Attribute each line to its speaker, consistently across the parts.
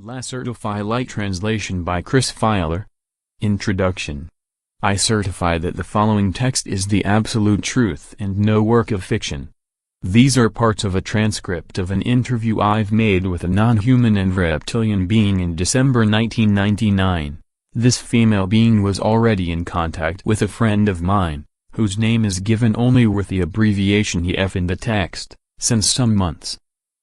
Speaker 1: Lacerta Files translation by Chris Filer. Introduction. I certify that the following text is the absolute truth and no work of fiction. These are parts of a transcript of an interview I've made with a non-human and reptilian being in December 1999. This female being was already in contact with a friend of mine, whose name is given only with the abbreviation EF in the text, since some months.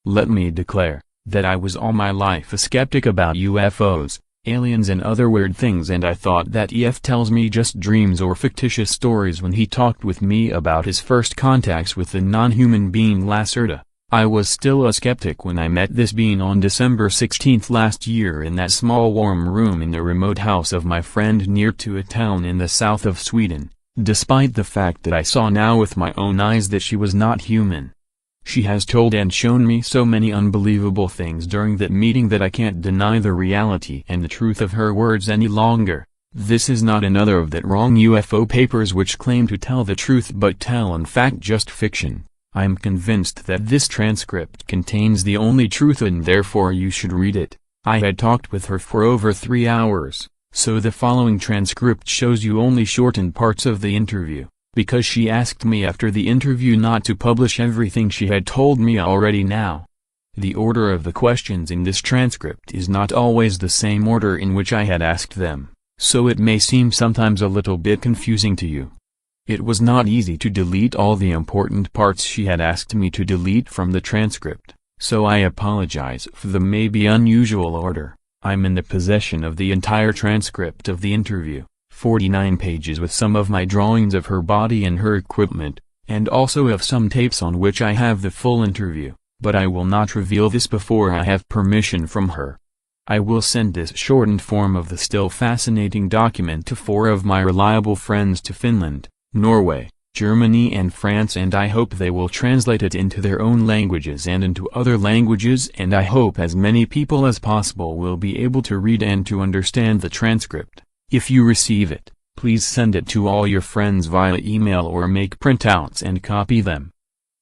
Speaker 1: Let me declare that I was all my life a skeptic about UFOs, aliens and other weird things, and I thought that EF tells me just dreams or fictitious stories when he talked with me about his first contacts with the non-human being Lacerta. I was still a skeptic when I met this being on December 16 last year in that small warm room in the remote house of my friend near to a town in the south of Sweden, despite the fact that I saw now with my own eyes that she was not human. She has told and shown me so many unbelievable things during that meeting that I can't deny the reality and the truth of her words any longer. This is not another of that wrong UFO papers which claim to tell the truth but tell in fact just fiction. I am convinced that this transcript contains the only truth and therefore you should read it. I had talked with her for over 3 hours, so the following transcript shows you only shortened parts of the interview, because she asked me after the interview not to publish everything she had told me already now. The order of the questions in this transcript is not always the same order in which I had asked them, so it may seem sometimes a little bit confusing to you. It was not easy to delete all the important parts she had asked me to delete from the transcript, so I apologize for the maybe unusual order. I'm in the possession of the entire transcript of the interview, 49 pages, with some of my drawings of her body and her equipment, and also of some tapes on which I have the full interview, but I will not reveal this before I have permission from her. I will send this shortened form of the still fascinating document to 4 of my reliable friends to Finland, Norway, Germany and France, and I hope they will translate it into their own languages and into other languages, and I hope as many people as possible will be able to read and to understand the transcript. If you receive it, please send it to all your friends via email or make printouts and copy them.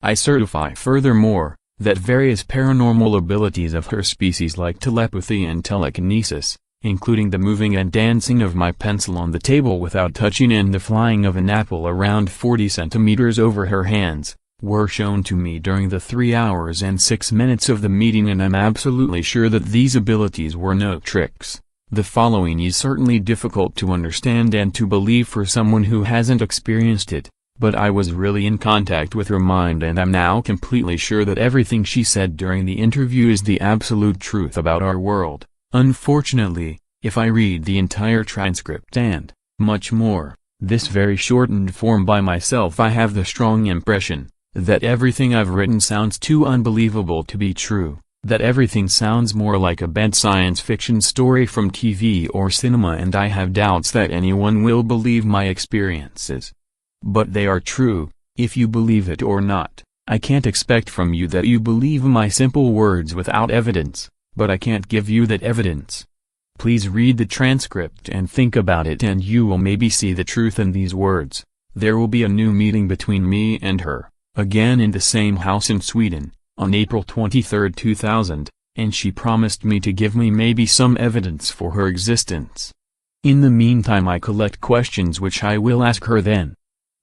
Speaker 1: I certify furthermore, that various paranormal abilities of her species like telepathy and telekinesis, including the moving and dancing of my pencil on the table without touching and the flying of an apple around 40 centimeters over her hands, were shown to me during the 3 hours and 6 minutes of the meeting, and I'm absolutely sure that these abilities were no tricks. The following is certainly difficult to understand and to believe for someone who hasn't experienced it, but I was really in contact with her mind and I'm now completely sure that everything she said during the interview is the absolute truth about our world. Unfortunately, if I read the entire transcript and, much more, this very shortened form by myself, I have the strong impression that everything I've written sounds too unbelievable to be true. That everything sounds more like a bad science fiction story from TV or cinema, and I have doubts that anyone will believe my experiences. But they are true, if you believe it or not. I can't expect from you that you believe my simple words without evidence, but I can't give you that evidence. Please read the transcript and think about it, and you will maybe see the truth in these words. There will be a new meeting between me and her, again in the same house in Sweden, on April 23, 2000, and she promised me to give me maybe some evidence for her existence. In the meantime I collect questions which I will ask her then.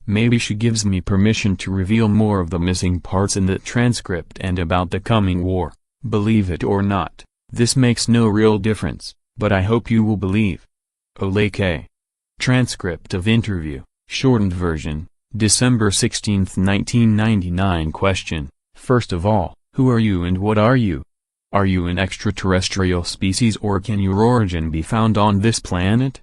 Speaker 1: Maybe she gives me permission to reveal more of the missing parts in the transcript and about the coming war. Believe it or not, this makes no real difference, but I hope you will believe. Ole K. Transcript of interview, shortened version, December 16, 1999. Question. First of all, who are you and what are you? Are you an extraterrestrial species or can your origin be found on this planet?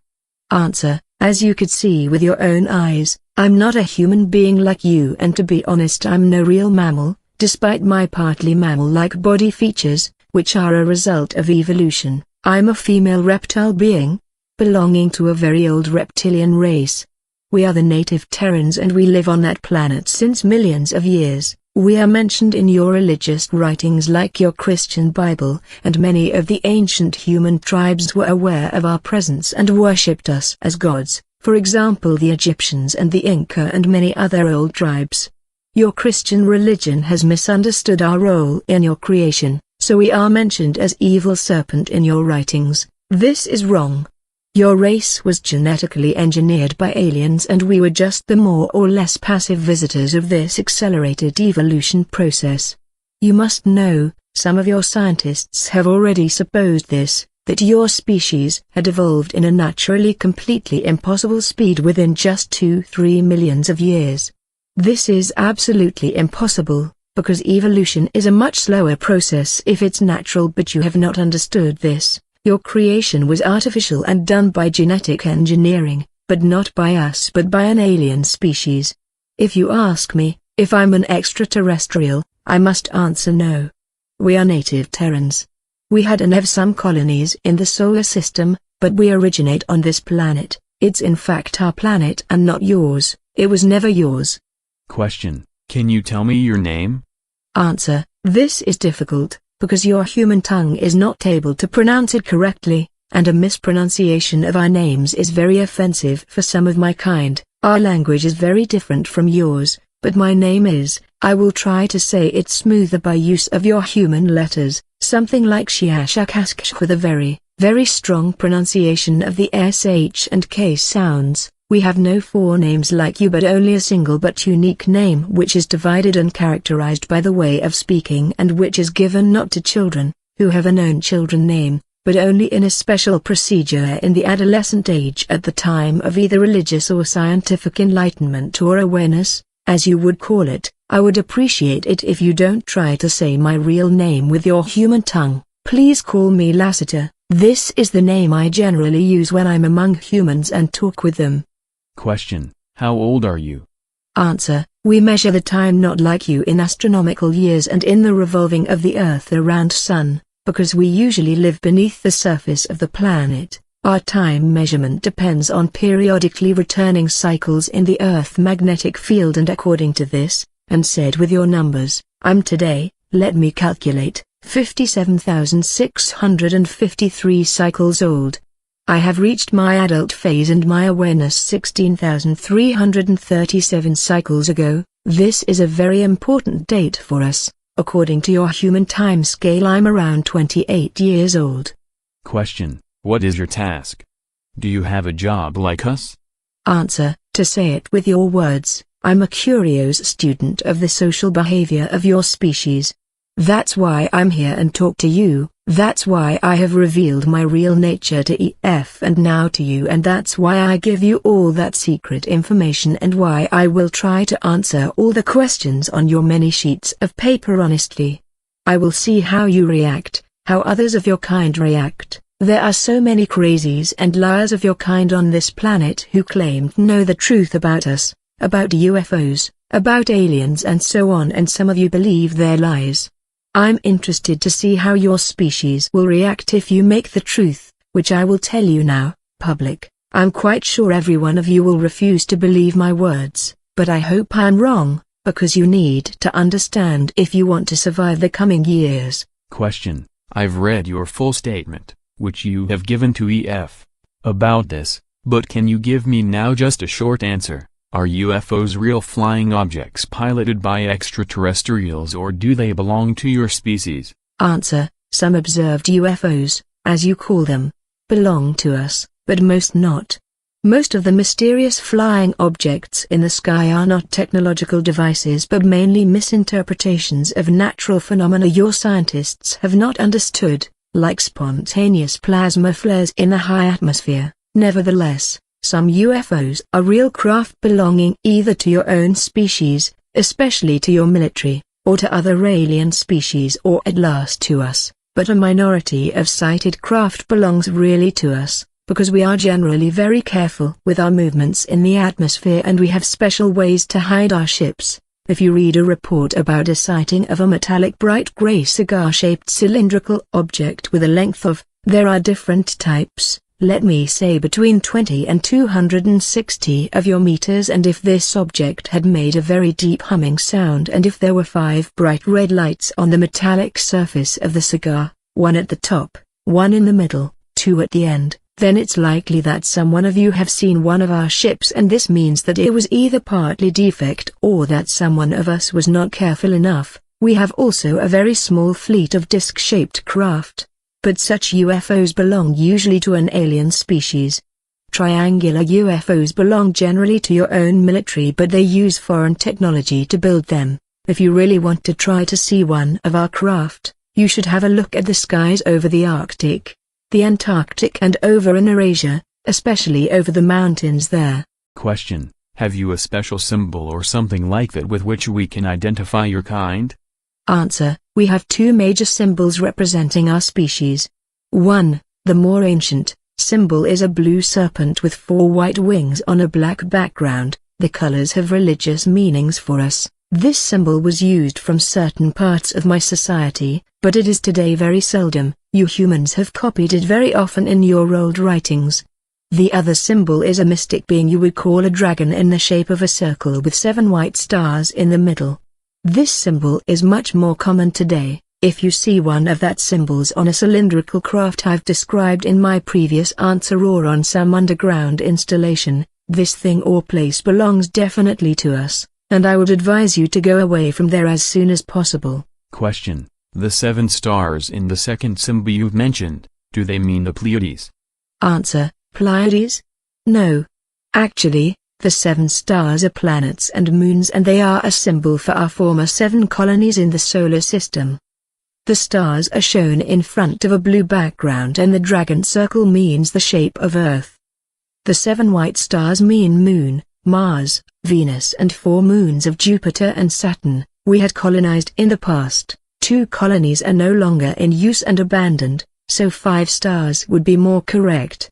Speaker 2: Answer. As you could see with your own eyes, I'm not a human being like you, and to be honest I'm no real mammal, despite my partly mammal-like body features, which are a result of evolution. I'm a female reptile being, belonging to a very old reptilian race. We are the native Terrans and we live on that planet since millions of years. We are mentioned in your religious writings like your Christian Bible, and many of the ancient human tribes were aware of our presence and worshipped us as gods, for example the Egyptians and the Inca and many other old tribes. Your Christian religion has misunderstood our role in your creation, so we are mentioned as evil serpent in your writings. This is wrong. Your race was genetically engineered by aliens and we were just the more or less passive visitors of this accelerated evolution process. You must know, some of your scientists have already supposed this, that your species had evolved in a naturally completely impossible speed within just 2-3 millions of years. This is absolutely impossible, because evolution is a much slower process if it's natural, but you have not understood this. Your creation was artificial and done by genetic engineering, but not by us but by an alien species. If you ask me, if I'm an extraterrestrial, I must answer no. We are native Terrans. We had and have some colonies in the solar system, but we originate on this planet. It's in fact our planet and not yours. It was never yours.
Speaker 1: Question: Can you tell me your name?
Speaker 2: Answer: This is difficult, because your human tongue is not able to pronounce it correctly, and a mispronunciation of our names is very offensive for some of my kind. Our language is very different from yours, but my name is, I will try to say it smoother by use of your human letters, something like Shiashakasksh with a very, very strong pronunciation of the SH and K sounds. We have no four names like you but only a single but unique name which is divided and characterized by the way of speaking and which is given not to children, who have a known children name, but only in a special procedure in the adolescent age at the time of either religious or scientific enlightenment or awareness, as you would call it. I would appreciate it if you don't try to say my real name with your human tongue. Please call me Lacerta. This is the name I generally use when I'm among humans and talk with them.
Speaker 1: Question: How old are you?
Speaker 2: Answer: We measure the time not like you in astronomical years and in the revolving of the Earth around Sun, because we usually live beneath the surface of the planet. Our time measurement depends on periodically returning cycles in the Earth magnetic field, and according to this, and said with your numbers, I'm today, let me calculate, 57,653 cycles old. I have reached my adult phase and my awareness 16,337 cycles ago. This is a very important date for us. According to your human time scale, I'm around 28 years old.
Speaker 1: Question: What is your task? Do you have a job like us?
Speaker 2: Answer: To say it with your words, I'm a curious student of the social behavior of your species. That's why I'm here and talk to you. That's why I have revealed my real nature to EF and now to you, and that's why I give you all that secret information and why I will try to answer all the questions on your many sheets of paper honestly. I will see how you react, how others of your kind react. There are so many crazies and liars of your kind on this planet who claim to know the truth about us, about UFOs, about aliens and so on, and some of you believe their lies. I'm interested to see how your species will react if you make the truth, which I will tell you now, public. I'm quite sure every one of you will refuse to believe my words, but I hope I'm wrong, because you need to understand if you want to survive the coming years.
Speaker 1: Question: I've read your full statement, which you have given to EF, about this, but can you give me now just a short answer? Are UFOs real flying objects piloted by extraterrestrials, or do they belong to your species?
Speaker 2: Answer: Some observed UFOs, as you call them, belong to us, but most not. Most of the mysterious flying objects in the sky are not technological devices but mainly misinterpretations of natural phenomena your scientists have not understood, like spontaneous plasma flares in the high atmosphere. Nevertheless, some UFOs are real craft belonging either to your own species, especially to your military, or to other alien species, or at last to us, but a minority of sighted craft belongs really to us, because we are generally very careful with our movements in the atmosphere and we have special ways to hide our ships. If you read a report about a sighting of a metallic bright gray cigar-shaped cylindrical object with a length of, there are different types, let me say between 20 and 260 of your meters, and if this object had made a very deep humming sound, and if there were 5 bright red lights on the metallic surface of the cigar, one at the top, one in the middle, 2 at the end, then it's likely that some one of you have seen one of our ships, and this means that it was either partly defect or that someone of us was not careful enough, We have also a very small fleet of disc-shaped craft. But such UFOs belong usually to an alien species. Triangular UFOs belong generally to your own military, but they use foreign technology to build them. If you really want to try to see one of our craft, you should have a look at the skies over the Arctic, the Antarctic, and over in Eurasia, especially over the mountains there.
Speaker 1: Question: have you a special symbol or something like that with which we can identify your kind?
Speaker 2: Answer: we have two major symbols representing our species. 1. The more ancient symbol is a blue serpent with 4 white wings on a black background. The colors have religious meanings for us. This symbol was used from certain parts of my society, but it is today very seldom. You humans have copied it very often in your old writings. The other symbol is a mystic being you would call a dragon in the shape of a circle with 7 white stars in the middle. This symbol is much more common today. If you see one of that symbols on a cylindrical craft I've described in my previous answer or on some underground installation, this thing or place belongs definitely to us, and I would advise you to go away from there as soon as possible.
Speaker 1: Question: the 7 stars in the second symbol you've mentioned, do they mean the Pleiades?
Speaker 2: Answer: Pleiades? No. Actually, the 7 stars are planets and moons, and they are a symbol for our former 7 colonies in the solar system. The stars are shown in front of a blue background, and the dragon circle means the shape of Earth. The 7 white stars mean Moon, Mars, Venus, and 4 moons of Jupiter and Saturn. We had colonized in the past. 2 colonies are no longer in use and abandoned, so 5 stars would be more correct.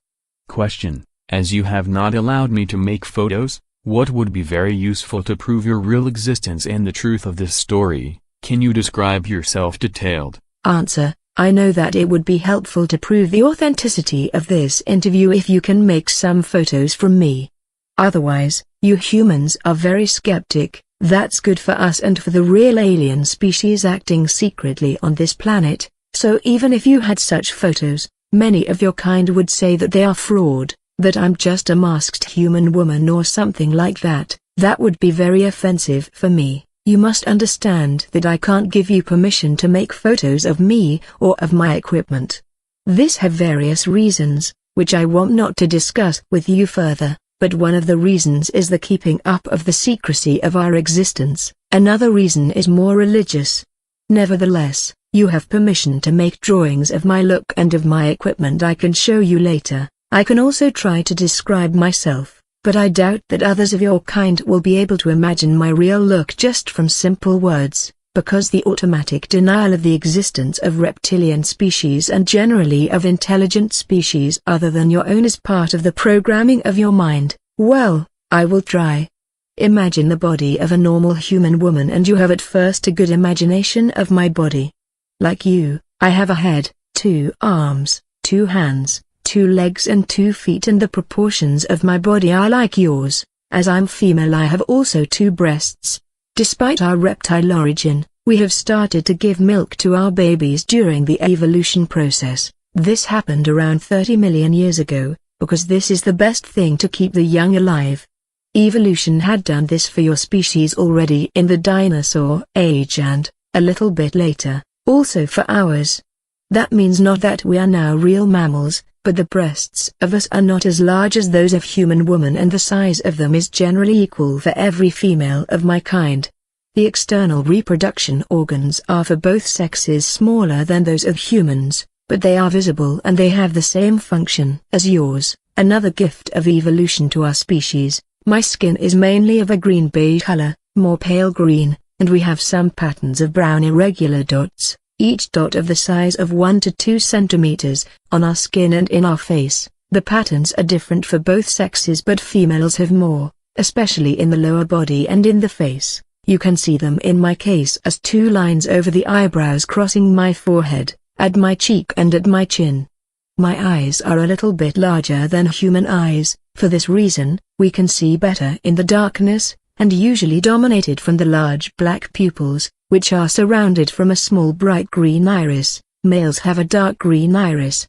Speaker 1: Question: as you have not allowed me to make photos, what would be very useful to prove your real existence and the truth of this story? Can you describe yourself detailed?
Speaker 2: Answer: I know that it would be helpful to prove the authenticity of this interview if you can make some photos from me. Otherwise, you humans are very skeptic. That's good for us and for the real alien species acting secretly on this planet, so even if you had such photos, many of your kind would say that they are fraud, that I'm just a masked human woman or something like that. That would be very offensive for me. You must understand that I can't give you permission to make photos of me or of my equipment. This have various reasons, which I want not to discuss with you further, but one of the reasons is the keeping up of the secrecy of our existence. Another reason is more religious. Nevertheless, you have permission to make drawings of my look and of my equipment I can show you later. I can also try to describe myself, but I doubt that others of your kind will be able to imagine my real look just from simple words, because the automatic denial of the existence of reptilian species and generally of intelligent species other than your own is part of the programming of your mind. Well, I will try. Imagine the body of a normal human woman and you have at first a good imagination of my body. Like you, I have a head, 2 arms, 2 hands, 2 legs and 2 feet, and the proportions of my body are like yours. As I'm female, I have also 2 breasts. Despite our reptile origin, we have started to give milk to our babies during the evolution process. This happened around 30 million years ago, because this is the best thing to keep the young alive. Evolution had done this for your species already in the dinosaur age and, a little bit later, also for ours. That means not that we are now real mammals, but the breasts of us are not as large as those of human woman, and the size of them is generally equal for every female of my kind. The external reproduction organs are for both sexes smaller than those of humans, but they are visible and they have the same function as yours. Another gift of evolution to our species, my skin is mainly of a green-beige color, more pale green, and we have some patterns of brown irregular dots, each dot of the size of 1 to 2 centimeters, on our skin and in our face. The patterns are different for both sexes, but females have more, especially in the lower body and in the face. You can see them in my case as 2 lines over the eyebrows crossing my forehead, at my cheek and at my chin. My eyes are a little bit larger than human eyes. For this reason, we can see better in the darkness, and usually dominated from the large black pupils, which are surrounded from a small bright green iris. Males have a dark green iris.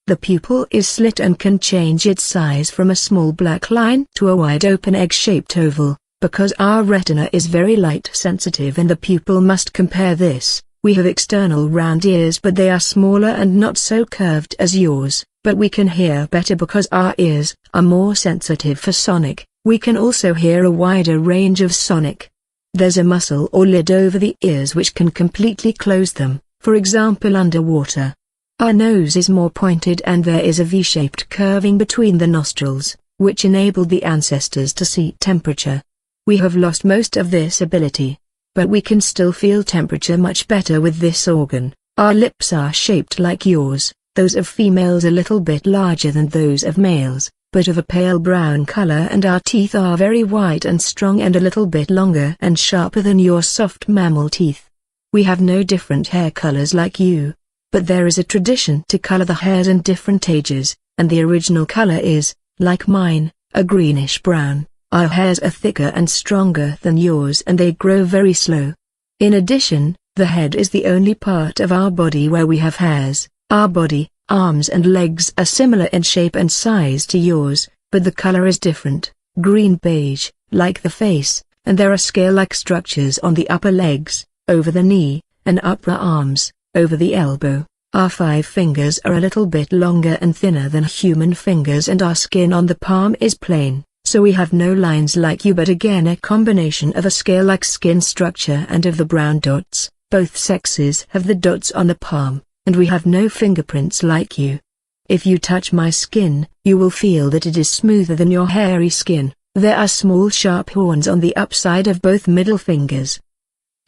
Speaker 2: The pupil is slit and can change its size from a small black line to a wide open egg-shaped oval. Because our retina is very light sensitive and the pupil must compare this, we have external round ears but they are smaller and not so curved as yours, but we can hear better because our ears are more sensitive for sonic. We can also hear a wider range of sonic. There's a muscle or lid over the ears which can completely close them, for example underwater. Our nose is more pointed and there is a V-shaped curving between the nostrils, which enabled the ancestors to see temperature. We have lost most of this ability, but we can still feel temperature much better with this organ. Our lips are shaped like yours, those of females a little bit larger than those of males, but of a pale brown color, and our teeth are very white and strong and a little bit longer and sharper than your soft mammal teeth. We have no different hair colors like you, but there is a tradition to color the hairs in different ages, and the original color is, like mine, a greenish brown. Our hairs are thicker and stronger than yours and they grow very slow. In addition, the head is the only part of our body where we have hairs. Our body, arms and legs are similar in shape and size to yours, but the color is different, green-beige, like the face, and there are scale-like structures on the upper legs, over the knee, and upper arms, over the elbow. Our 5 fingers are a little bit longer and thinner than human fingers and our skin on the palm is plain. So we have no lines like you but again a combination of a scale-like skin structure and of the brown dots. Both sexes have the dots on the palm, and we have no fingerprints like you. If you touch my skin, you will feel that it is smoother than your hairy skin. There are small sharp horns on the upside of both middle fingers.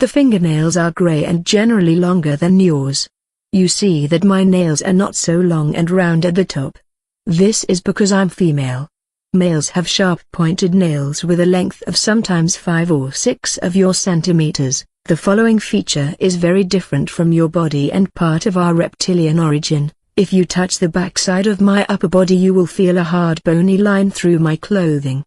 Speaker 2: The fingernails are gray and generally longer than yours. You see that my nails are not so long and round at the top. This is because I'm female. Males have sharp pointed nails with a length of sometimes 5 or 6 of your centimeters. The following feature is very different from your body and part of our reptilian origin. If you touch the backside of my upper body you will feel a hard bony line through my clothing.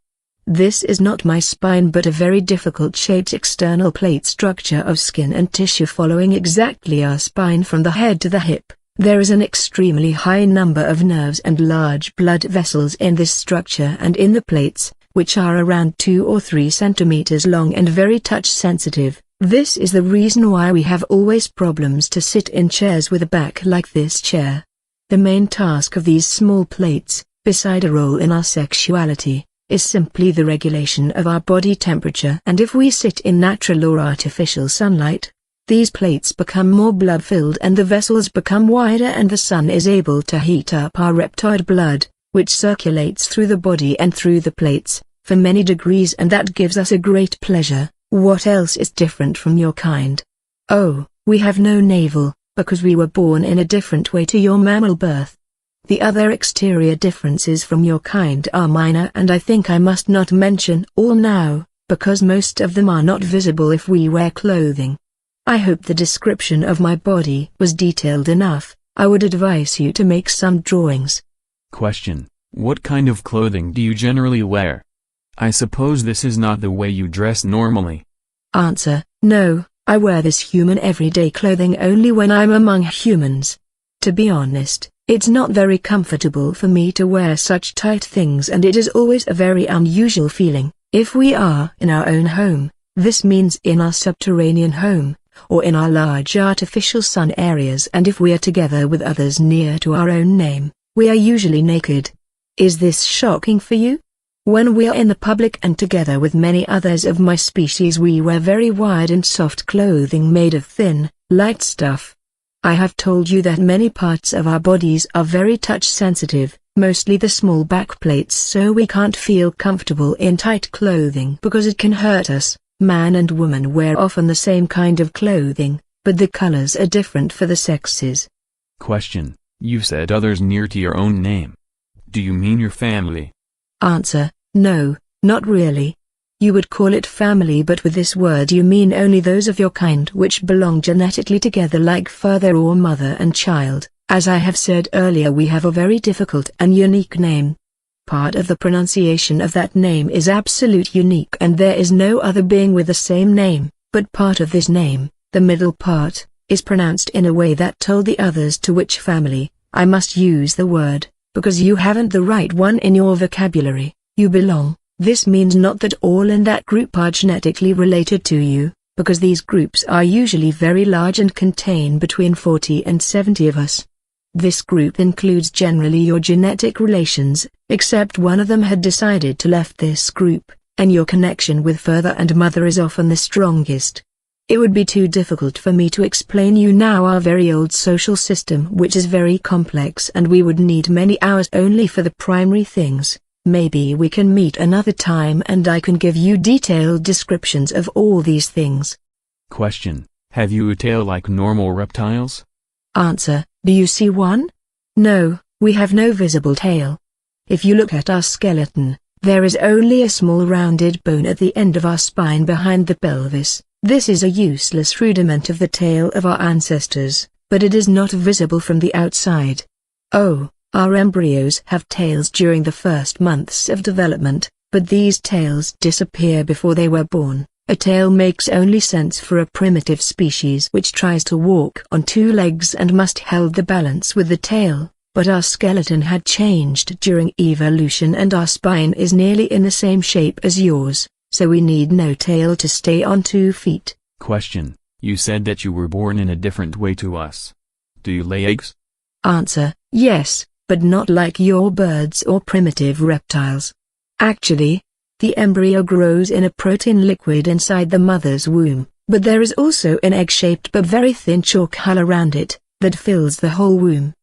Speaker 2: This is not my spine but a very difficult shaped external plate structure of skin and tissue following exactly our spine from the head to the hip. There is an extremely high number of nerves and large blood vessels in this structure and in the plates, which are around 2 or 3 centimeters long and very touch sensitive. This is the reason why we have always problems to sit in chairs with a back like this chair. The main task of these small plates, beside a role in our sexuality, is simply the regulation of our body temperature, and if we sit in natural or artificial sunlight, these plates become more blood-filled and the vessels become wider and the sun is able to heat up our reptoid blood, which circulates through the body and through the plates, for many degrees, and that gives us a great pleasure. What else is different from your kind? Oh, we have no navel, because we were born in a different way to your mammal birth. The other exterior differences from your kind are minor and I think I must not mention all now, because most of them are not visible if we wear clothing. I hope the description of my body was detailed enough. I would advise you to make some drawings.
Speaker 1: Question: what kind of clothing do you generally wear? I suppose this is not the way you dress normally.
Speaker 2: Answer: no, I wear this human everyday clothing only when I'm among humans. To be honest, it's not very comfortable for me to wear such tight things and it is always a very unusual feeling. If we are in our own home, this means in our subterranean home, or in our large artificial sun areas, and if we are together with others near to our own name, we are usually naked. Is this shocking for you? When we are in the public and together with many others of my species we wear very wide and soft clothing made of thin, light stuff. I have told you that many parts of our bodies are very touch sensitive, mostly the small back plates, so we can't feel comfortable in tight clothing because it can hurt us. Man and woman wear often the same kind of clothing, but the colors are different for the sexes.
Speaker 1: Question: you said others near to your own name. Do you mean your family?
Speaker 2: Answer: no, not really. You would call it family, but with this word you mean only those of your kind which belong genetically together like father or mother and child. As I have said earlier, we have a very difficult and unique name. Part of the pronunciation of that name is absolute unique and there is no other being with the same name, but part of this name, the middle part, is pronounced in a way that told the others to which family I must use the word, because you haven't the right one in your vocabulary. You belong, This means not that all in that group are genetically related to you, because these groups are usually very large and contain between 40 and 70 of us. This group includes generally your genetic relations, except one of them had decided to left this group, and your connection with father and mother is often the strongest. It would be too difficult for me to explain you now our very old social system, which is very complex, and we would need many hours only for the primary things. Maybe we can meet another time and I can give you detailed descriptions of all these things.
Speaker 1: Question: Have you a tail like normal reptiles?
Speaker 2: Answer: Do you see one? No, we have no visible tail. If you look at our skeleton, there is only a small rounded bone at the end of our spine behind the pelvis. This is a useless rudiment of the tail of our ancestors, but it is not visible from the outside. Oh, our embryos have tails during the first months of development, but these tails disappear before they were born. A tail makes only sense for a primitive species which tries to walk on two legs and must hold the balance with the tail, but our skeleton had changed during evolution and our spine is nearly in the same shape as yours, so we need no tail to stay on 2 feet.
Speaker 1: Question: You said that you were born in a different way to us. Do you lay eggs?
Speaker 2: Answer: Yes, but not like your birds or primitive reptiles. Actually, the embryo grows in a protein liquid inside the mother's womb, but there is also an egg-shaped but very thin chalk hull around it, that fills the whole womb.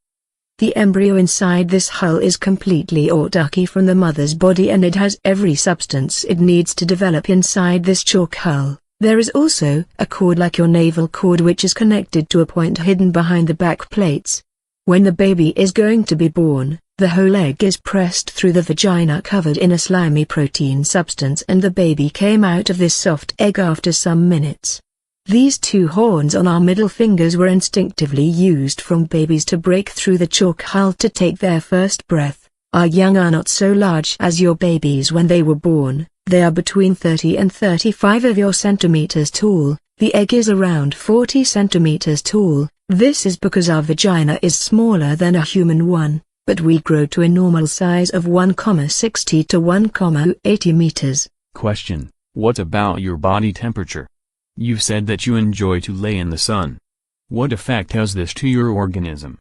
Speaker 2: The embryo inside this hull is completely autarky from the mother's body and it has every substance it needs to develop inside this chalk hull. There is also a cord like your navel cord which is connected to a point hidden behind the back plates. When the baby is going to be born, the whole egg is pressed through the vagina covered in a slimy protein substance and the baby came out of this soft egg after some minutes. These 2 horns on our middle fingers were instinctively used from babies to break through the chalk hull to take their first breath. Our young are not so large as your babies when they were born. They are between 30 and 35 of your centimeters tall. The egg is around 40 centimeters tall. This is because our vagina is smaller than a human one, but we grow to a normal size of 1,60 to 1,80 meters.
Speaker 1: Question: What about your body temperature? You said that you enjoy to lay in the sun. What effect has this to your organism?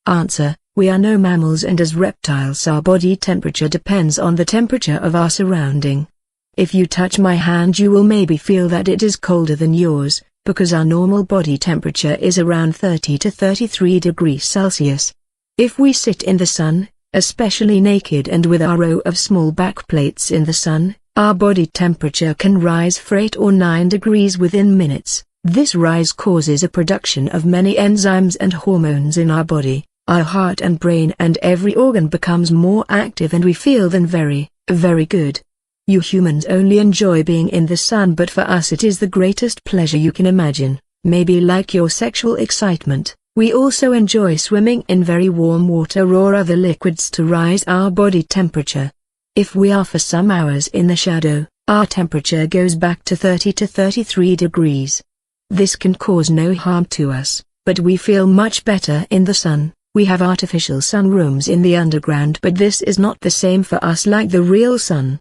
Speaker 2: Answer: We are no mammals and as reptiles our body temperature depends on the temperature of our surrounding. If you touch my hand you will maybe feel that it is colder than yours, because our normal body temperature is around 30 to 33 degrees Celsius. If we sit in the sun, especially naked and with our row of small back plates in the sun, our body temperature can rise for 8 or 9 degrees within minutes. This rise causes a production of many enzymes and hormones in our body. Our heart and brain and every organ becomes more active and we feel then very, very good. You humans only enjoy being in the sun, but for us it is the greatest pleasure you can imagine. Maybe like your sexual excitement, we also enjoy swimming in very warm water or other liquids to rise our body temperature. If we are for some hours in the shadow, our temperature goes back to 30 to 33 degrees. This can cause no harm to us, but we feel much better in the sun. We have artificial sun rooms in the underground, but this is not the same for us like the real sun.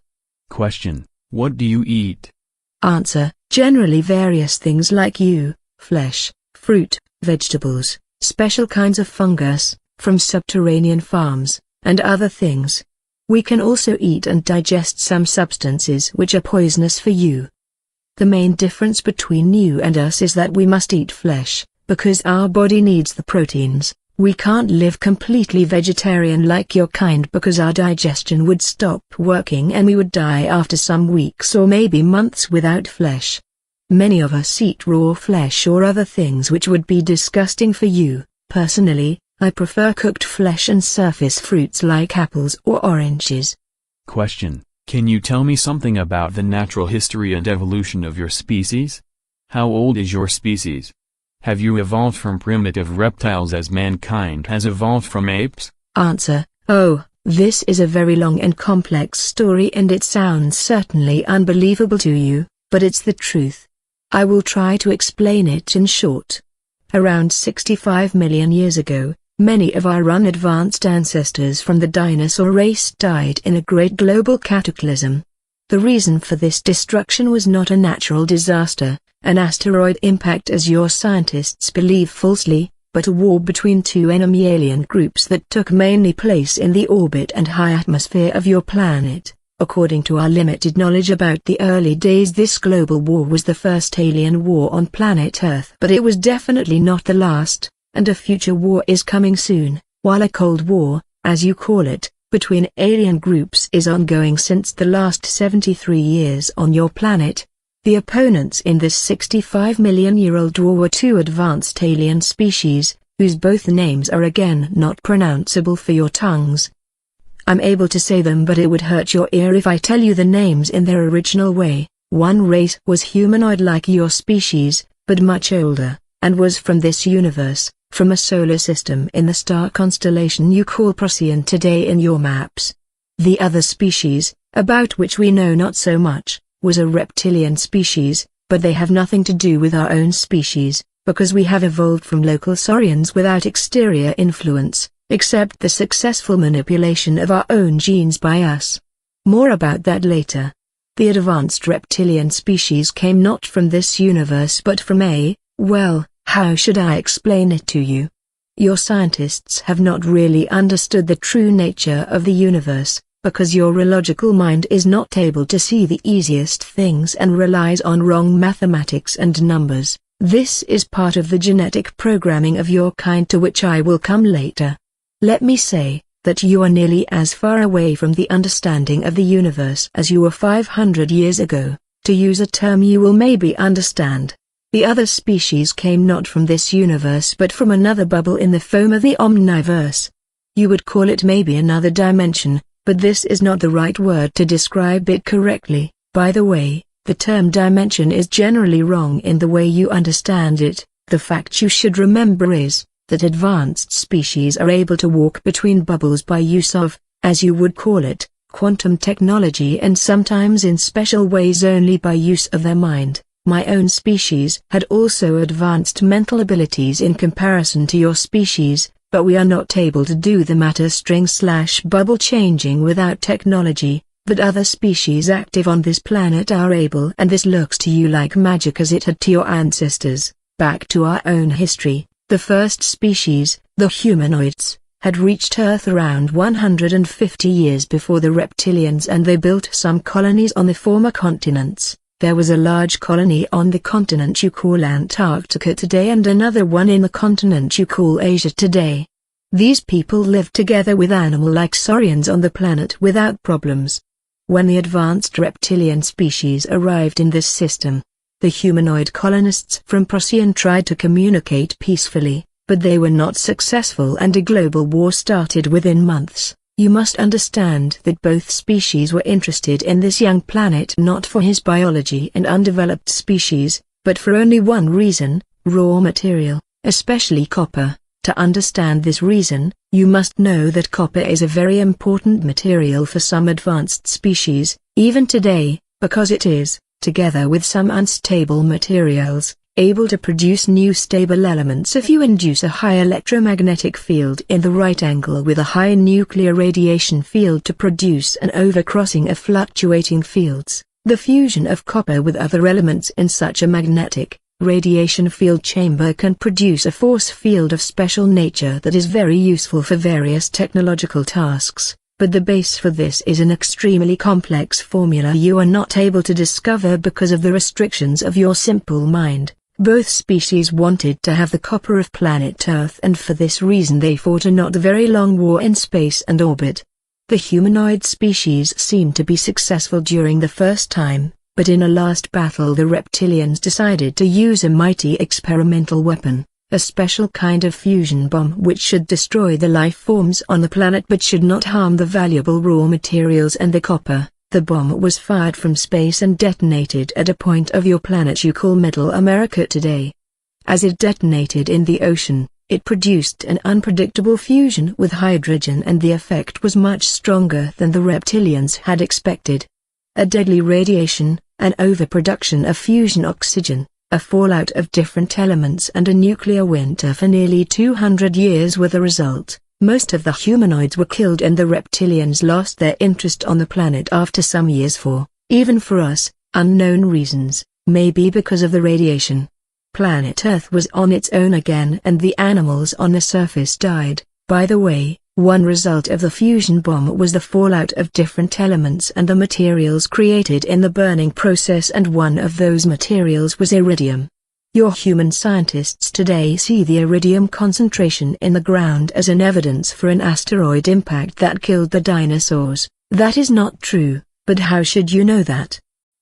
Speaker 1: Question: What do you eat?
Speaker 2: Answer: Generally various things like you, flesh, fruit, vegetables, special kinds of fungus, from subterranean farms, and other things. We can also eat and digest some substances which are poisonous for you. The main difference between you and us is that we must eat flesh, because our body needs the proteins. We can't live completely vegetarian like your kind because our digestion would stop working and we would die after some weeks or maybe months without flesh. Many of us eat raw flesh or other things which would be disgusting for you. Personally, I prefer cooked flesh and surface fruits like apples or oranges.
Speaker 1: Question: Can you tell me something about the natural history and evolution of your species? How old is your species? Have you evolved from primitive reptiles as mankind has evolved from apes?
Speaker 2: Answer: Oh, this is a very long and complex story and it sounds certainly unbelievable to you, but it's the truth. I will try to explain it in short. Around 65 million years ago, many of our unadvanced ancestors from the dinosaur race died in a great global cataclysm. The reason for this destruction was not a natural disaster, an asteroid impact as your scientists believe falsely, but a war between two enemy alien groups that took mainly place in the orbit and high atmosphere of your planet. According to our limited knowledge about the early days, this global war was the first alien war on planet Earth, but it was definitely not the last, and a future war is coming soon, while a Cold War, as you call it, between alien groups is ongoing since the last 73 years on your planet. The opponents in this 65-million-year-old war were two advanced alien species, whose both names are again not pronounceable for your tongues. I'm able to say them, but it would hurt your ear if I tell you the names in their original way. One race was humanoid like your species, but much older, and was from this universe, from a solar system in the star constellation you call Procyon today in your maps. The other species, about which we know not so much, was a reptilian species, but they have nothing to do with our own species, because we have evolved from local saurians without exterior influence, except the successful manipulation of our own genes by us. More about that later. The advanced reptilian species came not from this universe but from well, how should I explain it to you? Your scientists have not really understood the true nature of the universe, because your illogical mind is not able to see the easiest things and relies on wrong mathematics and numbers. This is part of the genetic programming of your kind, to which I will come later. Let me say that you are nearly as far away from the understanding of the universe as you were 500 years ago, to use a term you will maybe understand. The other species came not from this universe but from another bubble in the foam of the omniverse. You would call it maybe another dimension, but this is not the right word to describe it correctly. By the way, the term dimension is generally wrong in the way you understand it. The fact you should remember is that advanced species are able to walk between bubbles by use of, as you would call it, quantum technology, and sometimes in special ways only by use of their mind. My own species had also advanced mental abilities in comparison to your species, but we are not able to do the matter string/bubble changing without technology, but other species active on this planet are able, and this looks to you like magic as it had to your ancestors. Back to our own history, the first species, the humanoids, had reached Earth around 150 years before the reptilians, and they built some colonies on the former continents. There was a large colony on the continent you call Antarctica today and another one in the continent you call Asia today. These people lived together with animal-like saurians on the planet without problems. When the advanced reptilian species arrived in this system, the humanoid colonists from Procyon tried to communicate peacefully, but they were not successful and a global war started within months. You must understand that both species were interested in this young planet not for his biology and undeveloped species, but for only one reason: raw material, especially copper. To understand this reason, you must know that copper is a very important material for some advanced species, even today, because it is, together with some unstable materials, able to produce new stable elements if you induce a high electromagnetic field in the right angle with a high nuclear radiation field to produce an overcrossing of fluctuating fields. The fusion of copper with other elements in such a magnetic radiation field chamber can produce a force field of special nature that is very useful for various technological tasks. But the base for this is an extremely complex formula you are not able to discover because of the restrictions of your simple mind. Both species wanted to have the copper of planet Earth, and for this reason they fought a not very long war in space and orbit. The humanoid species seemed to be successful during the first time, but in a last battle the reptilians decided to use a mighty experimental weapon, a special kind of fusion bomb which should destroy the life forms on the planet but should not harm the valuable raw materials and the copper. The bomb was fired from space and detonated at a point of your planet you call Middle America today. As it detonated in the ocean, it produced an unpredictable fusion with hydrogen, and the effect was much stronger than the reptilians had expected. A deadly radiation, an overproduction of fusion oxygen, a fallout of different elements, and a nuclear winter for nearly 200 years were the result. Most of the humanoids were killed and the reptilians lost their interest on the planet after some years for even for us, unknown reasons, maybe because of the radiation. Planet Earth was on its own again and the animals on the surface died. By the way, one result of the fusion bomb was the fallout of different elements and the materials created in the burning process, and one of those materials was iridium. Your human scientists today see the iridium concentration in the ground as an evidence for an asteroid impact that killed the dinosaurs. That is not true, but how should you know that?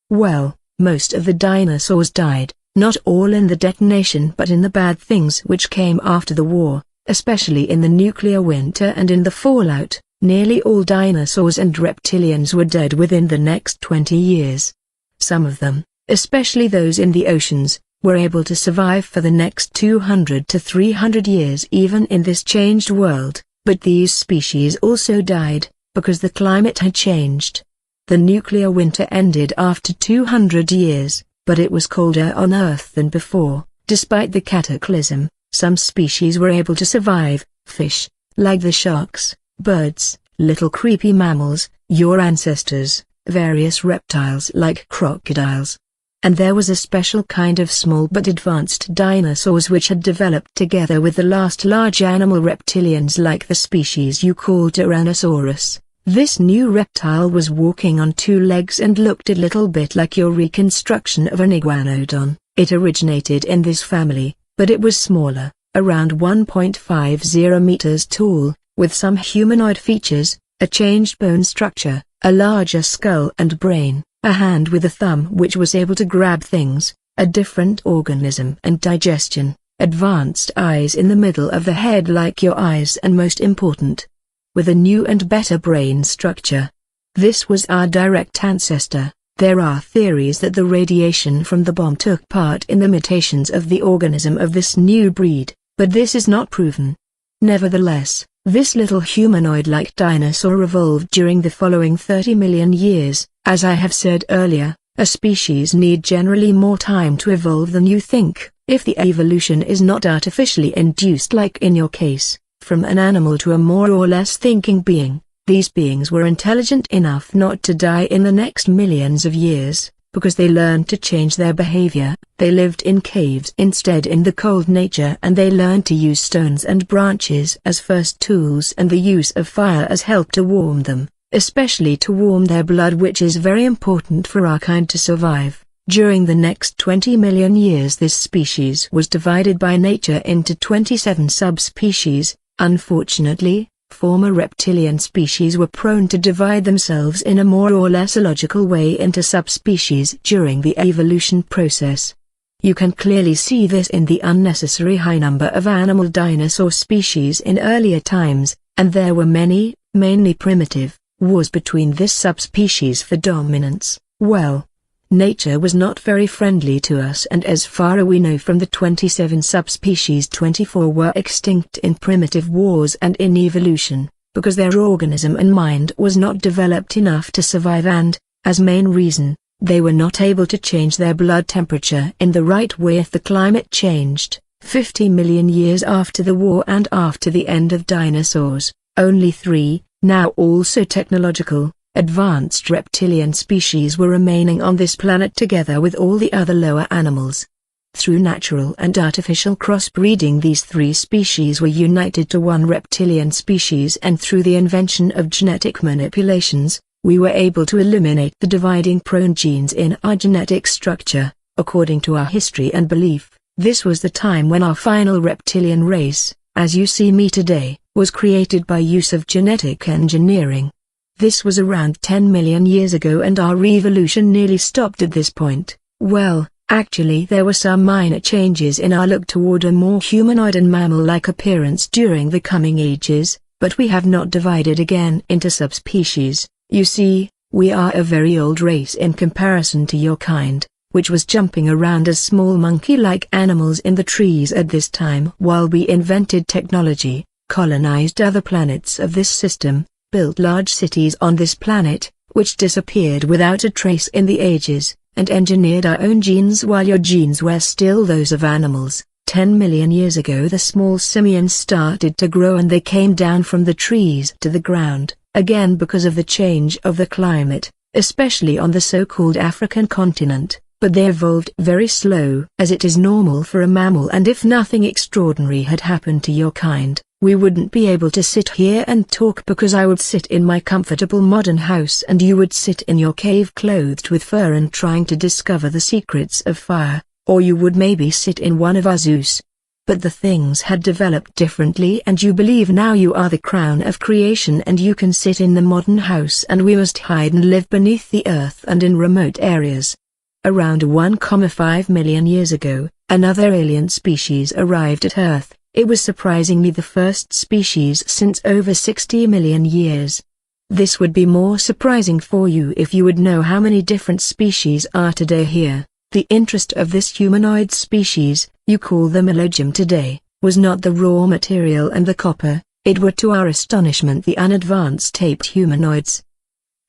Speaker 2: Well, most of the dinosaurs died, not all in the detonation but in the bad things which came after the war, especially in the nuclear winter and in the fallout. Nearly all dinosaurs and reptilians were dead within the next 20 years. Some of them, especially those in the oceans, were able to survive for the next 200 to 300 years even in this changed world, but these species also died, because the climate had changed. The nuclear winter ended after 200 years, but it was colder on Earth than before. Despite the cataclysm, some species were able to survive: fish, like the sharks, birds, little creepy mammals, your ancestors, various reptiles like crocodiles. And there was a special kind of small but advanced dinosaurs which had developed together with the last large animal reptilians like the species you call Tyrannosaurus. This new reptile was walking on two legs and looked a little bit like your reconstruction of an iguanodon. It originated in this family, but it was smaller, around 1.50 meters tall, with some humanoid features, a changed bone structure, a larger skull and brain, a hand with a thumb which was able to grab things, a different organism and digestion, advanced eyes in the middle of the head like your eyes, and most important, with a new and better brain structure. This was our direct ancestor. There are theories that the radiation from the bomb took part in the mutations of the organism of this new breed, but this is not proven. Nevertheless, this little humanoid-like dinosaur evolved during the following 30 million years. As I have said earlier, a species need generally more time to evolve than you think. If the evolution is not artificially induced like in your case, from an animal to a more or less thinking being, these beings were intelligent enough not to die in the next millions of years, because they learned to change their behavior. They lived in caves instead in the cold nature, and they learned to use stones and branches as first tools and the use of fire as help to warm them, especially to warm their blood, which is very important for our kind to survive. During the next 20 million years this species was divided by nature into 27 subspecies. Unfortunately, former reptilian species were prone to divide themselves in a more or less illogical way into subspecies during the evolution process. You can clearly see this in the unnecessary high number of animal dinosaur species in earlier times, and there were many, mainly primitive, wars between this subspecies for dominance. Well, nature was not very friendly to us, and as far as we know from the 27 subspecies, 24 were extinct in primitive wars and in evolution, because their organism and mind was not developed enough to survive, and, as main reason, they were not able to change their blood temperature in the right way if the climate changed. 50 million years after the war and after the end of dinosaurs, only 3, now also technological, advanced reptilian species were remaining on this planet together with all the other lower animals. Through natural and artificial crossbreeding these 3 species were united to one reptilian species, and through the invention of genetic manipulations, we were able to eliminate the dividing prone genes in our genetic structure. According to our history and belief, this was the time when our final reptilian race, as you see me today, was created by use of genetic engineering. This was around 10 million years ago, and our evolution nearly stopped at this point. Well, actually there were some minor changes in our look toward a more humanoid and mammal-like appearance during the coming ages, but we have not divided again into subspecies. You see, we are a very old race in comparison to your kind, which was jumping around as small monkey-like animals in the trees at this time while we invented technology, colonized other planets of this system, built large cities on this planet, which disappeared without a trace in the ages, and engineered our own genes while your genes were still those of animals. 10 million years ago the small simians started to grow, and they came down from the trees to the ground, again because of the change of the climate. especially on the so-called African continent, but they evolved very slow, as it is normal for a mammal, and if nothing extraordinary had happened to your kind, we wouldn't be able to sit here and talk, because I would sit in my comfortable modern house and you would sit in your cave clothed with fur and trying to discover the secrets of fire, or you would maybe sit in one of our zoos. But the things had developed differently, and you believe now you are the crown of creation and you can sit in the modern house, and we must hide and live beneath the earth and in remote areas. Around 1.5 million years ago, another alien species arrived at Earth. It was surprisingly the first species since over 60 million years. This would be more surprising for you if you would know how many different species are today here. The interest of this humanoid species, you call them Elohim today, was not the raw material and the copper, it were to our astonishment the unadvanced taped humanoids.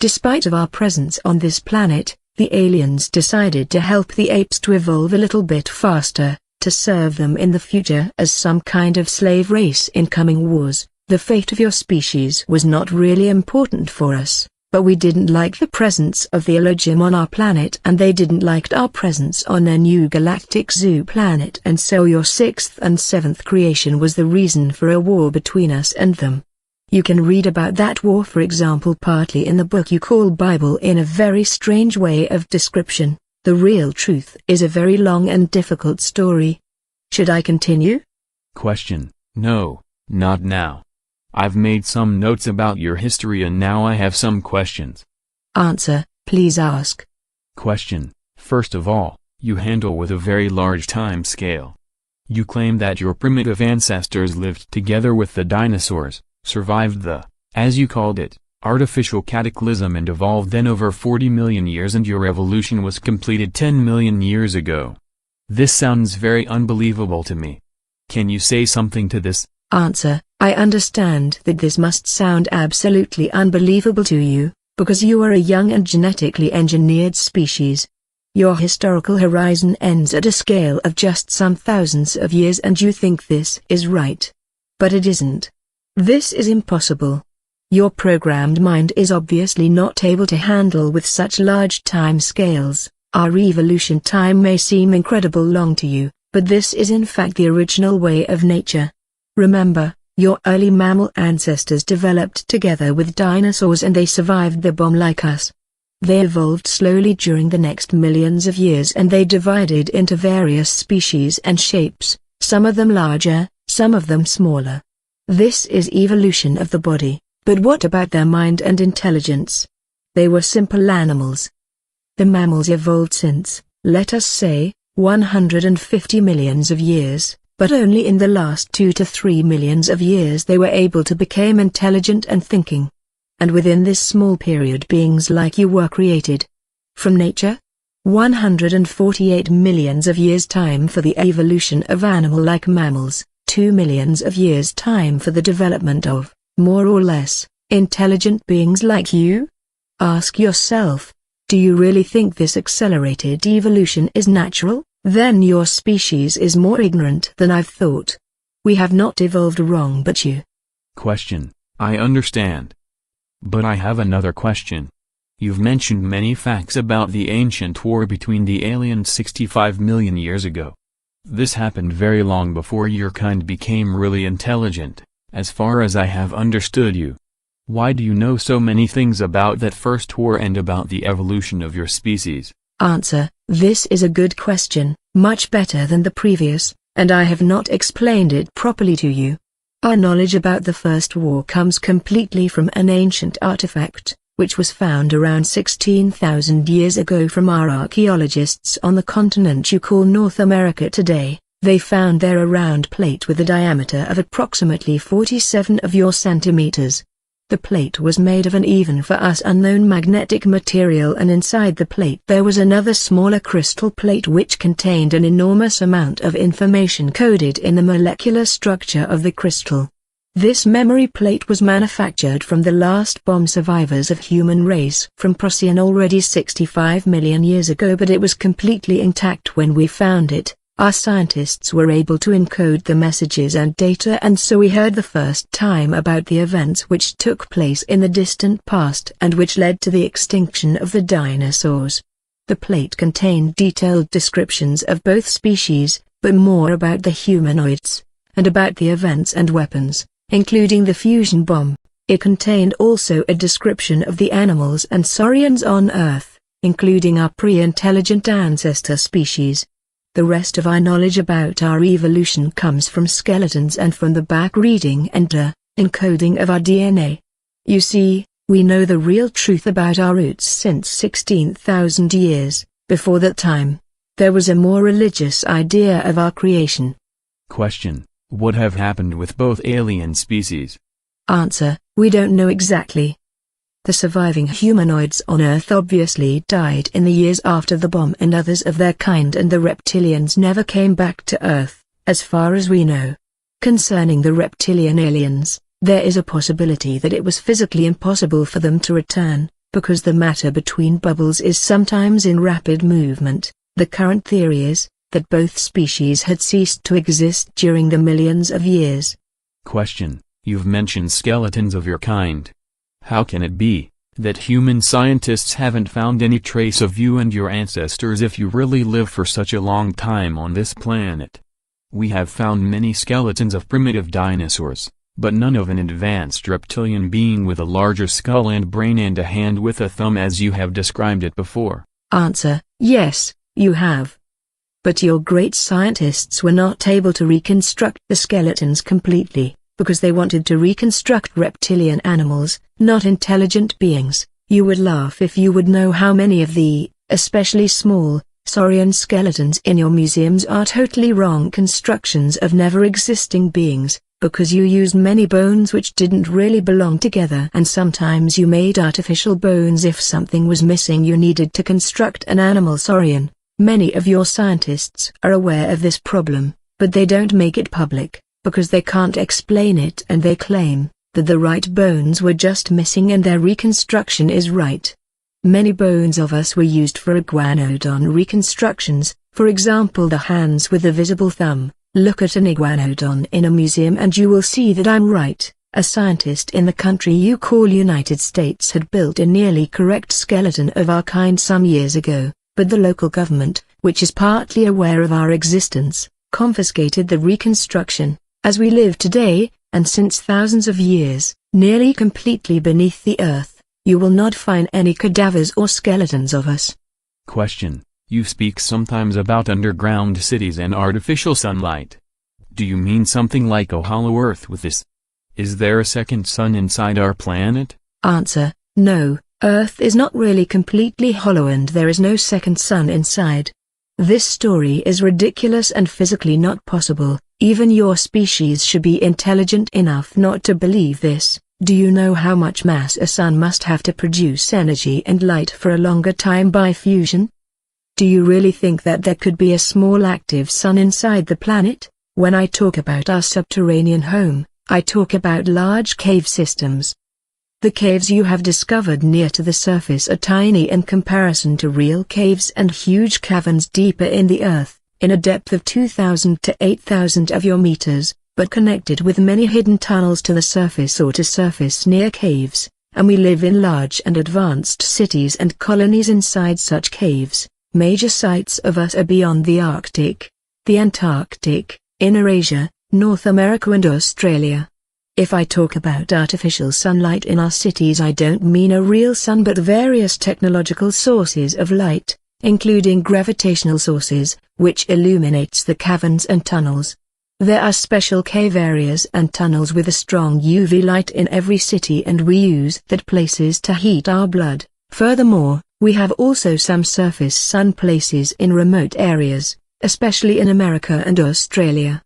Speaker 2: Despite of our presence on this planet, the aliens decided to help the apes to evolve a little bit faster, to serve them in the future as some kind of slave race in coming wars. The fate of your species was not really important for us, but we didn't like the presence of the Elohim on our planet, and they didn't like our presence on their new galactic zoo planet, and so your 6th and 7th creation was the reason for a war between us and them. You can read about that war, for example, partly in the book you call Bible, in a very strange way of description. The real truth is a very long and difficult story. Should I continue?
Speaker 1: Question: No, not now. I've made some notes about your history and now I have some questions.
Speaker 2: Answer: please ask.
Speaker 1: Question: First of all, you handle with a very large time scale. You claim that your primitive ancestors lived together with the dinosaurs, survived the, as you called it, artificial cataclysm and evolved then over 40 million years, and your evolution was completed 10 million years ago. This sounds very unbelievable to me. Can you say something to this?
Speaker 2: Answer: I understand that this must sound absolutely unbelievable to you, because you are a young and genetically engineered species. Your historical horizon ends at a scale of just some thousands of years and you think this is right. But it isn't. This is impossible. Your programmed mind is obviously not able to handle with such large time scales. Our evolution time may seem incredible long to you, but this is in fact the original way of nature. Remember, your early mammal ancestors developed together with dinosaurs and they survived the bomb like us. They evolved slowly during the next millions of years and they divided into various species and shapes, some of them larger, some of them smaller. This is evolution of the body. But what about their mind and intelligence? They were simple animals. The mammals evolved since, let us say, 150 millions of years, but only in the last 2 to 3 millions of years they were able to become intelligent and thinking. And within this small period beings like you were created. From nature? 148 millions of years time for the evolution of animal-like mammals, 2 millions of years time for the development of, more or less, intelligent beings like you? Ask yourself, do you really think this accelerated evolution is natural? Then your species is more ignorant than I've thought. We have not evolved wrong but you.
Speaker 1: Question: I understand. But I have another question. You've mentioned many facts about the ancient war between the aliens 65 million years ago. This happened very long before your kind became really intelligent, as far as I have understood you. Why do you know so many things about that first war and about the evolution of your species?
Speaker 2: Answer: this is a good question, much better than the previous, and I have not explained it properly to you. Our knowledge about the First War comes completely from an ancient artifact, which was found around 16,000 years ago from our archaeologists on the continent you call North America today. They found there a round plate with a diameter of approximately 47 of your centimeters. The plate was made of an even for us unknown magnetic material, and inside the plate there was another smaller crystal plate which contained an enormous amount of information coded in the molecular structure of the crystal. This memory plate was manufactured from the last bomb survivors of human race from Procyon already 65 million years ago, but it was completely intact when we found it. Our scientists were able to encode the messages and data, and so we heard the first time about the events which took place in the distant past and which led to the extinction of the dinosaurs. The plate contained detailed descriptions of both species, but more about the humanoids, and about the events and weapons, including the fusion bomb. It contained also a description of the animals and saurians on Earth, including our pre-intelligent ancestor species. The rest of our knowledge about our evolution comes from skeletons and from the back reading and encoding of our DNA. You see, we know the real truth about our roots since 16,000 years. Before that time, there was a more religious idea of our creation.
Speaker 1: Question: what have happened with both alien species?
Speaker 2: Answer: we don't know exactly. The surviving humanoids on Earth obviously died in the years after the bomb, and others of their kind and the reptilians never came back to Earth, as far as we know. Concerning the reptilian aliens, there is a possibility that it was physically impossible for them to return, because the matter between bubbles is sometimes in rapid movement. The current theory is that both species had ceased to exist during the millions of years.
Speaker 1: Question: you've mentioned skeletons of your kind. How can it be that human scientists haven't found any trace of you and your ancestors if you really lived for such a long time on this planet? We have found many skeletons of primitive dinosaurs, but none of an advanced reptilian being with a larger skull and brain and a hand with a thumb as you have described it before.
Speaker 2: Answer: yes, you have. But your great scientists were not able to reconstruct the skeletons completely, because they wanted to reconstruct reptilian animals, not intelligent beings. You would laugh if you would know how many of the, especially small, saurian skeletons in your museums are totally wrong constructions of never-existing beings, because you used many bones which didn't really belong together, and sometimes you made artificial bones if something was missing you needed to construct an animal saurian. Many of your scientists are aware of this problem, but they don't make it public, because they can't explain it, and they claim that the right bones were just missing and their reconstruction is right. Many bones of us were used for iguanodon reconstructions, for example the hands with the visible thumb. Look at an iguanodon in a museum and you will see that I'm right. A scientist in the country you call United States had built a nearly correct skeleton of our kind some years ago, but the local government, which is partly aware of our existence, confiscated the reconstruction. As we live today, and since thousands of years, nearly completely beneath the earth, you will not find any cadavers or skeletons of us.
Speaker 1: Question: you speak sometimes about underground cities and artificial sunlight. Do you mean something like a hollow earth with this? Is there a second sun inside our planet?
Speaker 2: Answer: no, Earth is not really completely hollow and there is no second sun inside. This story is ridiculous and physically not possible. Even your species should be intelligent enough not to believe this. Do you know how much mass a sun must have to produce energy and light for a longer time by fusion? Do you really think that there could be a small active sun inside the planet? When I talk about our subterranean home, I talk about large cave systems. The caves you have discovered near to the surface are tiny in comparison to real caves and huge caverns deeper in the earth, in a depth of 2,000 to 8,000 of your meters, but connected with many hidden tunnels to the surface or to surface near caves, and we live in large and advanced cities and colonies inside such caves. Major sites of us are beyond the Arctic, the Antarctic, Inner Asia, North America and Australia. If I talk about artificial sunlight in our cities, I don't mean a real sun but various technological sources of light, including gravitational sources, which illuminates the caverns and tunnels. There are special cave areas and tunnels with a strong UV light in every city and we use that places to heat our blood. Furthermore, we have also some surface sun places in remote areas, especially in America and Australia.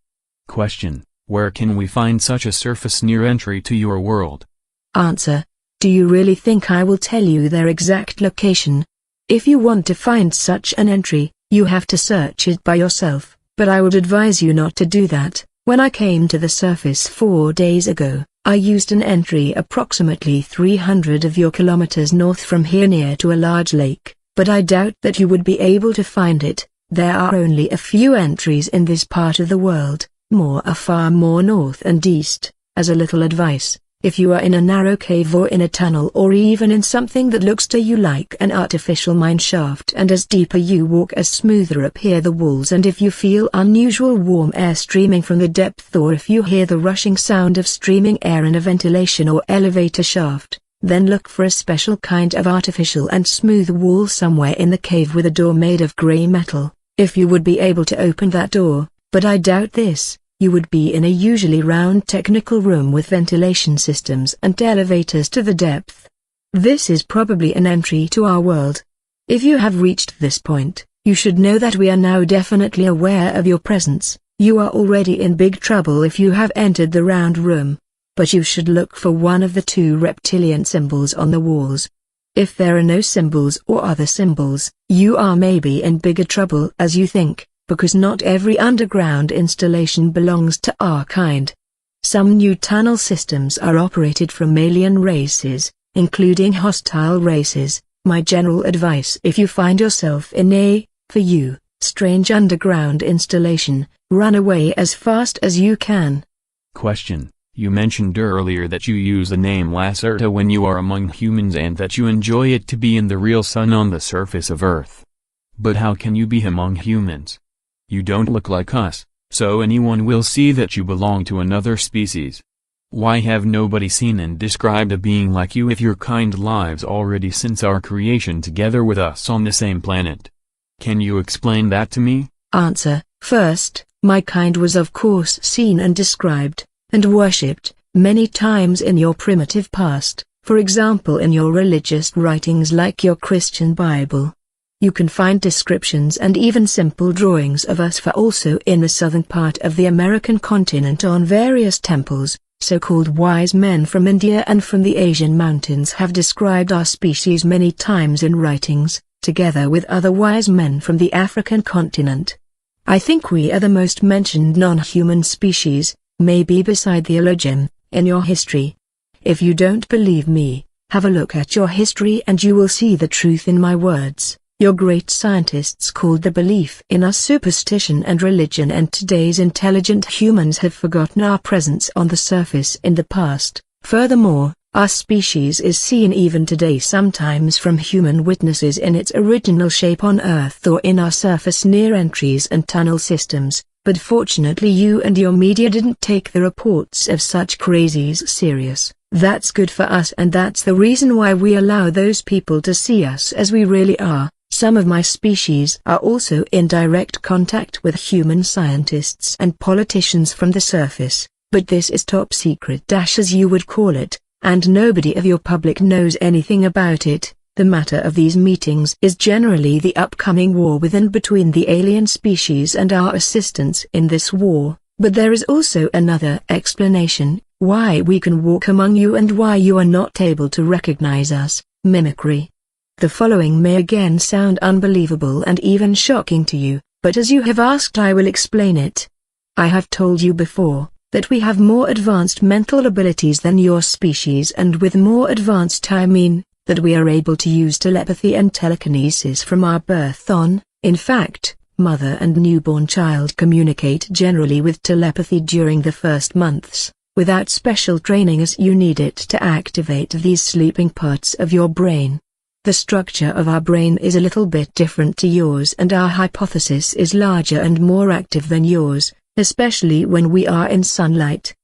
Speaker 1: Question: where can we find such a surface near entry to your world?
Speaker 2: Answer: do you really think I will tell you their exact location? If you want to find such an entry, you have to search it by yourself, but I would advise you not to do that. When I came to the surface 4 days ago, I used an entry approximately 300 of your kilometers north from here near to a large lake, but I doubt that you would be able to find it, There are only a few entries in this part of the world, more are far more north and east. As a little advice, if you are in a narrow cave or in a tunnel or even in something that looks to you like an artificial mine shaft, and as deeper you walk as smoother appear the walls, and if you feel unusual warm air streaming from the depth, or if you hear the rushing sound of streaming air in a ventilation or elevator shaft, then look for a special kind of artificial and smooth wall somewhere in the cave with a door made of grey metal. If you would be able to open that door, but I doubt this, you would be in a usually round technical room with ventilation systems and elevators to the depth. This is probably an entry to our world. If you have reached this point, you should know that we are now definitely aware of your presence. You are already in big trouble if you have entered the round room. But you should look for one of the 2 reptilian symbols on the walls. If there are no symbols or other symbols, you are maybe in bigger trouble as you think, because not every underground installation belongs to our kind. Some new tunnel systems are operated from alien races, including hostile races. My general advice: if you find yourself in a, for you, strange underground installation, run away as fast as you can.
Speaker 1: Question: you mentioned earlier that you use the name Lacerta when you are among humans and that you enjoy it to be in the real sun on the surface of Earth. But how can you be among humans? You don't look like us, so anyone will see that you belong to another species. Why have nobody seen and described a being like you if your kind lives already since our creation together with us on the same planet? Can you explain that to me?
Speaker 2: Answer: first, my kind was of course seen and described, and worshipped, many times in your primitive past, for example in your religious writings like your Christian Bible. You can find descriptions and even simple drawings of us for also in the southern part of the American continent on various temples. So-called wise men from India and from the Asian mountains have described our species many times in writings, together with other wise men from the African continent. I think we are the most mentioned non-human species, maybe beside the Elohim, in your history. If you don't believe me, have a look at your history and you will see the truth in my words. Your great scientists called the belief in us superstition and religion, and today's intelligent humans have forgotten our presence on the surface in the past. Furthermore, our species is seen even today sometimes from human witnesses in its original shape on Earth or in our surface near entries and tunnel systems, but fortunately you and your media didn't take the reports of such crazies serious. That's good for us, and that's the reason why we allow those people to see us as we really are. Some of my species are also in direct contact with human scientists and politicians from the surface, but this is top secret as you would call it, and nobody of your public knows anything about it. The matter of these meetings is generally the upcoming war within between the alien species and our assistance in this war, but there is also another explanation, why we can walk among you and why you are not able to recognize us: mimicry. The following may again sound unbelievable and even shocking to you, but as you have asked I will explain it. I have told you before, that we have more advanced mental abilities than your species, and with more advanced I mean, that we are able to use telepathy and telekinesis from our birth on. In fact, mother and newborn child communicate generally with telepathy during the first months, without special training as you need it to activate these sleeping parts of your brain. The structure of our brain is a little bit different to yours, and our hypothesis is larger and more active than yours, especially when we are in sunlight.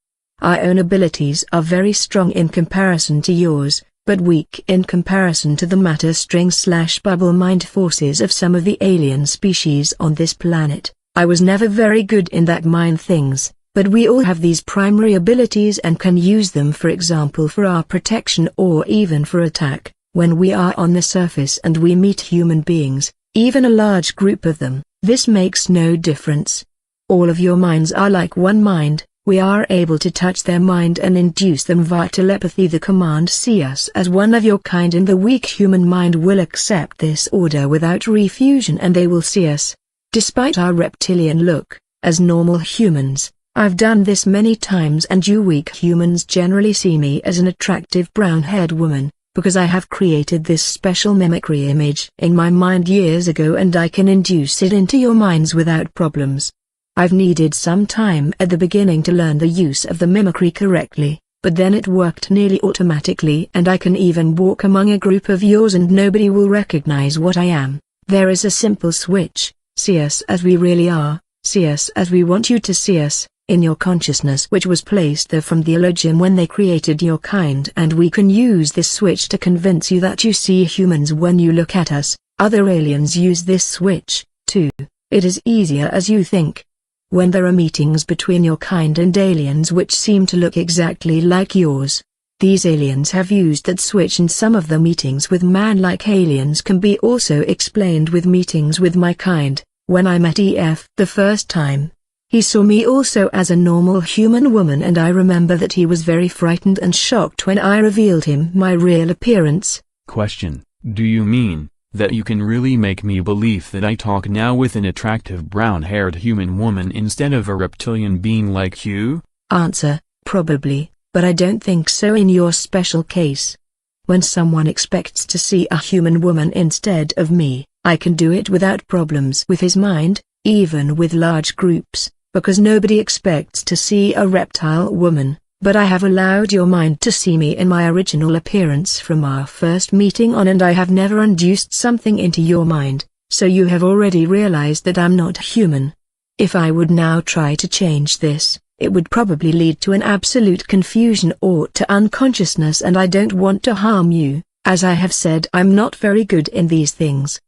Speaker 2: Our own abilities are very strong in comparison to yours, but weak in comparison to the matter string/bubble mind forces of some of the alien species on this planet. I was never very good in that mind things, but we all have these primary abilities and can use them, for example for our protection or even for attack. When we are on the surface and we meet human beings, even a large group of them, this makes no difference. All of your minds are like one mind. We are able to touch their mind and induce them via telepathy the command "see us as one of your kind," and the weak human mind will accept this order without refusion and they will see us. Despite our reptilian look, as normal humans, I've done this many times and you weak humans generally see me as an attractive brown-haired woman, because I have created this special mimicry image in my mind years ago and I can induce it into your minds without problems. I've needed some time at the beginning to learn the use of the mimicry correctly, but then it worked nearly automatically and I can even walk among a group of yours and nobody will recognize what I am. There is a simple switch: see us as we really are, see us as we want you to see us, in your consciousness, which was placed there from the Elohim when they created your kind, and we can use this switch to convince you that you see humans when you look at us. Other aliens use this switch, too. It is easier as you think. When there are meetings between your kind and aliens which seem to look exactly like yours, these aliens have used that switch, and some of the meetings with man-like aliens can be also explained with meetings with my kind. When I met EF the first time, he saw me also as a normal human woman, and I remember that he was very frightened and shocked when I revealed him my real appearance.
Speaker 1: Question: do you mean that you can really make me believe that I talk now with an attractive brown-haired human woman instead of a reptilian being like you?
Speaker 2: Answer: probably, but I don't think so in your special case. When someone expects to see a human woman instead of me, I can do it without problems with his mind, even with large groups, because nobody expects to see a reptile woman. But I have allowed your mind to see me in my original appearance from our first meeting on, and I have never induced something into your mind, so you have already realized that I'm not human. If I would now try to change this, it would probably lead to an absolute confusion or to unconsciousness, and I don't want to harm you. As I have said, I'm not very good in these things.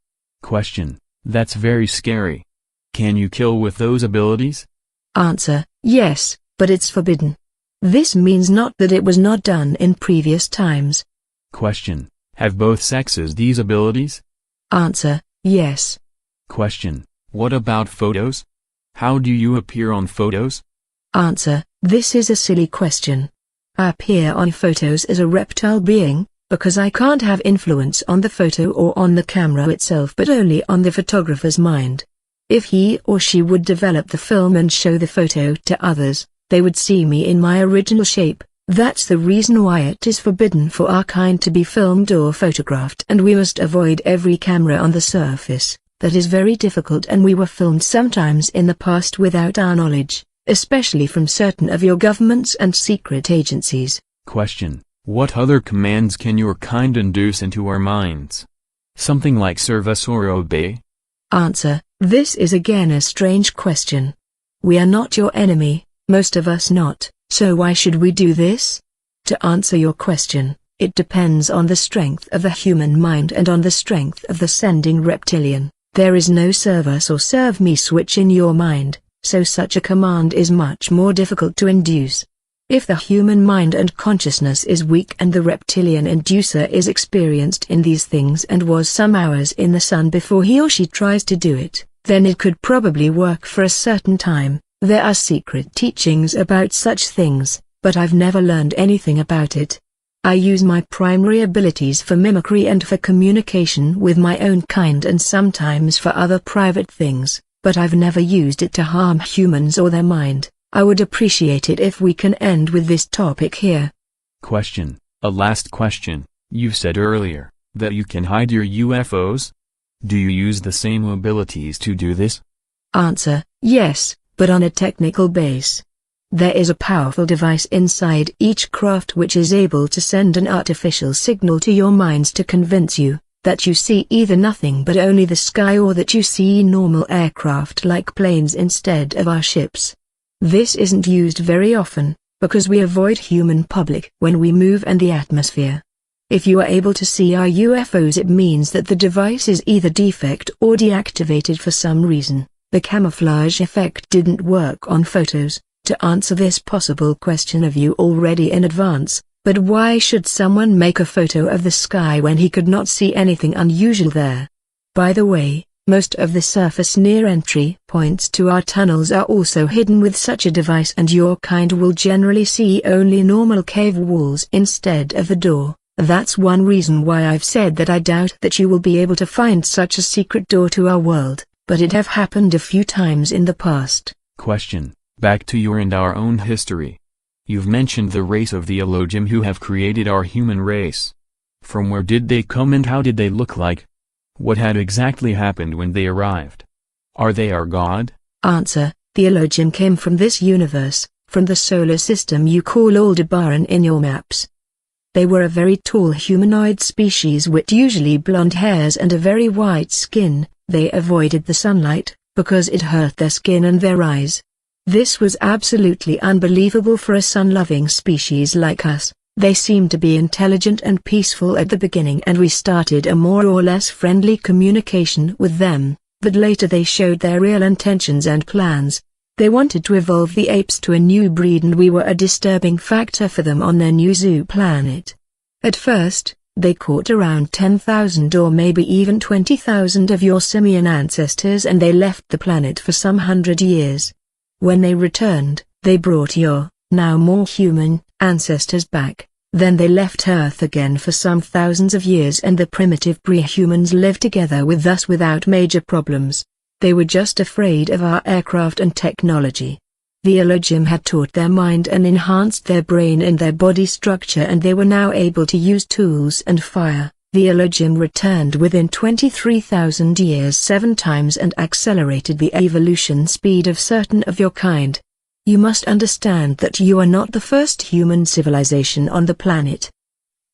Speaker 1: Question: that's very scary. Can you kill with those abilities?
Speaker 2: Answer: yes, but it's forbidden. This means not that it was not done in previous times.
Speaker 1: Question: have both sexes these abilities?
Speaker 2: Answer: yes.
Speaker 1: Question: what about photos? How do you appear on photos?
Speaker 2: Answer: this is a silly question. I appear on photos as a reptile being, because I can't have influence on the photo or on the camera itself, but only on the photographer's mind. If he or she would develop the film and show the photo to others, they would see me in my original shape. That's the reason why it is forbidden for our kind to be filmed or photographed, and we must avoid every camera on the surface. That is very difficult, and we were filmed sometimes in the past without our knowledge, especially from certain of your governments and secret agencies.
Speaker 1: Question: what other commands can your kind induce into our minds? Something like serve us or obey?
Speaker 2: Answer: this is again a strange question. We are not your enemy, most of us not, so why should we do this? To answer your question, it depends on the strength of the human mind and on the strength of the sending reptilian. There is no serve us or serve me switch in your mind, so such a command is much more difficult to induce. If the human mind and consciousness is weak and the reptilian inducer is experienced in these things and was some hours in the sun before he or she tries to do it, then it could probably work for a certain time. There are secret teachings about such things, but I've never learned anything about it. I use my primary abilities for mimicry and for communication with my own kind, and sometimes for other private things, but I've never used it to harm humans or their mind. I would appreciate it if we can end with this topic here.
Speaker 1: Question: a last question. You said earlier that you can hide your UFOs? Do you use the same abilities to do this?
Speaker 2: Answer: yes, but on a technical base. There is a powerful device inside each craft which is able to send an artificial signal to your minds to convince you that you see either nothing but only the sky, or that you see normal aircraft like planes instead of our ships. This isn't used very often, because we avoid human public when we move and the atmosphere. If you are able to see our UFOs, it means that the device is either defect or deactivated for some reason. The camouflage effect didn't work on photos. To answer this possible question of you already in advance, but why should someone make a photo of the sky when he could not see anything unusual there? By the way, most of the surface near entry points to our tunnels are also hidden with such a device, and your kind will generally see only normal cave walls instead of the door. That's one reason why I've said that I doubt that you will be able to find such a secret door to our world, but it have happened a few times in the past.
Speaker 1: Question: back to your and our own history. You've mentioned the race of the Elohim who have created our human race. From where did they come and how did they look like? What had exactly happened when they arrived? Are they our God?
Speaker 2: Answer: the Elohim came from this universe, from the solar system you call Aldebaran in your maps. They were a very tall humanoid species with usually blonde hairs and a very white skin. They avoided the sunlight, because it hurt their skin and their eyes. This was absolutely unbelievable for a sun-loving species like us. They seemed to be intelligent and peaceful at the beginning and we started a more or less friendly communication with them, but later they showed their real intentions and plans. They wanted to evolve the apes to a new breed and we were a disturbing factor for them on their new zoo planet. At first, they caught around 10,000 or maybe even 20,000 of your simian ancestors and they left the planet for some 100 years. When they returned, they brought your, now more human, ancestors back. Then they left Earth again for some thousands of years and the primitive pre-humans lived together with us without major problems. They were just afraid of our aircraft and technology. The Elohim had taught their mind and enhanced their brain and their body structure and they were now able to use tools and fire. The Elohim returned within 23,000 years 7 times and accelerated the evolution speed of certain of your kind. You must understand that you are not the first human civilization on the planet.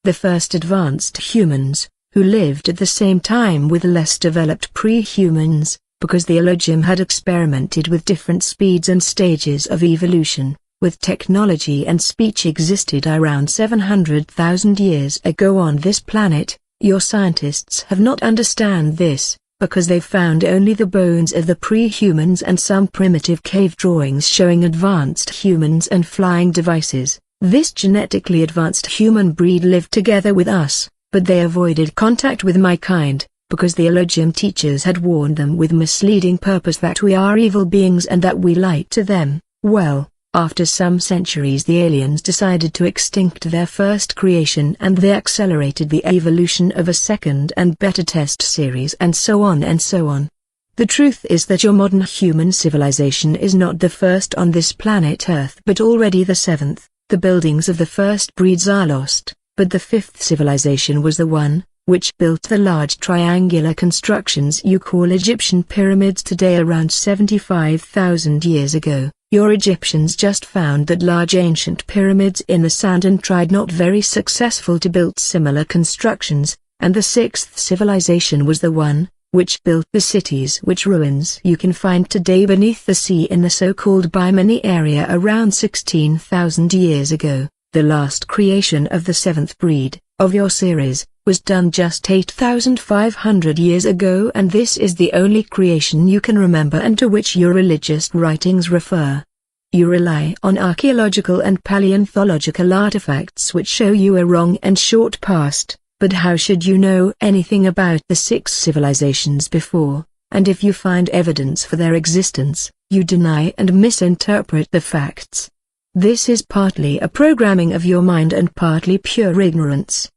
Speaker 2: The first advanced humans, who lived at the same time with less developed pre-humans, because the Elohim had experimented with different speeds and stages of evolution, with technology and speech existed around 700,000 years ago on this planet. Your scientists have not understand this, because they've found only the bones of the pre-humans and some primitive cave drawings showing advanced humans and flying devices. This genetically advanced human breed lived together with us, but they avoided contact with my kind, because the Elohim teachers had warned them with misleading purpose that we are evil beings and that we lie to them. Well, after some centuries the aliens decided to extinct their first creation and they accelerated the evolution of a second and better test series and so on and so on. The truth is that your modern human civilization is not the first on this planet Earth but already the 7th. The buildings of the first breeds are lost, but the 5th civilization was the one which built the large triangular constructions you call Egyptian pyramids today around 75,000 years ago. Your Egyptians just found that large ancient pyramids in the sand and tried not very successful to build similar constructions, and the 6th civilization was the one which built the cities which ruins you can find today beneath the sea in the so-called Bimini area around 16,000 years ago. The last creation of the 7th breed, of your series, was done just 8,500 years ago and this is the only creation you can remember and to which your religious writings refer. You rely on archaeological and paleontological artifacts which show you a wrong and short past, but how should you know anything about the 6 civilizations before, and if you find evidence for their existence, you deny and misinterpret the facts. This is partly a programming of your mind and partly pure ignorance.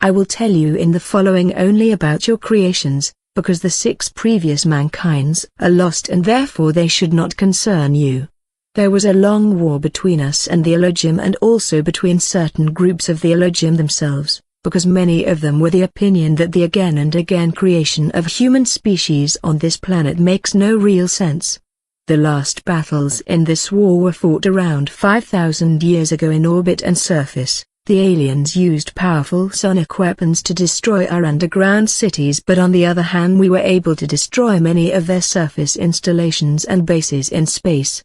Speaker 2: I will tell you in the following only about your creations, because the 6 previous mankinds are lost and therefore they should not concern you. There was a long war between us and the Elohim and also between certain groups of the Elohim themselves, because many of them were the opinion that the again and again creation of human species on this planet makes no real sense. The last battles in this war were fought around 5,000 years ago in orbit and surface. The aliens used powerful sonic weapons to destroy our underground cities but on the other hand we were able to destroy many of their surface installations and bases in space.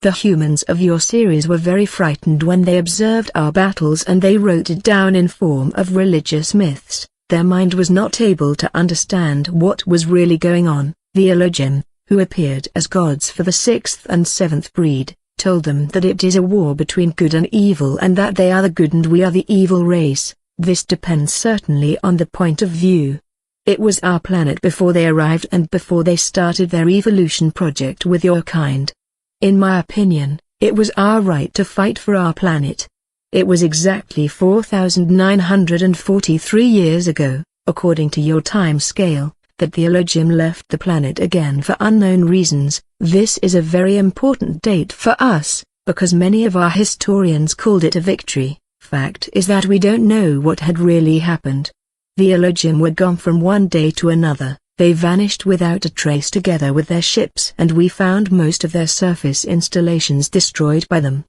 Speaker 2: The humans of your series were very frightened when they observed our battles and they wrote it down in form of religious myths. Their mind was not able to understand what was really going on. The Elohim, who appeared as gods for the 6th and 7th breed, told them that it is a war between good and evil and that they are the good and we are the evil race. This depends certainly on the point of view. It was our planet before they arrived and before they started their evolution project with your kind. In my opinion, it was our right to fight for our planet. It was exactly 4,943 years ago, according to your time scale, that the Elohim left the planet again for unknown reasons. This is a very important date for us, because many of our historians called it a victory, Fact is that we don't know what had really happened. The Elohim were gone from one day to another. They vanished without a trace together with their ships, and we found most of their surface installations destroyed by them.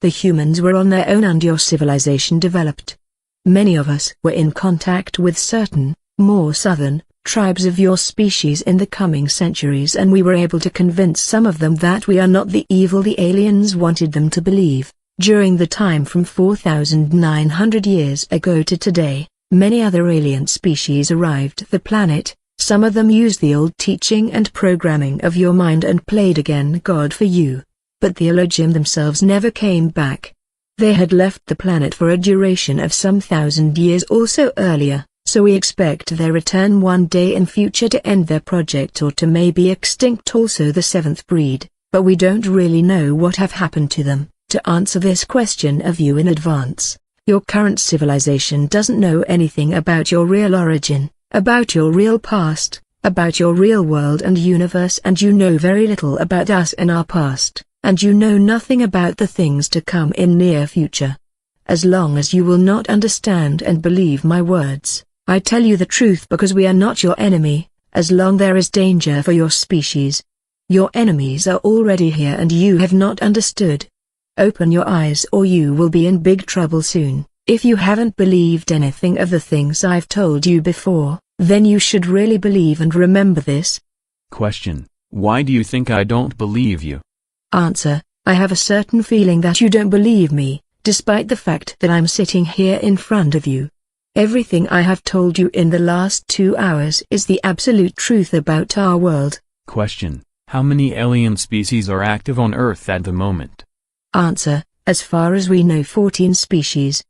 Speaker 2: The humans were on their own and your civilization developed. Many of us were in contact with certain, more southern, tribes of your species in the coming centuries, and we were able to convince some of them that we are not the evil the aliens wanted them to believe. During the time from 4,900 years ago to today, many other alien species arrived the planet. Some of them used the old teaching and programming of your mind and played again God for you. But the Elohim themselves never came back. They had left the planet for a duration of some 1,000 years or so earlier, so we expect their return one day in future to end their project or to maybe extinct also the seventh breed, but we don't really know what have happened to them. To answer this question of you in advance, your current civilization doesn't know anything about your real origin, about your real past, about your real world and universe, and you know very little about us and our past, and you know nothing about the things to come in near future. As long as you will not understand and believe my words, I tell you the truth because we are not your enemy, as long there is danger for your species. Your enemies are already here and you have not understood. Open your eyes or you will be in big trouble soon. If you haven't believed anything of the things I've told you before, then you should really believe and remember this.
Speaker 1: Question: why do you think I don't believe you?
Speaker 2: Answer: I have a certain feeling that you don't believe me, despite the fact that I'm sitting here in front of you. Everything I have told you in the last 2 hours is the absolute truth about our world.
Speaker 1: Question: how many alien species are active on Earth at the moment?
Speaker 2: Answer: as far as we know 14 species.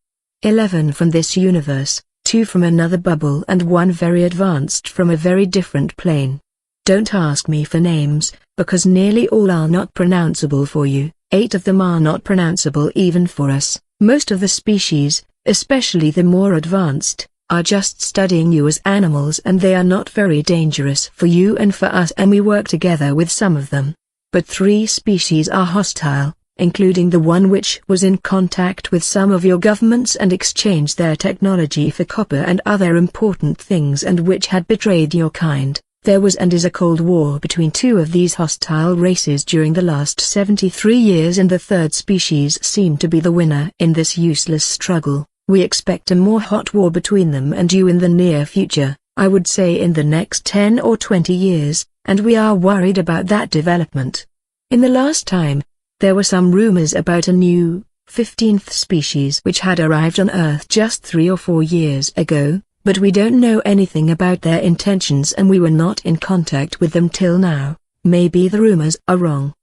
Speaker 2: 11 from this universe, 2 from another bubble and 1 very advanced from a very different plane. Don't ask me for names, because nearly all are not pronounceable for you. 8 of them are not pronounceable even for us. Most of the species, especially the more advanced, are just studying you as animals, and they are not very dangerous for you and for us, and we work together with some of them. But 3 species are hostile, including the one which was in contact with some of your governments and exchanged their technology for copper and other important things, and which had betrayed your kind. There was and is a cold war between 2 of these hostile races during the last 73 years, and the third species seemed to be the winner in this useless struggle. We expect a more hot war between them and you in the near future, I would say in the next 10 or 20 years, and we are worried about that development. In the last time, there were some rumors about a new, 15th species which had arrived on Earth just 3 or 4 years ago, but we don't know anything about their intentions and we were not in contact with them till now. Maybe the rumors are wrong.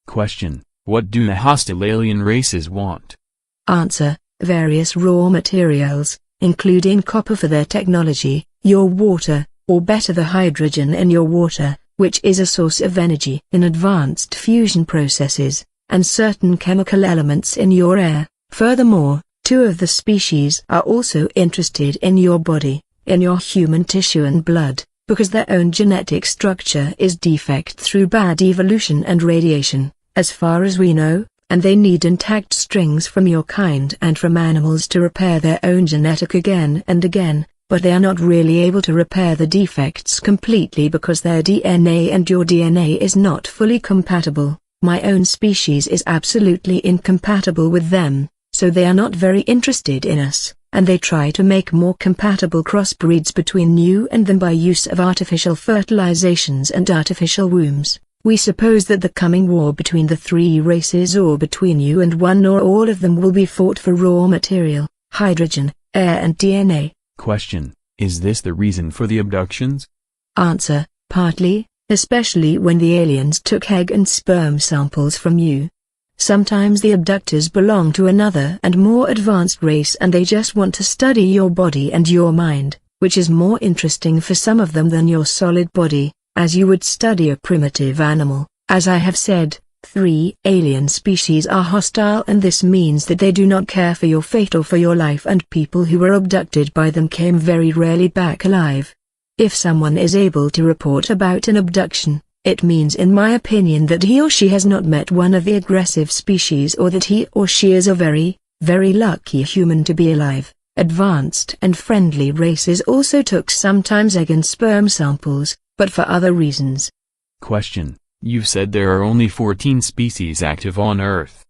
Speaker 1: Question: what do the hostile alien races want?
Speaker 2: Answer: various raw materials, including copper for their technology, your water, or better the hydrogen in your water, which is a source of energy in advanced fusion processes, and certain chemical elements in your air. Furthermore, 2 of the species are also interested in your body, in your human tissue and blood, because their own genetic structure is defect through bad evolution and radiation, as far as we know, and they need intact strings from your kind and from animals to repair their own genetic again and again, but they are not really able to repair the defects completely because their DNA and your DNA is not fully compatible. My own species is absolutely incompatible with them, so they are not very interested in us, and they try to make more compatible crossbreeds between you and them by use of artificial fertilizations and artificial wombs. We suppose that the coming war between the 3 races or between you and one or all of them will be fought for raw material, hydrogen, air and DNA.
Speaker 1: Question: is this the reason for the abductions?
Speaker 2: Answer: partly, especially when the aliens took egg and sperm samples from you. Sometimes the abductors belong to another and more advanced race and they just want to study your body and your mind, which is more interesting for some of them than your solid body, as you would study a primitive animal. As I have said, 3 alien species are hostile, and this means that they do not care for your fate or for your life, and people who were abducted by them came very rarely back alive. If someone is able to report about an abduction, it means in my opinion that he or she has not met one of the aggressive species, or that he or she is a very, very lucky human to be alive. Advanced and friendly races also took sometimes egg and sperm samples, but for other reasons.
Speaker 1: Question: You've said there are only 14 species active on Earth.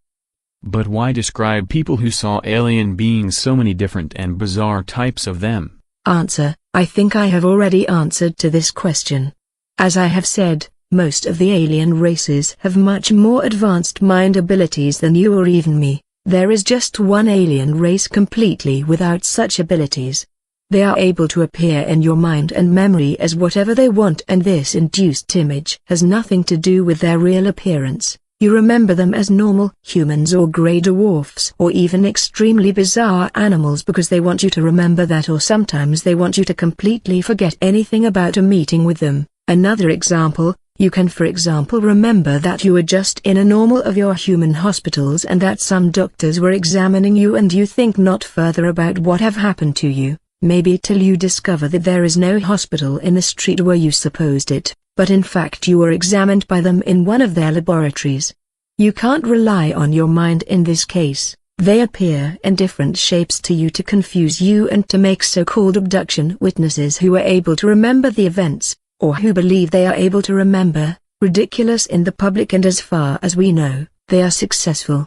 Speaker 1: But why describe people who saw alien beings, so many different and bizarre types of them?
Speaker 2: Answer: I think I have already answered to this question. As I have said, most of the alien races have much more advanced mind abilities than you or even me. There is just one alien race completely without such abilities. They are able to appear in your mind and memory as whatever they want, and this induced image has nothing to do with their real appearance. You remember them as normal humans or grey dwarfs or even extremely bizarre animals because they want you to remember that, or sometimes they want you to completely forget anything about a meeting with them. Another example: you can for example remember that you were just in a normal of your human hospitals and that some doctors were examining you, and you think not further about what have happened to you, maybe till you discover that there is no hospital in the street where you supposed it, but in fact you were examined by them in one of their laboratories. You can't rely on your mind in this case. They appear in different shapes to you to confuse you and to make so-called abduction witnesses who are able to remember the events, or who believe they are able to remember, ridiculous in the public, and as far as we know, they are successful.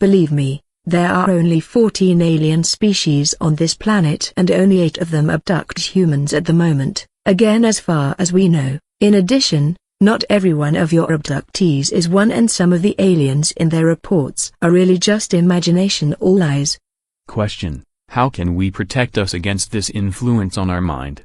Speaker 2: Believe me, there are only 14 alien species on this planet and only 8 of them abduct humans at the moment, again as far as we know. In addition, not every one of your abductees is one, and some of the aliens in their reports are really just imagination or lies.
Speaker 1: Question: How can we protect us against this influence on our mind?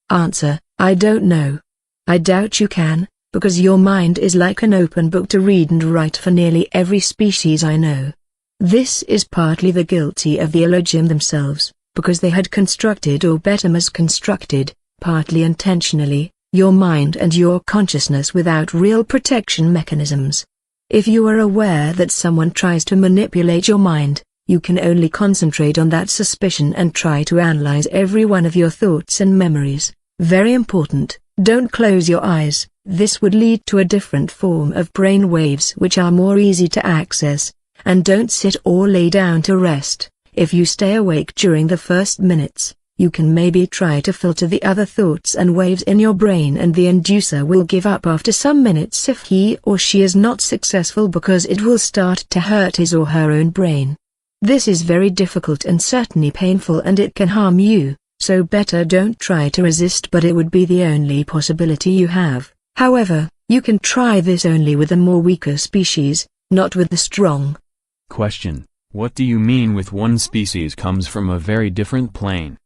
Speaker 2: Answer: I don't know. I doubt you can, because your mind is like an open book to read and write for nearly every species I know. This is partly the guilty of the Elohim themselves, because they had constructed, or better misconstructed, partly intentionally, your mind and your consciousness without real protection mechanisms. If you are aware that someone tries to manipulate your mind, you can only concentrate on that suspicion and try to analyze every one of your thoughts and memories. Very important, don't close your eyes. This would lead to a different form of brain waves which are more easy to access. And don't sit or lay down to rest. If you stay awake during the first minutes, you can maybe try to filter the other thoughts and waves in your brain, and the inducer will give up after some minutes if he or she is not successful, because it will start to hurt his or her own brain. This is very difficult and certainly painful, and it can harm you. So better don't try to resist, but it would be the only possibility you have. However, you can try this only with a more weaker species, not with the strong.
Speaker 1: Question: What do you mean with one species comes from a very different plane?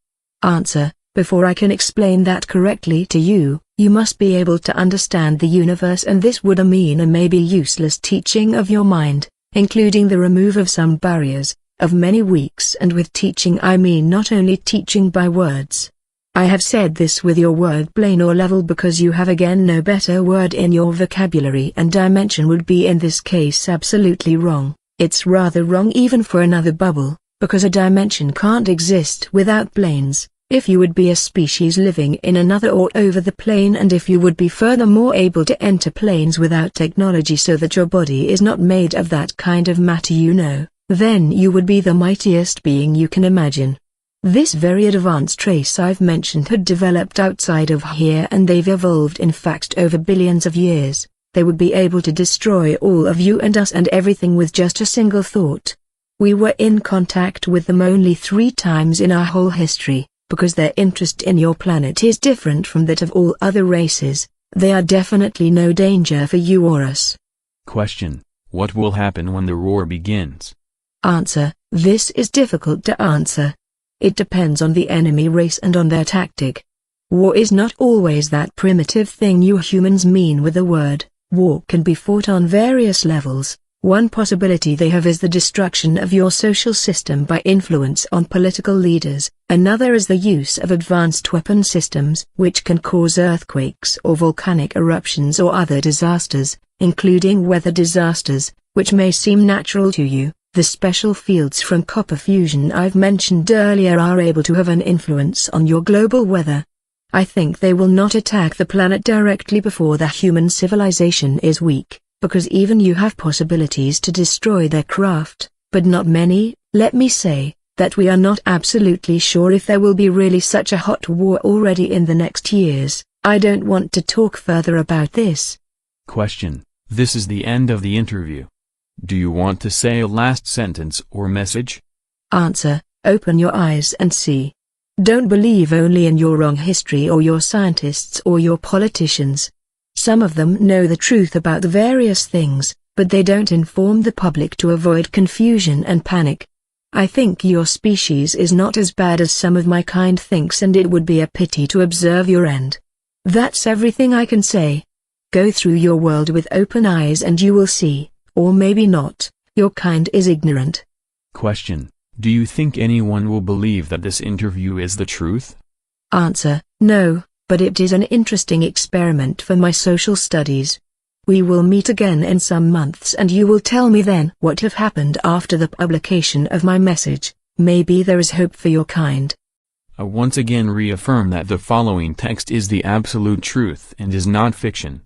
Speaker 2: Answer: Before I can explain that correctly to you, you must be able to understand the universe, and this would mean a maybe useless teaching of your mind, including the remove of some barriers, of many weeks. And with teaching I mean not only teaching by words. I have said this with your word plane or level because you have again no better word in your vocabulary, and dimension would be in this case absolutely wrong. It's rather wrong even for another bubble, because a dimension can't exist without planes. If you would be a species living in another or over the plane, and if you would be furthermore able to enter planes without technology so that your body is not made of that kind of matter, then you would be the mightiest being you can imagine. This very advanced race I've mentioned had developed outside of here, and they've evolved in fact over billions of years. They would be able to destroy all of you and us and everything with just a single thought. We were in contact with them only 3 times in our whole history, because their interest in your planet is different from that of all other races. They are definitely no danger for you or us.
Speaker 1: Question: What will happen when the war begins?
Speaker 2: Answer: This is difficult to answer. It depends on the enemy race and on their tactic. War is not always that primitive thing you humans mean with the word. War can be fought on various levels. One possibility they have is the destruction of your social system by influence on political leaders. Another is the use of advanced weapon systems, which can cause earthquakes or volcanic eruptions or other disasters, including weather disasters, which may seem natural to you. The special fields from copper fusion I've mentioned earlier are able to have an influence on your global weather. I think they will not attack the planet directly before the human civilization is weak, because even you have possibilities to destroy their craft, but not many. Let me say that we are not absolutely sure if there will be really such a hot war already in the next years. I don't want to talk further about this.
Speaker 1: Question. This is the end of the interview. Do you want to say a last sentence or message?
Speaker 2: Answer. Open your eyes and see. Don't believe only in your wrong history or your scientists or your politicians. Some of them know the truth about the various things, but they don't inform the public to avoid confusion and panic. I think your species is not as bad as some of my kind thinks, and it would be a pity to observe your end. That's everything I can say. Go through your world with open eyes and you will see, or maybe not, your kind is ignorant.
Speaker 1: Question. Do you think anyone will believe that this interview is the truth?
Speaker 2: Answer. No, but it is an interesting experiment for my social studies. We will meet again in some months and you will tell me then what have happened after the publication of my message. Maybe there is hope for your kind.
Speaker 1: I once again reaffirm that the following text is the absolute truth and is not fiction.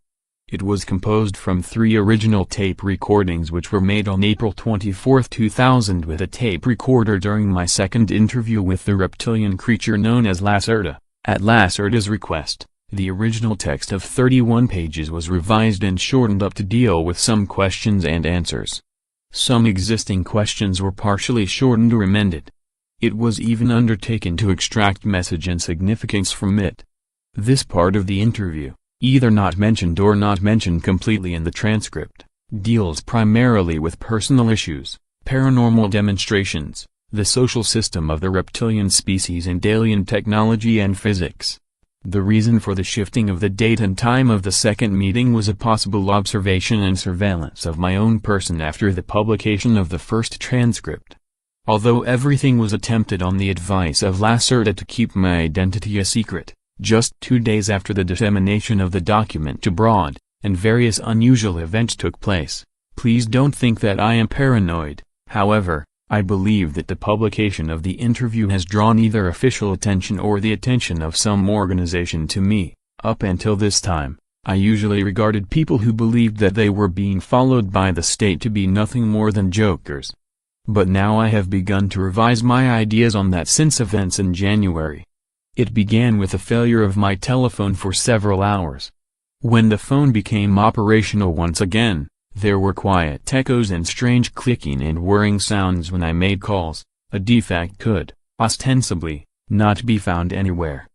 Speaker 1: It was composed from 3 original tape recordings which were made on April 24, 2000 with a tape recorder during my second interview with the reptilian creature known as Lacerta. At Lacerta's request, the original text of 31 pages was revised and shortened up to deal with some questions and answers. Some existing questions were partially shortened or amended. It was even undertaken to extract message and significance from it. This part of the interview, either not mentioned or not mentioned completely in the transcript, deals primarily with personal issues, paranormal demonstrations, the social system of the reptilian species and alien technology and physics. The reason for the shifting of the date and time of the second meeting was a possible observation and surveillance of my own person after the publication of the first transcript. Although everything was attempted on the advice of Lacerta to keep my identity a secret, just 2 days after the dissemination of the document abroad, and various unusual events took place. Please don't think that I am paranoid. However, I believe that the publication of the interview has drawn either official attention or the attention of some organization to me. Up until this time, I usually regarded people who believed that they were being followed by the state to be nothing more than jokers. But now I have begun to revise my ideas on that since events in January. It began with the failure of my telephone for several hours. When the phone became operational once again, there were quiet echoes and strange clicking and whirring sounds when I made calls. A defect could, ostensibly, not be found anywhere.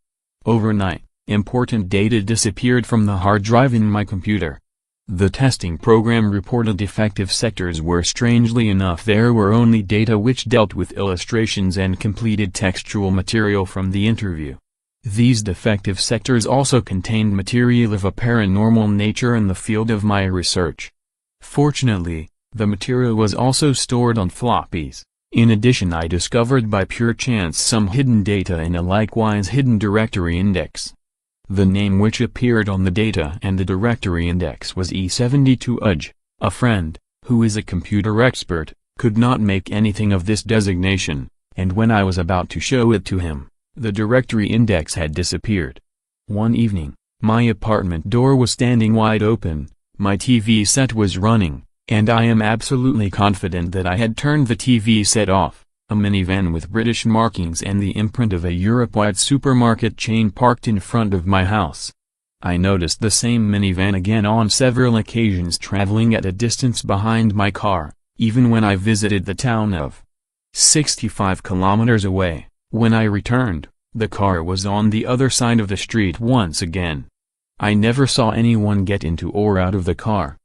Speaker 1: Overnight, important data disappeared from the hard drive in my computer. The testing program reported defective sectors where strangely enough there were only data which dealt with illustrations and completed textual material from the interview. These defective sectors also contained material of a paranormal nature in the field of my research. Fortunately, the material was also stored on floppies. In addition, I discovered by pure chance some hidden data in a likewise hidden directory index. The name which appeared on the data and the directory index was E72UJ. A friend, who is a computer expert, could not make anything of this designation, and when I was about to show it to him, the directory index had disappeared. One evening, my apartment door was standing wide open, my TV set was running, and I am absolutely confident that I had turned the TV set off. A minivan with British markings and the imprint of a Europe-wide supermarket chain parked in front of my house. I noticed the same minivan again on several occasions traveling at a distance behind my car, even when I visited the town of 65 kilometers away. When I returned, the car was on the other side of the street once again. I never saw anyone get into or out of the car.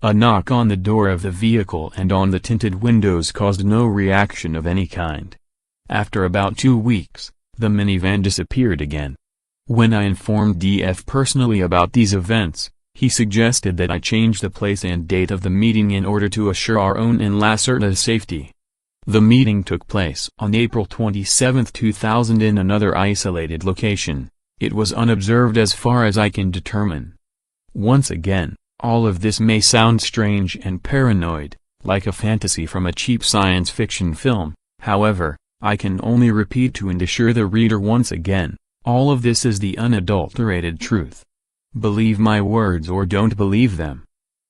Speaker 1: A knock on the door of the vehicle and on the tinted windows caused no reaction of any kind. After about 2 weeks, the minivan disappeared again. When I informed DF personally about these events, he suggested that I change the place and date of the meeting in order to assure our own and Lacerta's safety. The meeting took place on April 27, 2000 in another isolated location. It was unobserved as far as I can determine. Once again, all of this may sound strange and paranoid, like a fantasy from a cheap science fiction film. However, I can only repeat to and assure the reader once again, all of this is the unadulterated truth. Believe my words or don't believe them.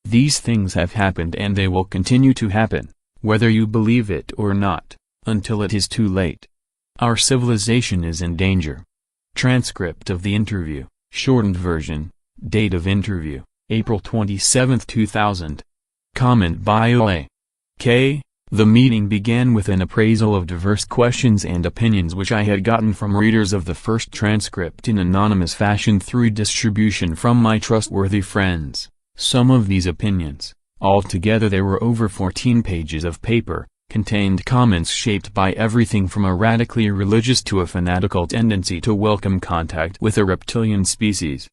Speaker 1: These things have happened and they will continue to happen, whether you believe it or not. until it is too late. Our civilization is in danger. Transcript of the interview, shortened version, date of interview, April 27, 2000. Comment by O.A. K. The meeting began with an appraisal of diverse questions and opinions which I had gotten from readers of the first transcript in anonymous fashion through distribution from my trustworthy friends. Some of these opinions, altogether there were over 14 pages of paper, contained comments shaped by everything from a radically religious to a fanatical tendency to welcome contact with a reptilian species.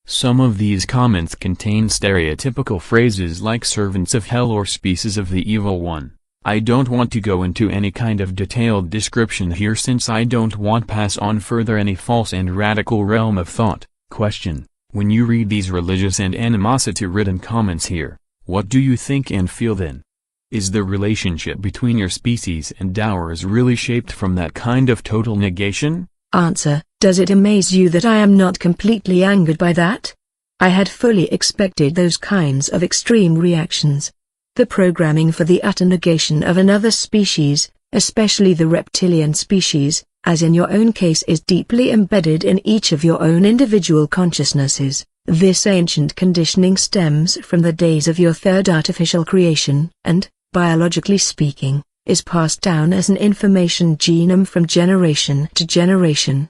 Speaker 1: Some of these comments contained stereotypical phrases like servants of hell or species of the evil one. I don't want to go into any kind of detailed description here since I don't want pass on further any false and radical realm of thought. Question: when you read these religious and animosity-ridden comments here, what do you think and feel then? Is the relationship between your species and ours really shaped from that kind of total negation?
Speaker 2: Answer: does it amaze you that I am not completely angered by that? I had fully expected those kinds of extreme reactions. The programming for the utter negation of another species, especially the reptilian species, as in your own case, is deeply embedded in each of your own individual consciousnesses. This ancient conditioning stems from the days of your third artificial creation, and, biologically speaking, is passed down as an information genome from generation to generation.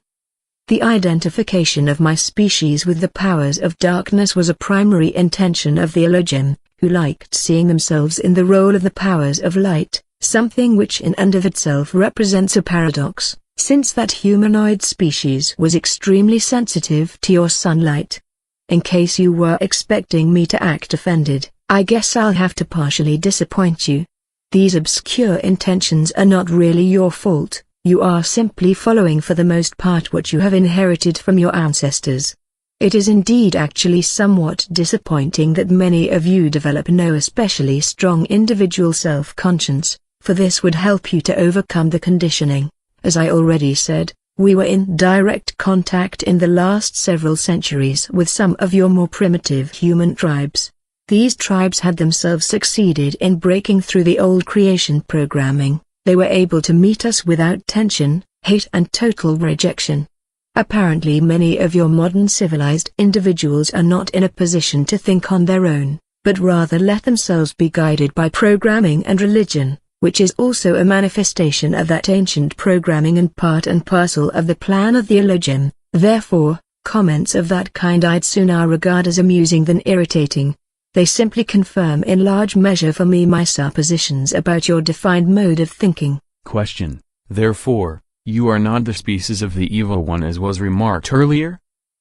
Speaker 2: The identification of my species with the powers of darkness was a primary intention of the Elohim, who liked seeing themselves in the role of the powers of light, something which in and of itself represents a paradox, since that humanoid species was extremely sensitive to your sunlight. In case you were expecting me to act offended, I guess I'll have to partially disappoint you. These obscure intentions are not really your fault, you are simply following for the most part what you have inherited from your ancestors. It is indeed actually somewhat disappointing that many of you develop no especially strong individual self-conscience, for this would help you to overcome the conditioning. As I already said, we were in direct contact in the last several centuries with some of your more primitive human tribes. These tribes had themselves succeeded in breaking through the old creation programming. They were able to meet us without tension, hate and total rejection. Apparently many of your modern civilized individuals are not in a position to think on their own, but rather let themselves be guided by programming and religion, which is also a manifestation of that ancient programming and part and parcel of the plan of the Elohim. Therefore, comments of that kind I'd sooner regard as amusing than irritating. They simply confirm in large measure for me my suppositions about your defined mode of thinking.
Speaker 1: Question: therefore, you are not the species of the evil one as was remarked earlier?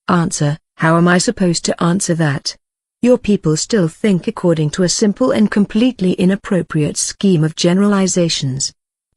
Speaker 2: Answer: how am I supposed to answer that? Your people still think according to a simple and completely inappropriate scheme of generalizations.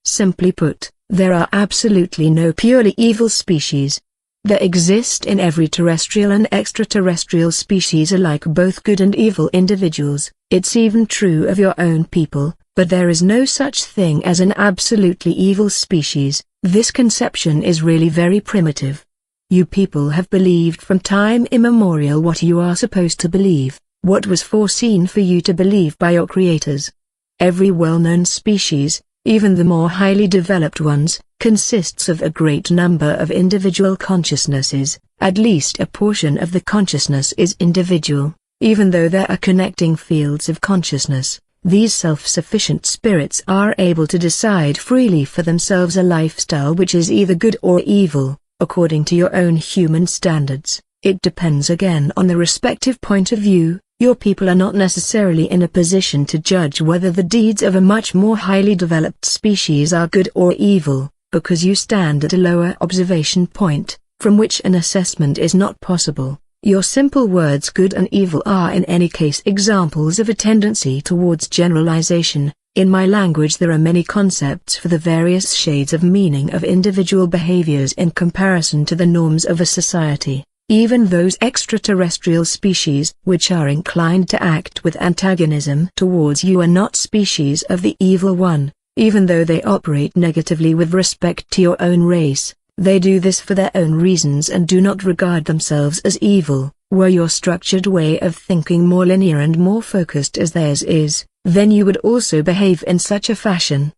Speaker 2: Simply put, there are absolutely no purely evil species. There exist in every terrestrial and extraterrestrial species alike both good and evil individuals. It's even true of your own people, but there is no such thing as an absolutely evil species. This conception is really very primitive. You people have believed from time immemorial what you are supposed to believe, what was foreseen for you to believe by your creators. Every well-known species, even the more highly developed ones, consists of a great number of individual consciousnesses. At least a portion of the consciousness is individual, even though there are connecting fields of consciousness. These self-sufficient spirits are able to decide freely for themselves a lifestyle which is either good or evil, according to your own human standards. It depends again on the respective point of view. Your people are not necessarily in a position to judge whether the deeds of a much more highly developed species are good or evil, because you stand at a lower observation point, from which an assessment is not possible. Your simple words good and evil are in any case examples of a tendency towards generalization. In my language there are many concepts for the various shades of meaning of individual behaviors in comparison to the norms of a society. Even those extraterrestrial species which are inclined to act with antagonism towards you are not species of the evil one, even though they operate negatively with respect to your own race. They do this for their own reasons and do not regard themselves as evil. Were your structured way of thinking more linear and more focused as theirs is, then you would also behave in such a fashion.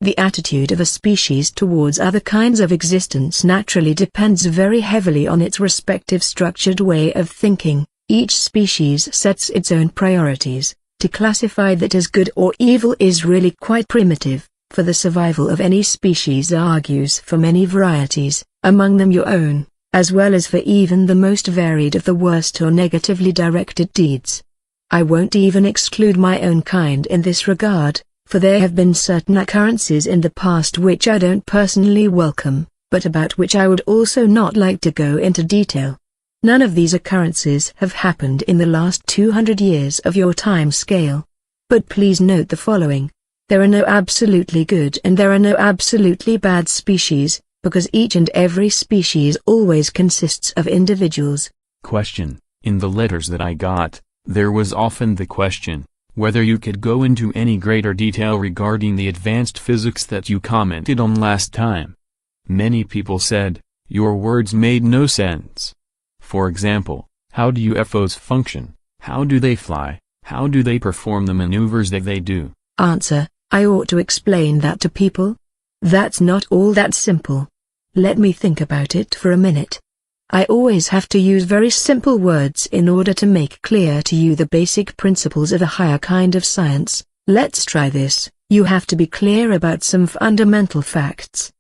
Speaker 2: The attitude of a species towards other kinds of existence naturally depends very heavily on its respective structured way of thinking. Each species sets its own priorities. To classify that as good or evil is really quite primitive, for the survival of any species argues for many varieties, among them your own, as well as for even the most varied of the worst or negatively directed deeds. I won't even exclude my own kind in this regard, for there have been certain occurrences in the past which I don't personally welcome, but about which I would also not like to go into detail. None of these occurrences have happened in the last 200 years of your time scale. But please note the following. There are no absolutely good and there are no absolutely bad species, because each and every species always consists of individuals.
Speaker 1: Question. In the letters that I got, there was often the question, whether you could go into any greater detail regarding the advanced physics that you commented on last time. Many people said, your words made no sense. For example, how do UFOs function? How do they fly? How do they perform the maneuvers that they do?
Speaker 2: Answer. I ought to explain that to people? That's not all that simple. Let me think about it for a minute. I always have to use very simple words in order to make clear to you the basic principles of a higher kind of science. Let's try this. You have to be clear about some fundamental facts.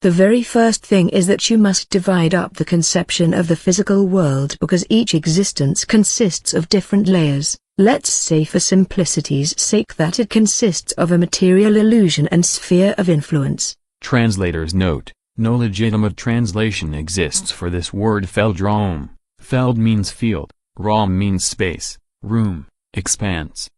Speaker 2: The very first thing is that you must divide up the conception of the physical world because each existence consists of different layers. Let's say for simplicity's sake that it consists of a material illusion and sphere of influence.
Speaker 1: Translator's note. No legitimate translation exists for this word Feldraum. Feld means field, Raum means space, room, expanse.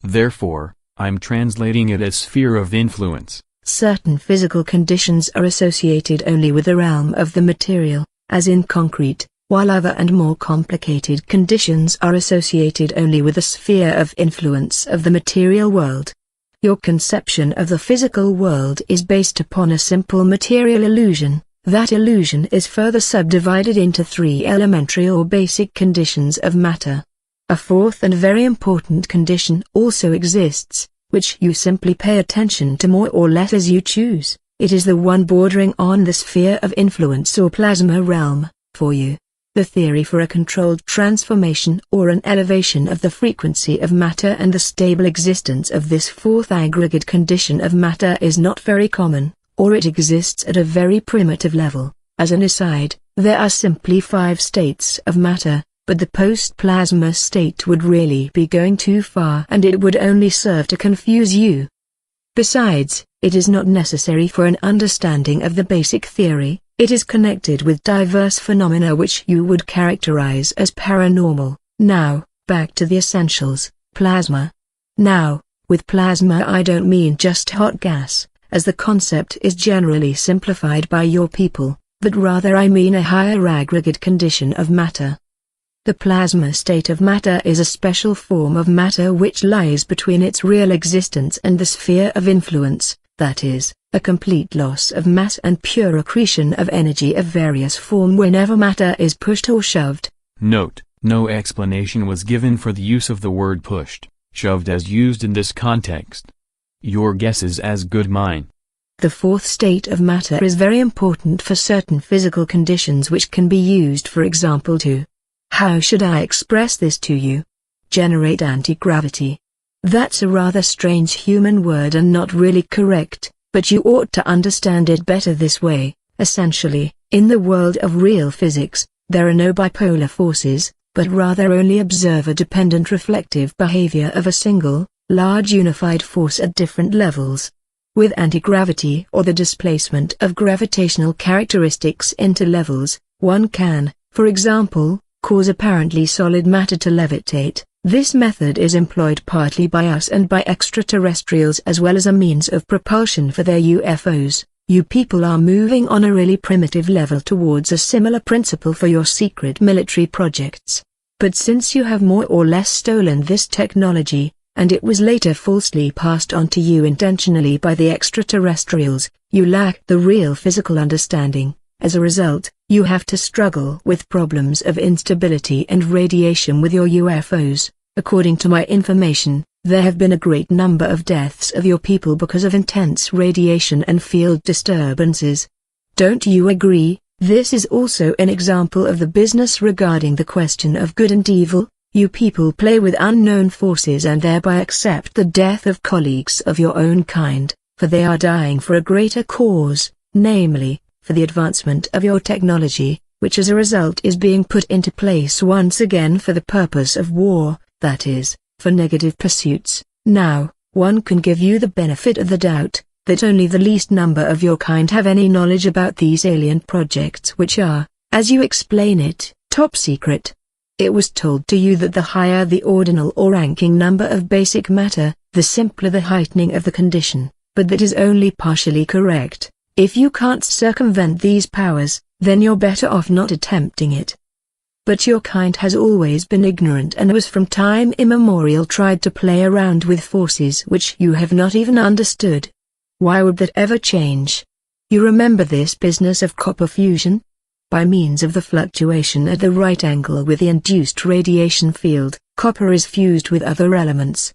Speaker 1: Therefore, I'm translating it as sphere of influence.
Speaker 2: Certain physical conditions are associated only with the realm of the material, as in concrete, while other and more complicated conditions are associated only with the sphere of influence of the material world. Your conception of the physical world is based upon a simple material illusion. That illusion is further subdivided into three elementary or basic conditions of matter. A fourth and very important condition also exists, which you simply pay attention to more or less as you choose. It is the one bordering on the sphere of influence or plasma realm, for you. The theory for a controlled transformation or an elevation of the frequency of matter and the stable existence of this fourth aggregate condition of matter is not very common, or it exists at a very primitive level. As an aside, there are simply 5 states of matter, but the post-plasma state would really be going too far and it would only serve to confuse you. Besides, it is not necessary for an understanding of the basic theory. It is connected with diverse phenomena which you would characterize as paranormal. Now, back to the essentials, plasma. Now, with plasma I don't mean just hot gas, as the concept is generally simplified by your people, but rather I mean a higher aggregate condition of matter. The plasma state of matter is a special form of matter which lies between its real existence and the sphere of influence, that is, a complete loss of mass and pure accretion of energy of various form whenever matter is pushed or shoved.
Speaker 1: Note, no explanation was given for the use of the word pushed, shoved as used in this context. Your guess is as good mine.
Speaker 2: The fourth state of matter is very important for certain physical conditions which can be used, for example, to, how should I express this to you? Generate anti-gravity. That's a rather strange human word and not really correct, but you ought to understand it better this way. Essentially, in the world of real physics, there are no bipolar forces, but rather only observer-dependent reflective behavior of a single, large unified force at different levels. With anti-gravity or the displacement of gravitational characteristics into levels, one can, for example, cause apparently solid matter to levitate. This method is employed partly by us and by extraterrestrials as well as a means of propulsion for their UFOs. You people are moving on a really primitive level towards a similar principle for your secret military projects. But since you have more or less stolen this technology, and it was later falsely passed on to you intentionally by the extraterrestrials, you lack the real physical understanding. As a result, you have to struggle with problems of instability and radiation with your UFOs. According to my information, There have been a great number of deaths of your people because of intense radiation and field disturbances. Don't you agree? This is also an example of the business regarding the question of good and evil. You people play with unknown forces and thereby accept the death of colleagues of your own kind, for they are dying for a greater cause, namely, for the advancement of your technology, which as a result is being put into place once again for the purpose of war, that is, for negative pursuits. Now, one can give you the benefit of the doubt that only the least number of your kind have any knowledge about these alien projects which are, as you explain it, top secret. It was told to you that the higher the ordinal or ranking number of basic matter, the simpler the heightening of the condition, but that is only partially correct. If you can't circumvent these powers, then you're better off not attempting it. But your kind has always been ignorant and was from time immemorial tried to play around with forces which you have not even understood. Why would that ever change? You remember this business of copper fusion? By means of the fluctuation at the right angle with the induced radiation field, copper is fused with other elements.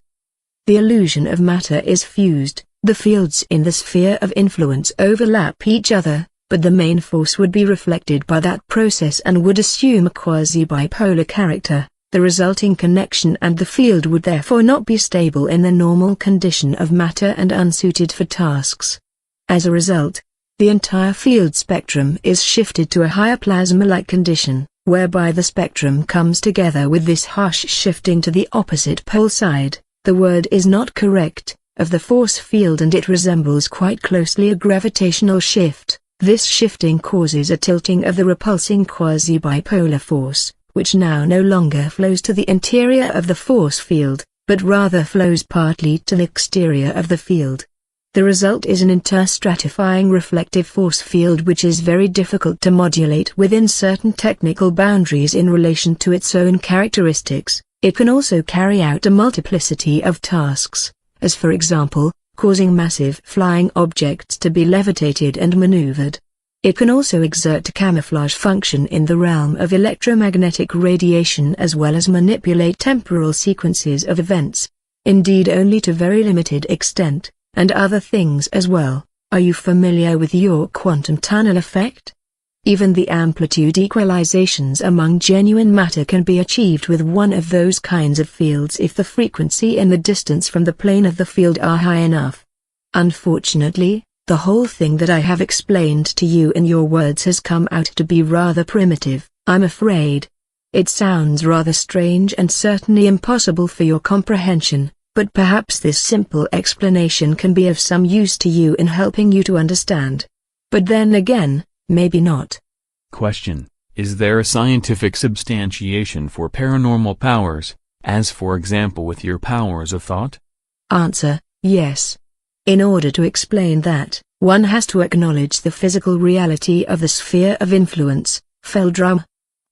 Speaker 2: The illusion of matter is fused, the fields in the sphere of influence overlap each other, but the main force would be reflected by that process and would assume a quasi-bipolar character. The resulting connection and the field would therefore not be stable in the normal condition of matter and unsuited for tasks. As a result, the entire field spectrum is shifted to a higher plasma-like condition, whereby the spectrum comes together with this harsh shifting to the opposite pole side, the word is not correct, of the force field, and it resembles quite closely a gravitational shift. This shifting causes a tilting of the repulsing quasi-bipolar force, which now no longer flows to the interior of the force field, but rather flows partly to the exterior of the field. The result is an interstratifying reflective force field which is very difficult to modulate within certain technical boundaries in relation to its own characteristics. It can also carry out a multiplicity of tasks, as for example, causing massive flying objects to be levitated and maneuvered. It can also exert a camouflage function in the realm of electromagnetic radiation as well as manipulate temporal sequences of events. Indeed only to very limited extent, and other things as well. Are you familiar with your quantum tunnel effect? Even the amplitude equalizations among genuine matter can be achieved with one of those kinds of fields if the frequency and the distance from the plane of the field are high enough. Unfortunately, the whole thing that I have explained to you in your words has come out to be rather primitive, I'm afraid. It sounds rather strange and certainly impossible for your comprehension, but perhaps this simple explanation can be of some use to you in helping you to understand. But then again, maybe not.
Speaker 1: Question: is there a scientific substantiation for paranormal powers, as for example with your powers of thought?
Speaker 2: Answer: yes. In order to explain that, one has to acknowledge the physical reality of the sphere of influence, Feldrum.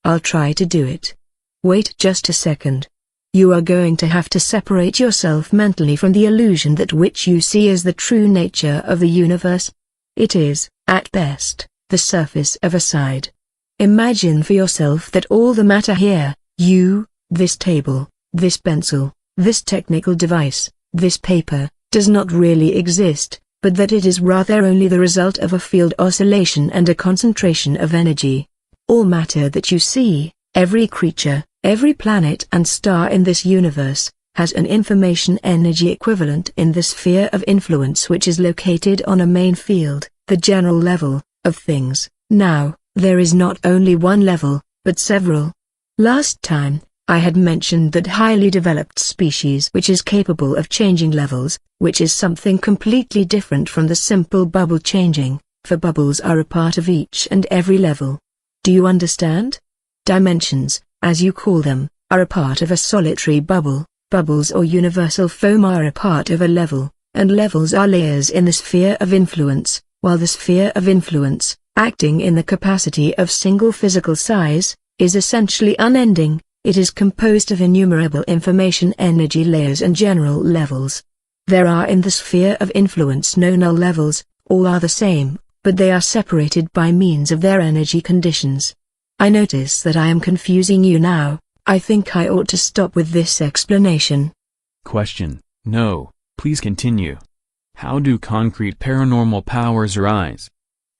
Speaker 2: I'll try to do it. Wait just a second. You are going to have to separate yourself mentally from the illusion that which you see as the true nature of the universe. It is, at best, the surface of a side. Imagine for yourself that all the matter here, you, this table, this pencil, this technical device, this paper, does not really exist, but that it is rather only the result of a field oscillation and a concentration of energy. All matter that you see, every creature, every planet and star in this universe, has an information energy equivalent in the sphere of influence which is located on a main field, the general level, of things. Now, there is not only one level, but several. Last time, I had mentioned that highly developed species which is capable of changing levels, which is something completely different from the simple bubble changing, for bubbles are a part of each and every level. Do you understand? Dimensions, as you call them, are a part of a solitary bubble, bubbles or universal foam are a part of a level, and levels are layers in the sphere of influence, while the sphere of influence, acting in the capacity of single physical size, is essentially unending. It is composed of innumerable information energy layers and general levels. There are in the sphere of influence no null levels, all are the same, but they are separated by means of their energy conditions. I notice that I am confusing you now. I think I ought to stop with this explanation.
Speaker 1: Question: No, please continue. How do concrete paranormal powers arise?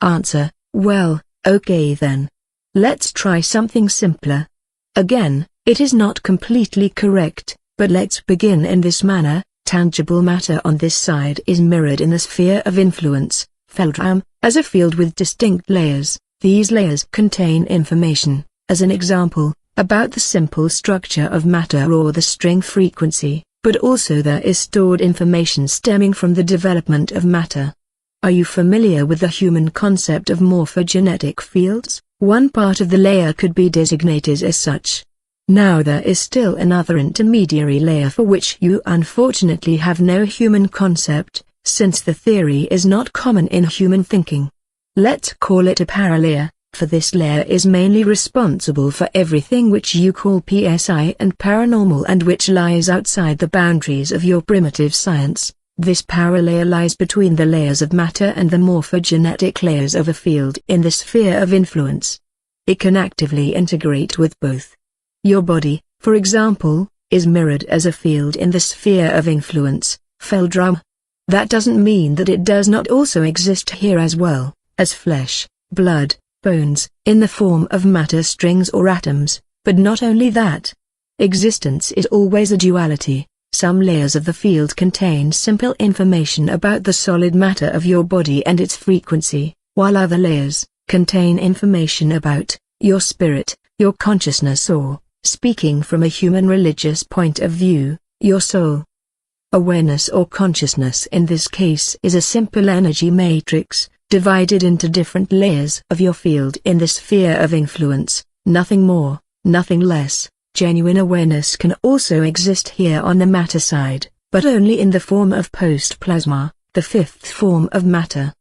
Speaker 2: Answer: well, okay then. Let's try something simpler. Again, it is not completely correct, but let's begin in this manner. Tangible matter on this side is mirrored in the sphere of influence, Feldraum, as a field with distinct layers. These layers contain information, as an example, about the simple structure of matter or the string frequency, but also there is stored information stemming from the development of matter. Are you familiar with the human concept of morphogenetic fields? One part of the layer could be designated as such. Now there is still another intermediary layer for which you unfortunately have no human concept, since the theory is not common in human thinking. Let's call it a paralayer, for this layer is mainly responsible for everything which you call PSI and paranormal and which lies outside the boundaries of your primitive science. This paralayer lies between the layers of matter and the morphogenetic layers of a field in the sphere of influence. It can actively integrate with both. Your body, for example, is mirrored as a field in the sphere of influence, Feldraum. That doesn't mean that it does not also exist here as well, as flesh, blood, bones, in the form of matter strings or atoms, but not only that. Existence is always a duality. Some layers of the field contain simple information about the solid matter of your body and its frequency, while other layers contain information about your spirit, your consciousness, or, speaking from a human religious point of view, your soul. Awareness or consciousness in this case is a simple energy matrix, divided into different layers of your field in the sphere of influence, nothing more, nothing less. Genuine awareness can also exist here on the matter side, but only in the form of post-plasma, the fifth form of matter.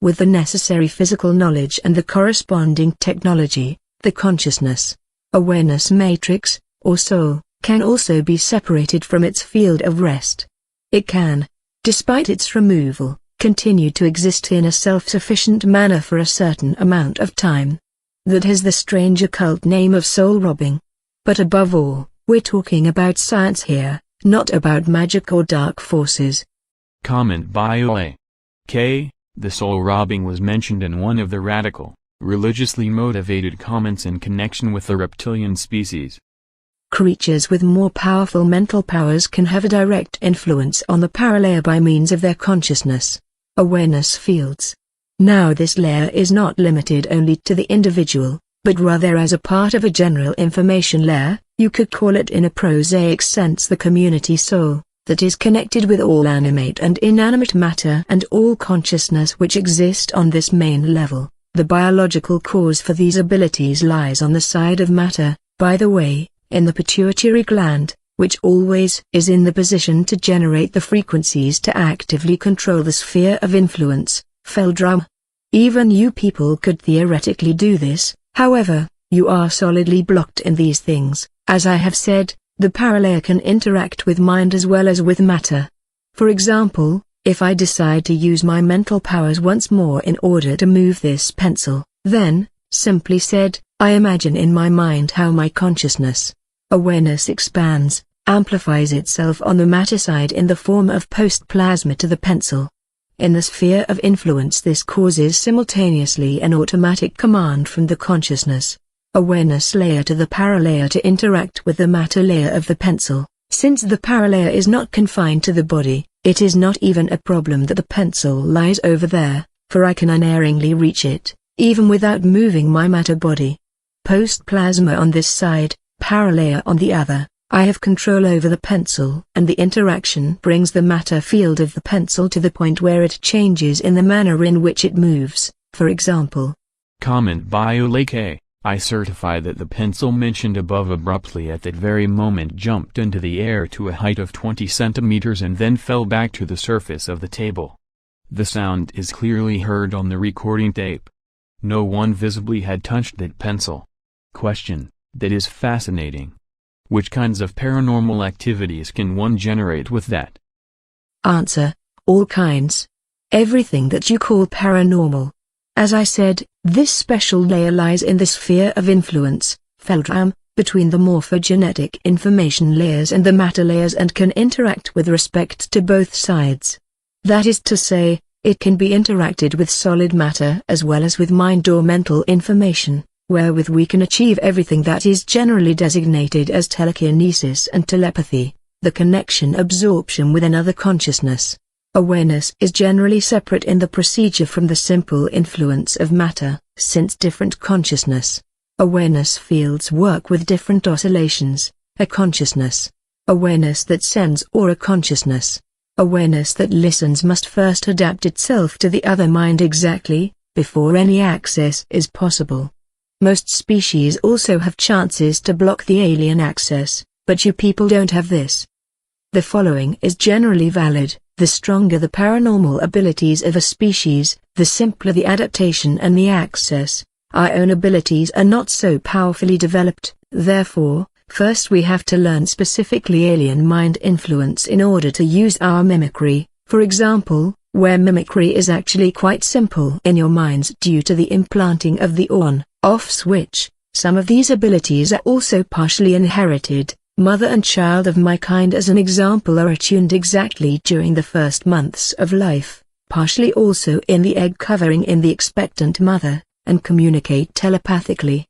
Speaker 2: With the necessary physical knowledge and the corresponding technology, the consciousness, awareness matrix, or soul, can also be separated from its field of rest. It can, despite its removal, continue to exist in a self-sufficient manner for a certain amount of time. That has the strange occult name of soul robbing. But above all, we're talking about science here, not about magic or dark forces.
Speaker 1: Comment by Ole. K. The soul robbing was mentioned in one of the radical, religiously motivated comments in connection with the reptilian species.
Speaker 2: Creatures with more powerful mental powers can have a direct influence on the paralayer by means of their consciousness, awareness fields. Now this layer is not limited only to the individual, but rather as a part of a general information layer. You could call it in a prosaic sense the community soul, that is connected with all animate and inanimate matter and all consciousness which exist on this main level. The biological cause for these abilities lies on the side of matter, by the way, in the pituitary gland, which always is in the position to generate the frequencies to actively control the sphere of influence, Feldraum. Even you people could theoretically do this, however, you are solidly blocked in these things. As I have said, the paralayer can interact with mind as well as with matter. For example, if I decide to use my mental powers once more in order to move this pencil, then, simply said, I imagine in my mind how my consciousness, awareness expands, amplifies itself on the matter side in the form of post-plasma to the pencil. In the sphere of influence this causes simultaneously an automatic command from the consciousness, awareness layer to the paralayer to interact with the matter layer of the pencil. Since the paralayer is not confined to the body, it is not even a problem that the pencil lies over there, for I can unerringly reach it, even without moving my matter body. Post-plasma on this side, paralayer on the other, I have control over the pencil and the interaction brings the matter field of the pencil to the point where it changes in the manner in which it moves, for example.
Speaker 1: Comment by Ole K. I certify that the pencil mentioned above abruptly at that very moment jumped into the air to a height of 20 centimeters and then fell back to the surface of the table. The sound is clearly heard on the recording tape. No one visibly had touched that pencil. Question: that is fascinating. Which kinds of paranormal activities can one generate with that?
Speaker 2: Answer: all kinds. Everything that you call paranormal. As I said, this special layer lies in the sphere of influence, Feldraum, between the morphogenetic information layers and the matter layers and can interact with respect to both sides. That is to say, it can be interacted with solid matter as well as with mind or mental information, wherewith we can achieve everything that is generally designated as telekinesis and telepathy, the connection absorption with another consciousness. Awareness is generally separate in the procedure from the simple influence of matter, since different consciousness. Awareness fields work with different oscillations, a consciousness. Awareness that sends or a consciousness. Awareness that listens must first adapt itself to the other mind exactly, before any access is possible. Most species also have chances to block the alien access, but you people don't have this. The following is generally valid: the stronger the paranormal abilities of a species, the simpler the adaptation and the access. Our own abilities are not so powerfully developed, therefore, first we have to learn specifically alien mind influence in order to use our mimicry, for example, where mimicry is actually quite simple in your minds due to the implanting of the on-off switch. Some of these abilities are also partially inherited. Mother and child of my kind as an example are attuned exactly during the first months of life, partially also in the egg covering in the expectant mother, and communicate telepathically.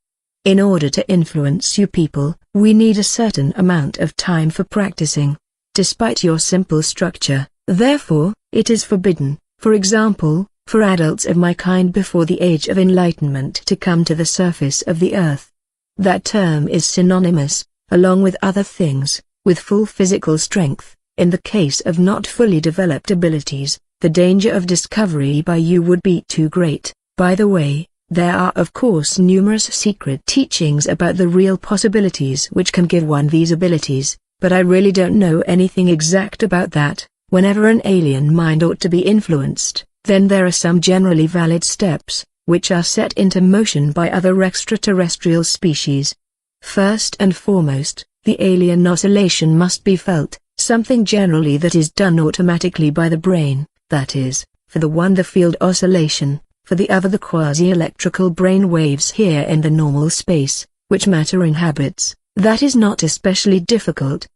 Speaker 2: In order to influence you people, we need a certain amount of time for practicing. Despite your simple structure, therefore, it is forbidden, for example, for adults of my kind before the age of enlightenment to come to the surface of the earth. That term is synonymous, along with other things, with full physical strength. In the case of not fully developed abilities, the danger of discovery by you would be too great. By the way, there are of course numerous secret teachings about the real possibilities which can give one these abilities, but I really don't know anything exact about that. Whenever an alien mind ought to be influenced, then there are some generally valid steps, which are set into motion by other extraterrestrial species. First and foremost, the alien oscillation must be felt, something generally that is done automatically by the brain, that is, for the one the field oscillation, for the other the quasi-electrical brain waves here in the normal space, which matter inhabits. That is not especially difficult.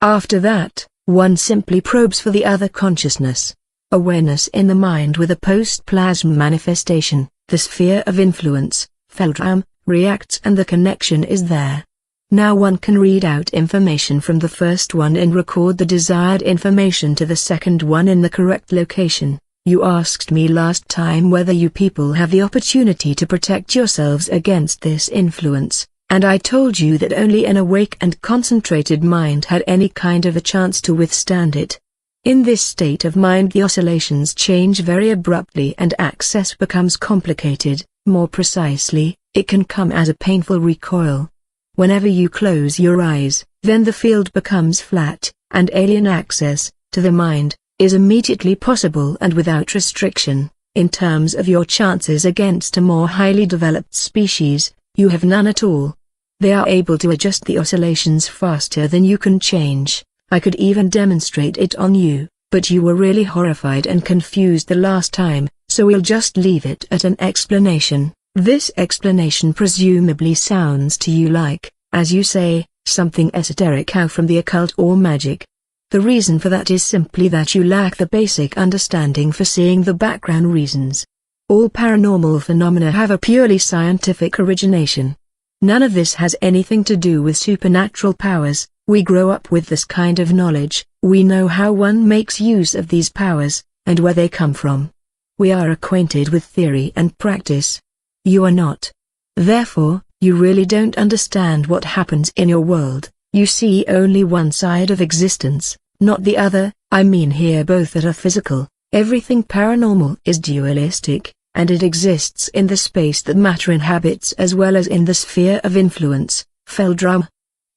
Speaker 2: After that, one simply probes for the other consciousness. Awareness in the mind with a post-plasma manifestation, the sphere of influence, Feldraum, reacts and the connection is there. Now one can read out information from the first one and record the desired information to the second one in the correct location. You asked me last time whether you people have the opportunity to protect yourselves against this influence, and I told you that only an awake and concentrated mind had any kind of a chance to withstand it. In this state of mind the oscillations change very abruptly and access becomes complicated. More precisely, it can come as a painful recoil. Whenever you close your eyes, then the field becomes flat, and alien access, to the mind, is immediately possible and without restriction. In terms of your chances against a more highly developed species, you have none at all. They are able to adjust the oscillations faster than you can change. I could even demonstrate it on you, but you were really horrified and confused the last time, so we'll just leave it at an explanation. This explanation presumably sounds to you like, as you say, something esoteric out from the occult or magic. The reason for that is simply that you lack the basic understanding for seeing the background reasons. All paranormal phenomena have a purely scientific origination. None of this has anything to do with supernatural powers. We grow up with this kind of knowledge, we know how one makes use of these powers, and where they come from. We are acquainted with theory and practice. You are not. Therefore, you really don't understand what happens in your world. You see only one side of existence, not the other. I mean here both that are physical. Everything paranormal is dualistic, and it exists in the space that matter inhabits as well as in the sphere of influence, Feldrum.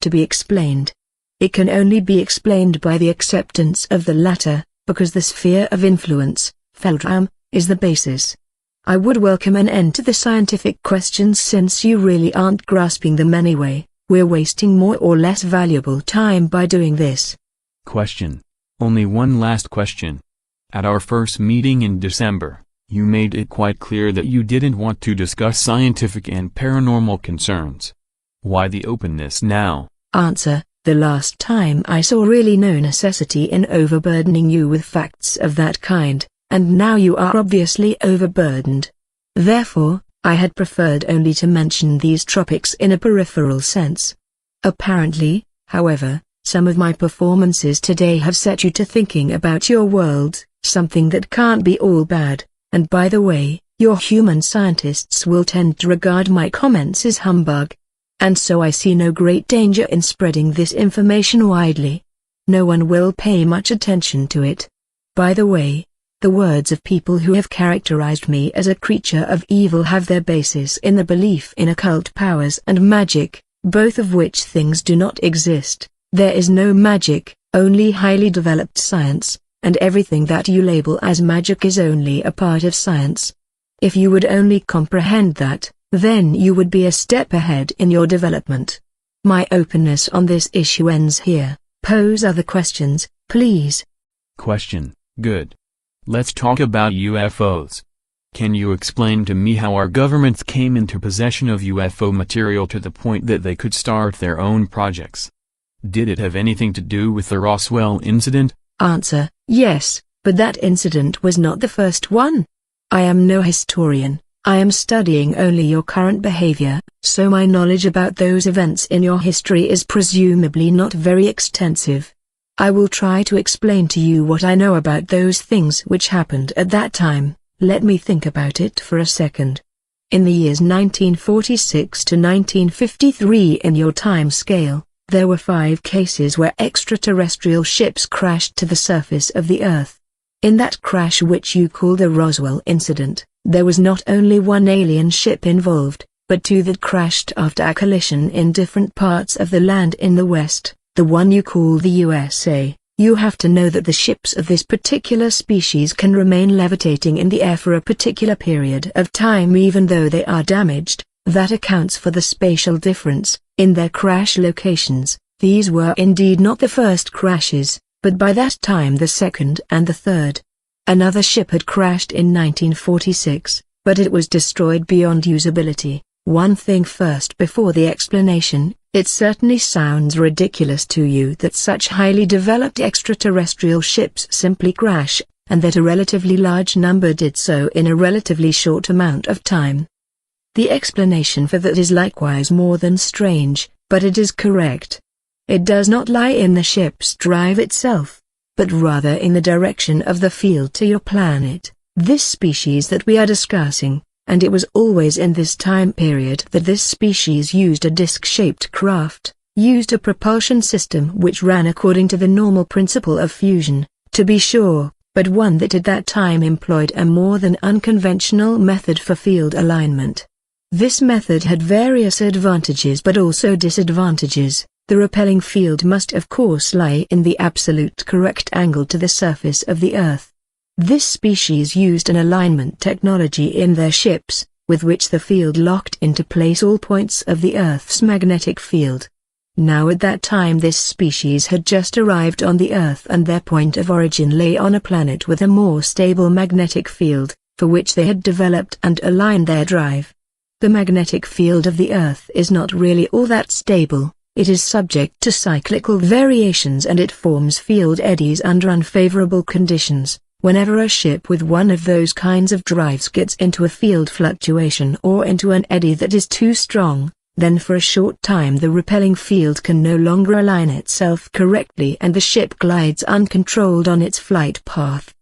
Speaker 2: To be explained. It can only be explained by the acceptance of the latter, because the sphere of influence, Feldrum, is the basis. I would welcome an end to the scientific questions since you really aren't grasping them anyway. We're wasting more or less valuable time by doing this.
Speaker 1: Question. Only one last question. At our first meeting in December, you made it quite clear that you didn't want to discuss scientific and paranormal concerns. Why the openness now?
Speaker 2: Answer: the last time I saw really no necessity in overburdening you with facts of that kind, and now you are obviously overburdened. Therefore, I had preferred only to mention these topics in a peripheral sense. Apparently, however, some of my performances today have set you to thinking about your world, something that can't be all bad, and by the way, your human scientists will tend to regard my comments as humbug. And so I see no great danger in spreading this information widely. No one will pay much attention to it. By the way, the words of people who have characterized me as a creature of evil have their basis in the belief in occult powers and magic, both of which things do not exist. There is no magic, only highly developed science, and everything that you label as magic is only a part of science. If you would only comprehend that, then you would be a step ahead in your development. My openness on this issue ends here. Pose other questions, please.
Speaker 1: Question: good. Let's talk about UFOs. Can you explain to me how our governments came into possession of UFO material to the point that they could start their own projects? Did it have anything to do with the Roswell incident?
Speaker 2: Answer: yes, but that incident was not the first one. I am no historian. I am studying only your current behavior, so my knowledge about those events in your history is presumably not very extensive. I will try to explain to you what I know about those things which happened at that time. Let me think about it for a second. In the years 1946 to 1953 in your time scale, there were 5 cases where extraterrestrial ships crashed to the surface of the Earth. In that crash which you call the Roswell incident, there was not only one alien ship involved, but 2 that crashed after a collision in different parts of the land in the West, the one you call the USA. You have to know that the ships of this particular species can remain levitating in the air for a particular period of time even though they are damaged. That accounts for the spatial difference in their crash locations. These were indeed not the first crashes, but by that time the second and the third. Another ship had crashed in 1946, but it was destroyed beyond usability. One thing first before the explanation: it certainly sounds ridiculous to you that such highly developed extraterrestrial ships simply crash, and that a relatively large number did so in a relatively short amount of time. The explanation for that is likewise more than strange, but it is correct. It does not lie in the ship's drive itself, but rather in the direction of the field to your planet, this species that we are discussing, and it was always in this time period that this species used a disc-shaped craft, used a propulsion system which ran according to the normal principle of fusion, to be sure, but one that at that time employed a more than unconventional method for field alignment. This method had various advantages but also disadvantages. The repelling field must of course lie in the absolute correct angle to the surface of the Earth. This species used an alignment technology in their ships, with which the field locked into place all points of the Earth's magnetic field. Now at that time this species had just arrived on the Earth and their point of origin lay on a planet with a more stable magnetic field, for which they had developed and aligned their drive. The magnetic field of the Earth is not really all that stable. It is subject to cyclical variations and it forms field eddies under unfavorable conditions. Whenever a ship with one of those kinds of drives gets into a field fluctuation or into an eddy that is too strong, then for a short time the repelling field can no longer align itself correctly and the ship glides uncontrolled on its flight path.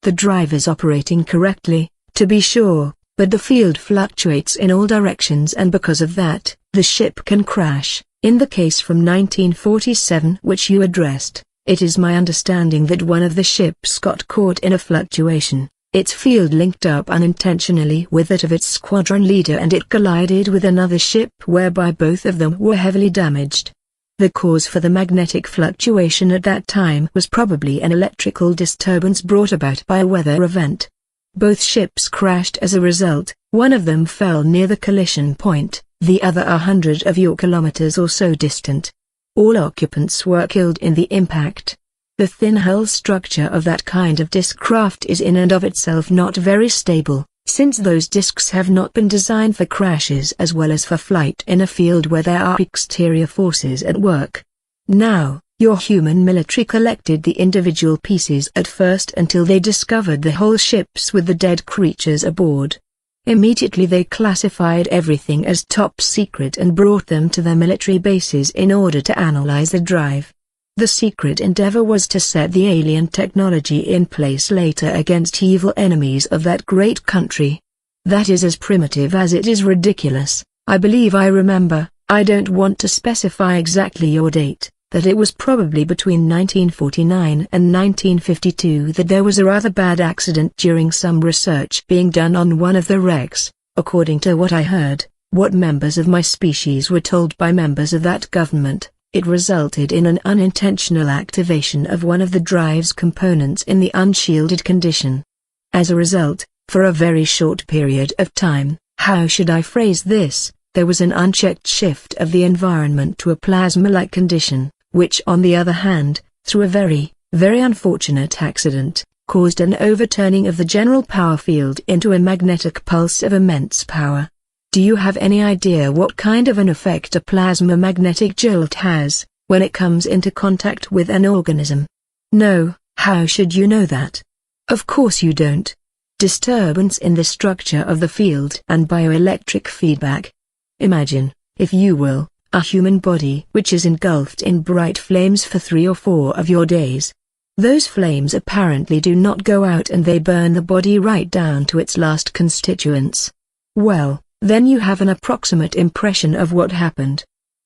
Speaker 2: The drive is operating correctly, to be sure, but the field fluctuates in all directions and because of that, the ship can crash. In the case from 1947 which you addressed, it is my understanding that one of the ships got caught in a fluctuation, its field linked up unintentionally with that of its squadron leader and it collided with another ship whereby both of them were heavily damaged. The cause for the magnetic fluctuation at that time was probably an electrical disturbance brought about by a weather event. Both ships crashed as a result, one of them fell near the collision point, the other 100 kilometers or so distant. All occupants were killed in the impact. The thin hull structure of that kind of disc craft is in and of itself not very stable, since those disks have not been designed for crashes as well as for flight in a field where there are exterior forces at work. Now, your human military collected the individual pieces at first until they discovered the whole ships with the dead creatures aboard. Immediately they classified everything as top secret and brought them to their military bases in order to analyze the drive. The secret endeavor was to set the alien technology in place later against evil enemies of that great country. That is as primitive as it is ridiculous. I believe I remember, I don't want to specify exactly your date, that it was probably between 1949 and 1952 that there was a rather bad accident during some research being done on one of the wrecks, according to what I heard, what members of my species were told by members of that government. It resulted in an unintentional activation of one of the drive's components in the unshielded condition. As a result, for a very short period of time, how should I phrase this, there was an unchecked shift of the environment to a plasma-like condition, which on the other hand, through a very, very unfortunate accident, caused an overturning of the general power field into a magnetic pulse of immense power. Do you have any idea what kind of an effect a plasma magnetic jolt has, when it comes into contact with an organism? No, how should you know that? Of course you don't. Disturbance in the structure of the field and bioelectric feedback. Imagine, if you will, a human body which is engulfed in bright flames for 3 or 4 of your days. Those flames apparently do not go out and they burn the body right down to its last constituents. Well, then you have an approximate impression of what happened.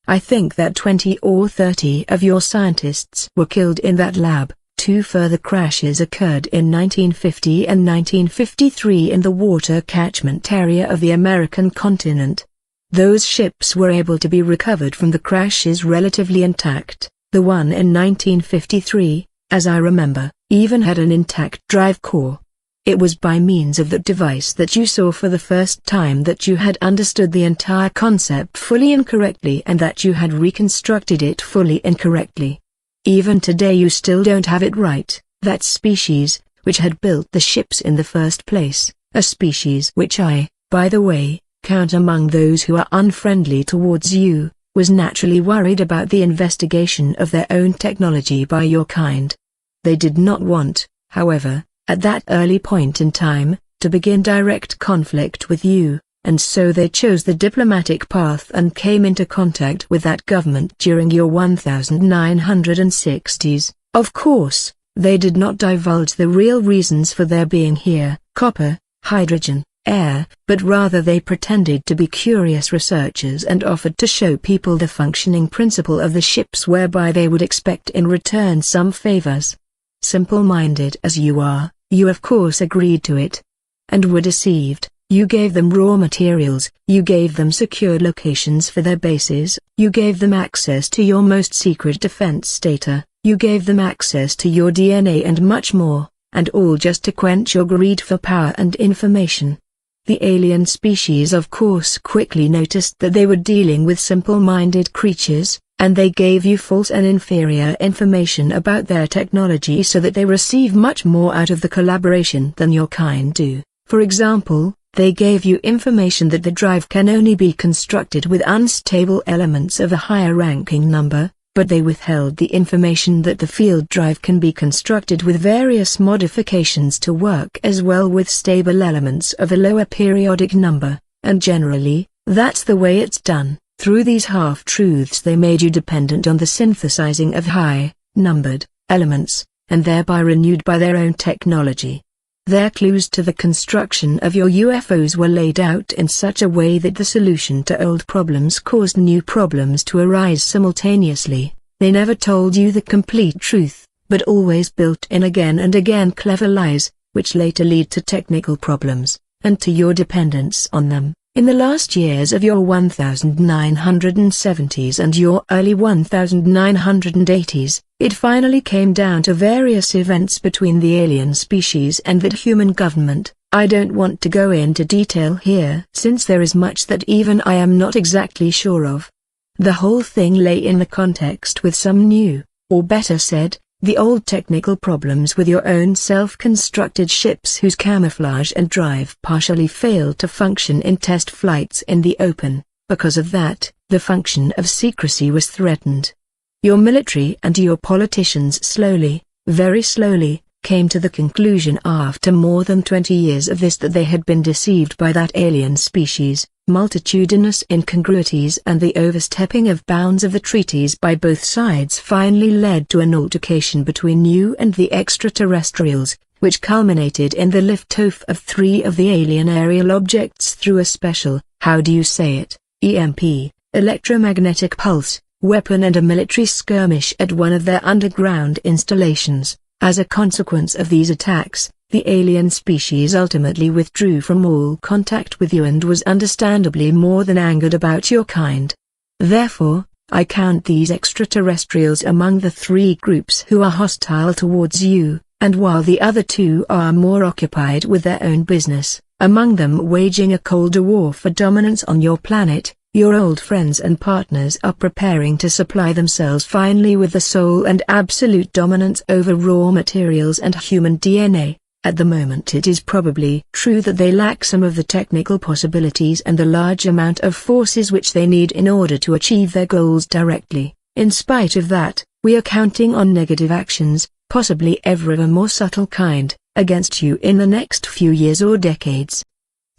Speaker 2: I think that 20 or 30 of your scientists were killed in that lab. 2 further crashes occurred in 1950 and 1953 in the water catchment area of the American continent. Those ships were able to be recovered from the crashes relatively intact. The one in 1953, as I remember, even had an intact drive core. It was by means of that device that you saw for the first time that you had understood the entire concept fully incorrectly and that you had reconstructed it fully incorrectly. Even today you still don't have it right. That species, which had built the ships in the first place, a species which I, by the way, count among those who are unfriendly towards you, was naturally worried about the investigation of their own technology by your kind. They did not want, however, at that early point in time, to begin direct conflict with you, and so they chose the diplomatic path and came into contact with that government during your 1960s. Of course, they did not divulge the real reasons for their being here, copper, hydrogen, air, but rather they pretended to be curious researchers and offered to show people the functioning principle of the ships whereby they would expect in return some favors. Simple-minded as you are, you of course agreed to it. And were deceived. You gave them raw materials, you gave them secure locations for their bases, you gave them access to your most secret defense data, you gave them access to your DNA and much more, and all just to quench your greed for power and information. The alien species of course quickly noticed that they were dealing with simple-minded creatures, and they gave you false and inferior information about their technology so that they receive much more out of the collaboration than your kind do. For example, they gave you information that the drive can only be constructed with unstable elements of a higher ranking number, but they withheld the information that the field drive can be constructed with various modifications to work as well with stable elements of a lower periodic number, and generally, that's the way it's done. Through these half-truths they made you dependent on the synthesizing of high-numbered elements, and thereby renewed by their own technology. Their clues to the construction of your UFOs were laid out in such a way that the solution to old problems caused new problems to arise simultaneously. They never told you the complete truth, but always built in again and again clever lies, which later lead to technical problems, and to your dependence on them. In the last years of your 1970s and your early 1980s, it finally came down to various events between the alien species and that human government. I don't want to go into detail here since there is much that even I am not exactly sure of. The whole thing lay in the context with some new, or better said, The old technical problems with your own self-constructed ships whose camouflage and drive partially failed to function in test flights in the open. Because of that, the function of secrecy was threatened. Your military and your politicians slowly, very slowly, came to the conclusion after more than 20 years of this that they had been deceived by that alien species. Multitudinous incongruities and the overstepping of bounds of the treaties by both sides finally led to an altercation between you and the extraterrestrials, which culminated in the liftoff of 3 of the alien aerial objects through a special, how do you say it, EMP, electromagnetic pulse, weapon and a military skirmish at one of their underground installations. As a consequence of these attacks, the alien species ultimately withdrew from all contact with you and was understandably more than angered about your kind. Therefore, I count these extraterrestrials among the 3 groups who are hostile towards you, and while the other 2 are more occupied with their own business, among them waging a colder war for dominance on your planet, your old friends and partners are preparing to supply themselves finally with the sole and absolute dominance over raw materials and human DNA. At the moment it is probably true that they lack some of the technical possibilities and the large amount of forces which they need in order to achieve their goals directly. In spite of that, we are counting on negative actions, possibly ever of a more subtle kind, against you in the next few years or decades.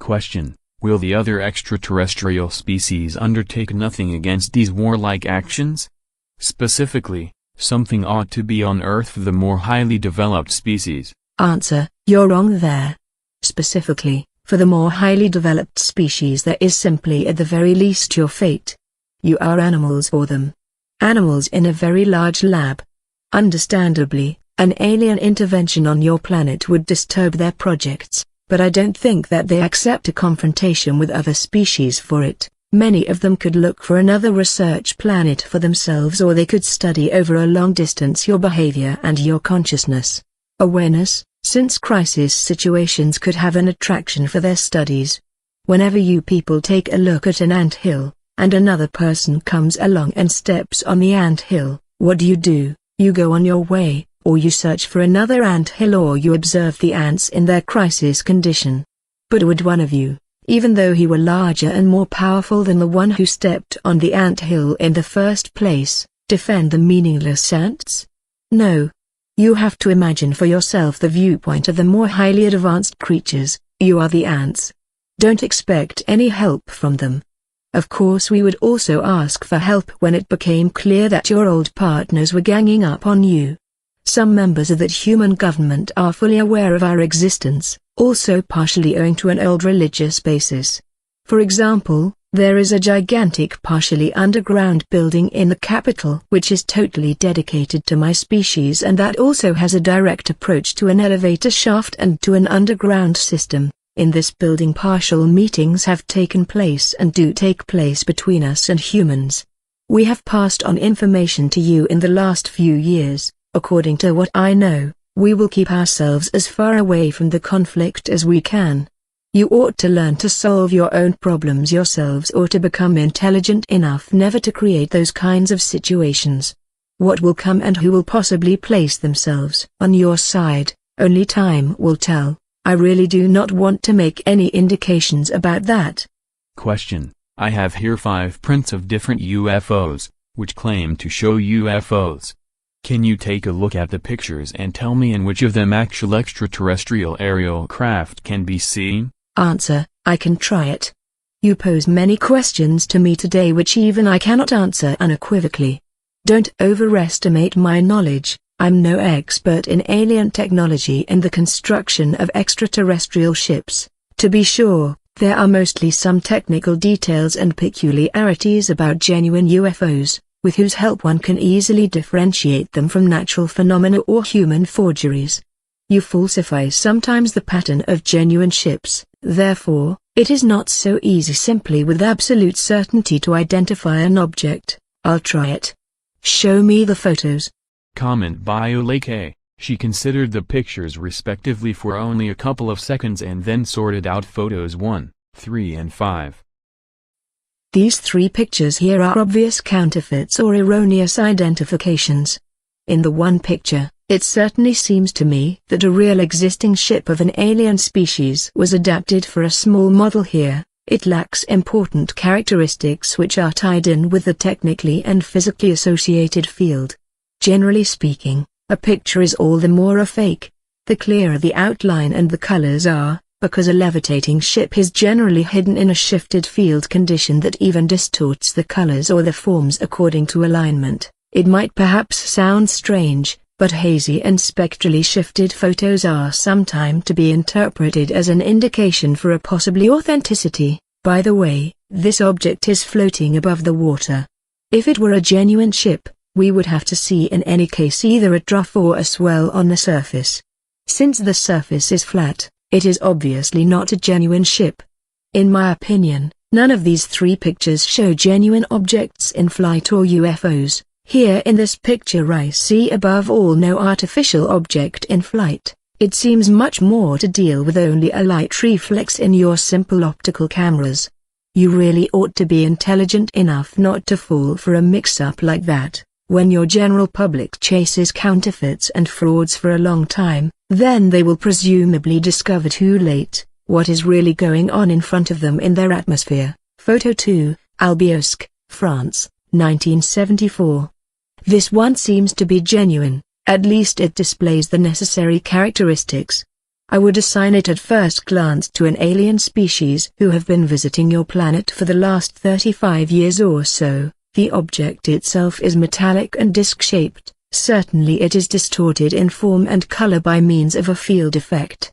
Speaker 1: Question: will the other extraterrestrial species undertake nothing against these warlike actions? Specifically, something ought to be on Earth for the more highly developed species.
Speaker 2: Answer: you're wrong there. Specifically, for the more highly developed species there is simply at the very least your fate. You are animals for them. Animals in a very large lab. Understandably, an alien intervention on your planet would disturb their projects, but I don't think that they accept a confrontation with other species for it. Many of them could look for another research planet for themselves, or they could study over a long distance your behavior and your consciousness. Awareness, since crisis situations could have an attraction for their studies. Whenever you people take a look at an ant-hill, and another person comes along and steps on the ant-hill, what do? You go on your way, or you search for another ant-hill, or you observe the ants in their crisis condition. But would one of you, even though he were larger and more powerful than the one who stepped on the ant-hill in the first place, defend the meaningless ants? No. You have to imagine for yourself the viewpoint of the more highly advanced creatures. You are the ants. Don't expect any help from them. Of course we would also ask for help when it became clear that your old partners were ganging up on you. Some members of that human government are fully aware of our existence, also partially owing to an old religious basis. For example, there is a gigantic partially underground building in the capital which is totally dedicated to my species, and that also has a direct approach to an elevator shaft and to an underground system. In this building partial meetings have taken place and do take place between us and humans. We have passed on information to you in the last few years. According to what I know, we will keep ourselves as far away from the conflict as we can. You ought to learn to solve your own problems yourselves, or to become intelligent enough never to create those kinds of situations. What will come and who will possibly place themselves on your side, only time will tell. I really do not want to make any indications about that.
Speaker 1: Question: I have here 5 prints of different UFOs, which claim to show UFOs. Can you take a look at the pictures and tell me in which of them actual extraterrestrial aerial craft can be seen?
Speaker 2: Answer: I can try it. You pose many questions to me today which even I cannot answer unequivocally. Don't overestimate my knowledge. I'm no expert in alien technology and the construction of extraterrestrial ships. To be sure, there are mostly some technical details and peculiarities about genuine UFOs, with whose help one can easily differentiate them from natural phenomena or human forgeries. You falsify sometimes the pattern of genuine ships, therefore, it is not so easy simply with absolute certainty to identify an object. I'll try it. Show me the photos.
Speaker 1: Comment by Olake. She considered the pictures respectively for only a couple of seconds and then sorted out photos 1, 3 and 5.
Speaker 2: These 3 pictures here are obvious counterfeits or erroneous identifications. In the one picture, it certainly seems to me that a real existing ship of an alien species was adapted for a small model here. It lacks important characteristics which are tied in with the technically and physically associated field. Generally speaking, a picture is all the more a fake, the clearer the outline and the colors are, because a levitating ship is generally hidden in a shifted field condition that even distorts the colors or the forms according to alignment. It might perhaps sound strange, but hazy and spectrally shifted photos are sometimes to be interpreted as an indication for a possibly authenticity. By the way, this object is floating above the water. If it were a genuine ship, we would have to see in any case either a trough or a swell on the surface. Since the surface is flat, it is obviously not a genuine ship. In my opinion, none of these three pictures show genuine objects in flight or UFOs. Here in this picture I see above all no artificial object in flight. It seems much more to deal with only a light reflex in your simple optical cameras. You really ought to be intelligent enough not to fall for a mix-up like that. When your general public chases counterfeits and frauds for a long time, then they will presumably discover too late what is really going on in front of them in their atmosphere. Photo 2, Albiosque, France, 1974. This one seems to be genuine, at least it displays the necessary characteristics. I would assign it at first glance to an alien species who have been visiting your planet for the last 35 years or so. The object itself is metallic and disc-shaped. Certainly it is distorted in form and color by means of a field effect.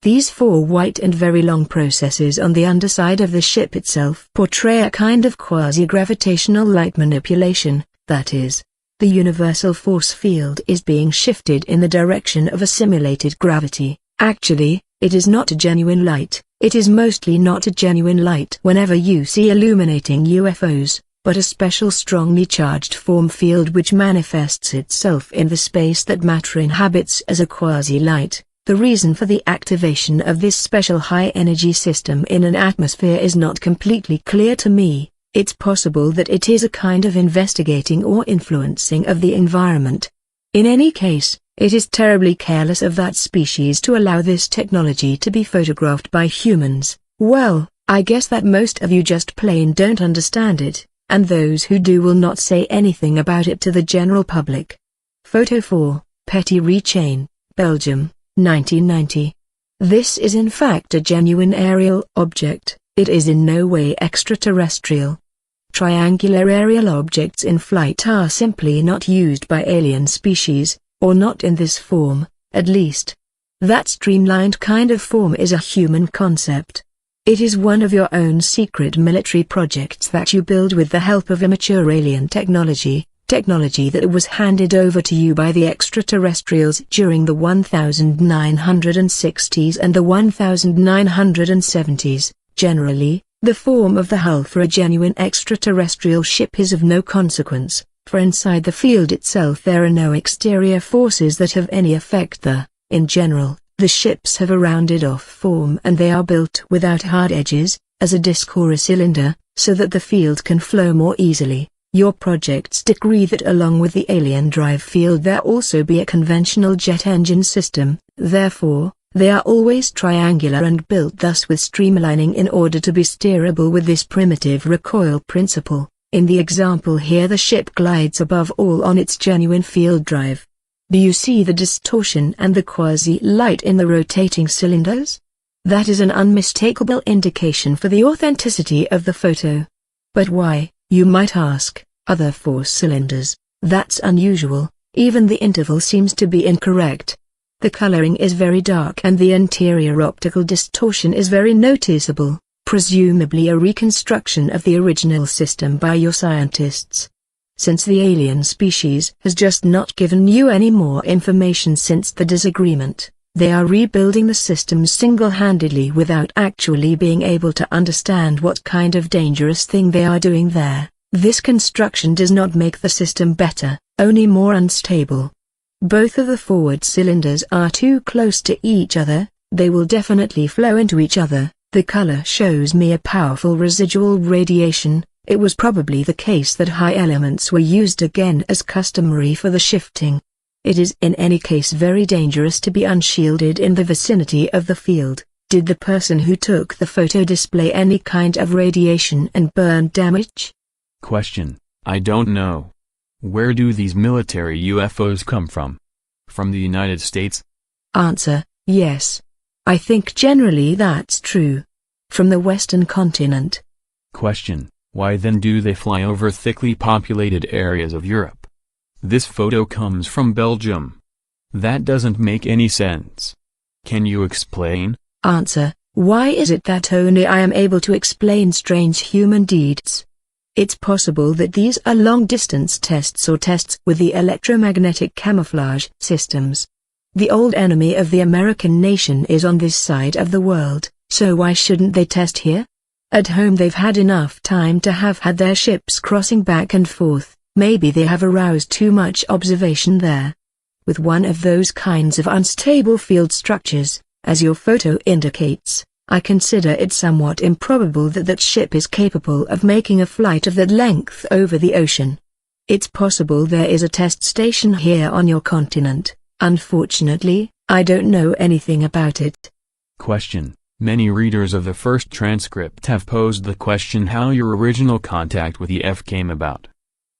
Speaker 2: These four white and very long processes on the underside of the ship itself portray a kind of quasi-gravitational light manipulation, that is, the universal force field is being shifted in the direction of a simulated gravity. Actually, it is not a genuine light. It is mostly not a genuine light whenever you see illuminating UFOs, but a special strongly charged form field which manifests itself in the space that matter inhabits as a quasi-light. The reason for the activation of this special high-energy system in an atmosphere is not completely clear to me. It's possible that it is a kind of investigating or influencing of the environment. In any case, it is terribly careless of that species to allow this technology to be photographed by humans. Well, I guess that most of you just plain don't understand it, and those who do will not say anything about it to the general public. Photo 4, Petit-Richain, Belgium, 1990. This is in fact a genuine aerial object. It is in no way extraterrestrial. Triangular aerial objects in flight are simply not used by alien species, or not in this form, at least. That streamlined kind of form is a human concept. It is one of your own secret military projects that you build with the help of immature alien technology that was handed over to you by the extraterrestrials during the 1960s and the 1970s. Generally, the form of the hull for a genuine extraterrestrial ship is of no consequence, for inside the field itself there are no exterior forces that have any effect. In general, the ships have a rounded-off form and they are built without hard edges, as a disc or a cylinder, so that the field can flow more easily. Your projects decree that along with the alien drive field there also be a conventional jet engine system, therefore, they are always triangular and built thus with streamlining in order to be steerable with this primitive recoil principle. In the example here the ship glides above all on its genuine field drive. Do you see the distortion and the quasi-light in the rotating cylinders? That is an unmistakable indication for the authenticity of the photo. But why, you might ask, are there 4 cylinders? That's unusual. Even the interval seems to be incorrect. The coloring is very dark and the interior optical distortion is very noticeable, presumably a reconstruction of the original system by your scientists. Since the alien species has just not given you any more information since the disagreement, they are rebuilding the system single-handedly without actually being able to understand what kind of dangerous thing they are doing there. This construction does not make the system better, only more unstable. Both of the forward cylinders are too close to each other, they will definitely flow into each other. The color shows me a powerful residual radiation, It was probably the case that high elements were used again as customary for the shifting. It is in any case very dangerous to be unshielded in the vicinity of the field. Did the person who took the photo display any kind of radiation and burn damage?
Speaker 1: Question: I don't know. Where do these military UFOs come from? From the United States?
Speaker 2: Answer: yes. I think generally that's true. From the Western continent.
Speaker 1: Question: why then do they fly over thickly populated areas of Europe? This photo comes from Belgium. That doesn't make any sense. Can you explain?
Speaker 2: Answer: why is it that only I am able to explain strange human deeds? It's possible that these are long-distance tests or tests with the electromagnetic camouflage systems. The old enemy of the American nation is on this side of the world, so why shouldn't they test here? At home they've had enough time to have had their ships crossing back and forth. Maybe they have aroused too much observation there. With one of those kinds of unstable field structures, as your photo indicates, I consider it somewhat improbable that that ship is capable of making a flight of that length over the ocean. It's possible there is a test station here on your continent. Unfortunately, I don't know anything about it.
Speaker 1: Question: many readers of the first transcript have posed the question how your original contact with EF came about.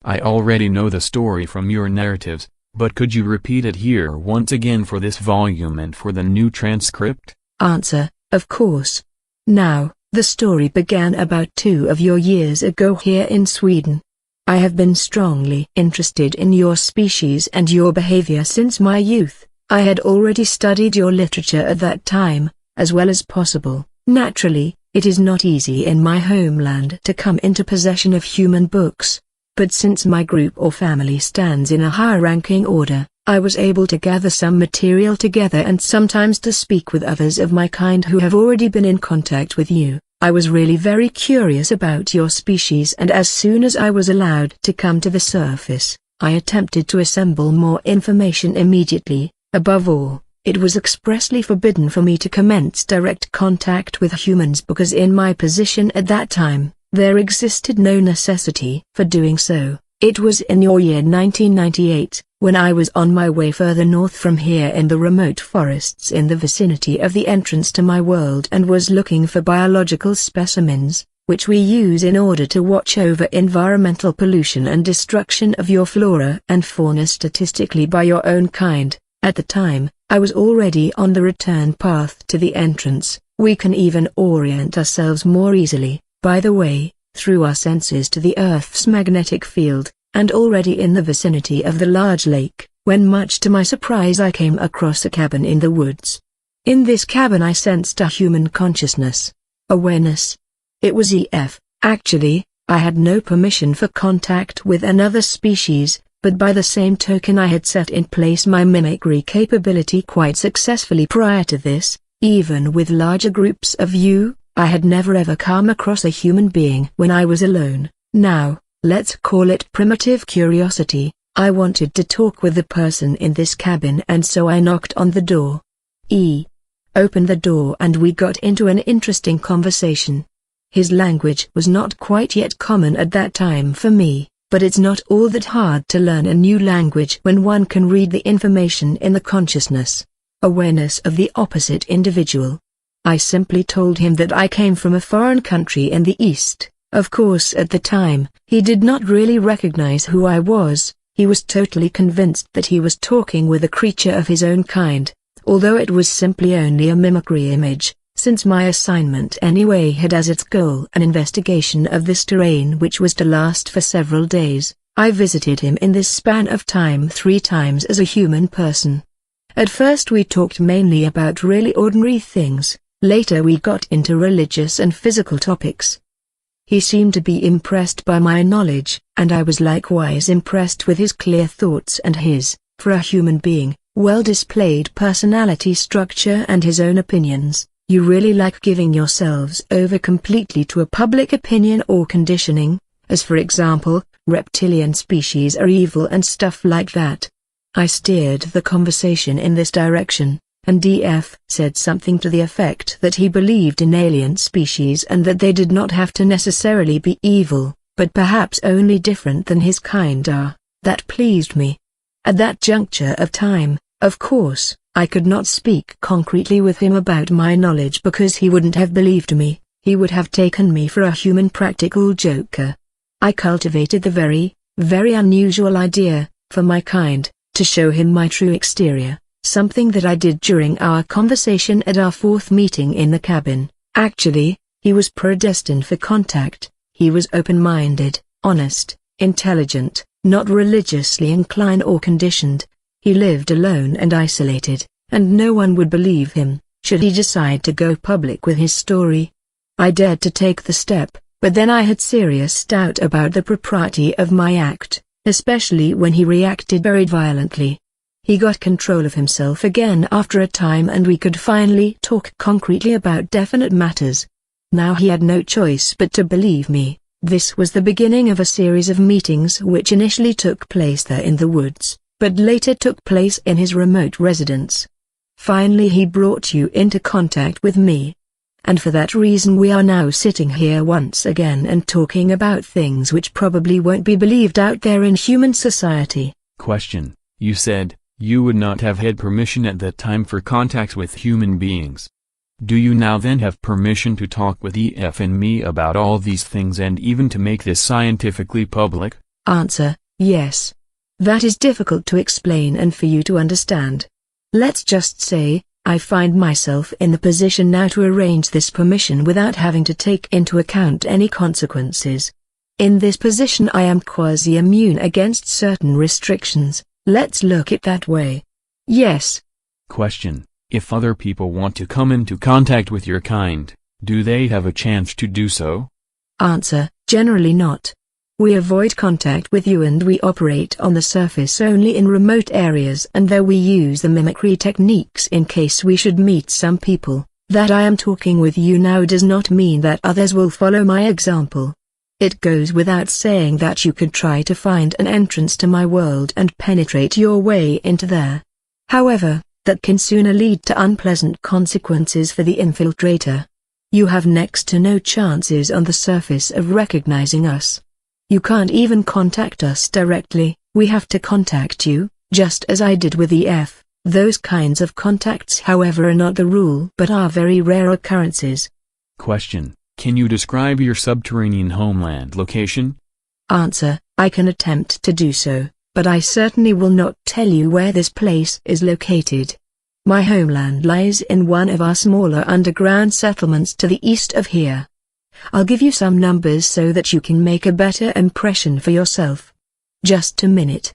Speaker 1: I already know the story from your narratives, but could you repeat it here once again for this volume and for the new transcript?
Speaker 2: Answer: of course. Now, the story began about 2 of your years ago here in Sweden. I have been strongly interested in your species and your behavior since my youth. I had already studied your literature at that time, as well as possible. Naturally, it is not easy in my homeland to come into possession of human books. But since my group or family stands in a high-ranking order, I was able to gather some material together and sometimes to speak with others of my kind who have already been in contact with you. I was really very curious about your species, and as soon as I was allowed to come to the surface, I attempted to assemble more information immediately. Above all, it was expressly forbidden for me to commence direct contact with humans because in my position at that time, there existed no necessity for doing so. It was in your year 1998, when I was on my way further north from here in the remote forests in the vicinity of the entrance to my world and was looking for biological specimens, which we use in order to watch over environmental pollution and destruction of your flora and fauna statistically by your own kind. At the time, I was already on the return path to the entrance. We can even orient ourselves more easily, by the way, through our senses to the Earth's magnetic field, and already in the vicinity of the large lake, when much to my surprise I came across a cabin in the woods. In this cabin I sensed a human consciousness, awareness. It was EF. Actually, I had no permission for contact with another species, but by the same token I had set in place my mimicry capability quite successfully prior to this. Even with larger groups of you, I had never ever come across a human being when I was alone. Now, let's call it primitive curiosity. I wanted to talk with the person in this cabin, and so I knocked on the door. He opened the door and we got into an interesting conversation. His language was not quite yet common at that time for me, but it's not all that hard to learn a new language when one can read the information in the consciousness, awareness of the opposite individual. I simply told him that I came from a foreign country in the East. Of course at the time, he did not really recognize who I was. He was totally convinced that he was talking with a creature of his own kind, although it was simply only a mimicry image, since my assignment anyway had as its goal an investigation of this terrain which was to last for several days. I visited him in this span of time 3 times as a human person. At first we talked mainly about really ordinary things. Later we got into religious and physical topics. He seemed to be impressed by my knowledge, and I was likewise impressed with his clear thoughts and his, for a human being, well-displayed personality structure and his own opinions. You really like giving yourselves over completely to a public opinion or conditioning, as for example, reptilian species are evil and stuff like that. I steered the conversation in this direction, and DF said something to the effect that he believed in alien species and that they did not have to necessarily be evil. but perhaps only different than his kind are. That pleased me. At that juncture of time, of course, I could not speak concretely with him about my knowledge because he wouldn't have believed me. He would have taken me for a human practical joker. I cultivated the very unusual idea, for my kind, to show him my true exterior, something that I did during our conversation at our fourth meeting in the cabin. Actually, he was predestined for contact. He was open-minded, honest, intelligent, not religiously inclined or conditioned. He lived alone and isolated, and no one would believe him, should he decide to go public with his story. I dared to take the step, but then I had serious doubt about the propriety of my act, especially when he reacted very violently. He got control of himself again after a time and we could finally talk concretely about definite matters. Now he had no choice but to believe me. This was the beginning of a series of meetings which initially took place there in the woods, but later took place in his remote residence. Finally he brought you into contact with me. And for that reason we are now sitting here once again and talking about things which probably won't be believed out there in human society.
Speaker 1: Question: You said, you would not have had permission at that time for contacts with human beings. Do you now then have permission to talk with EF and me about all these things and even to make this scientifically public?
Speaker 2: Answer: yes. That is difficult to explain and for you to understand. Let's just say, I find myself in the position now to arrange this permission without having to take into account any consequences. In this position I am quasi-immune against certain restrictions. Let's look at it that way. Yes.
Speaker 1: Question: If other people want to come into contact with your kind, do they have a chance to do so?
Speaker 2: Answer: generally not. We avoid contact with you and we operate on the surface only in remote areas, and there we use the mimicry techniques in case we should meet some people. That I am talking with you now does not mean that others will follow my example. It goes without saying that you could try to find an entrance to my world and penetrate your way into there. However, that can sooner lead to unpleasant consequences for the infiltrator. You have next to no chances on the surface of recognizing us. You can't even contact us directly. We have to contact you, just as I did with EF. Those kinds of contacts however are not the rule but are very rare occurrences.
Speaker 1: Question: Can you describe your subterranean homeland location?
Speaker 2: Answer: I can attempt to do so, but I certainly will not tell you where this place is located. My homeland lies in one of our smaller underground settlements to the east of here. I'll give you some numbers so that you can make a better impression for yourself. Just a minute.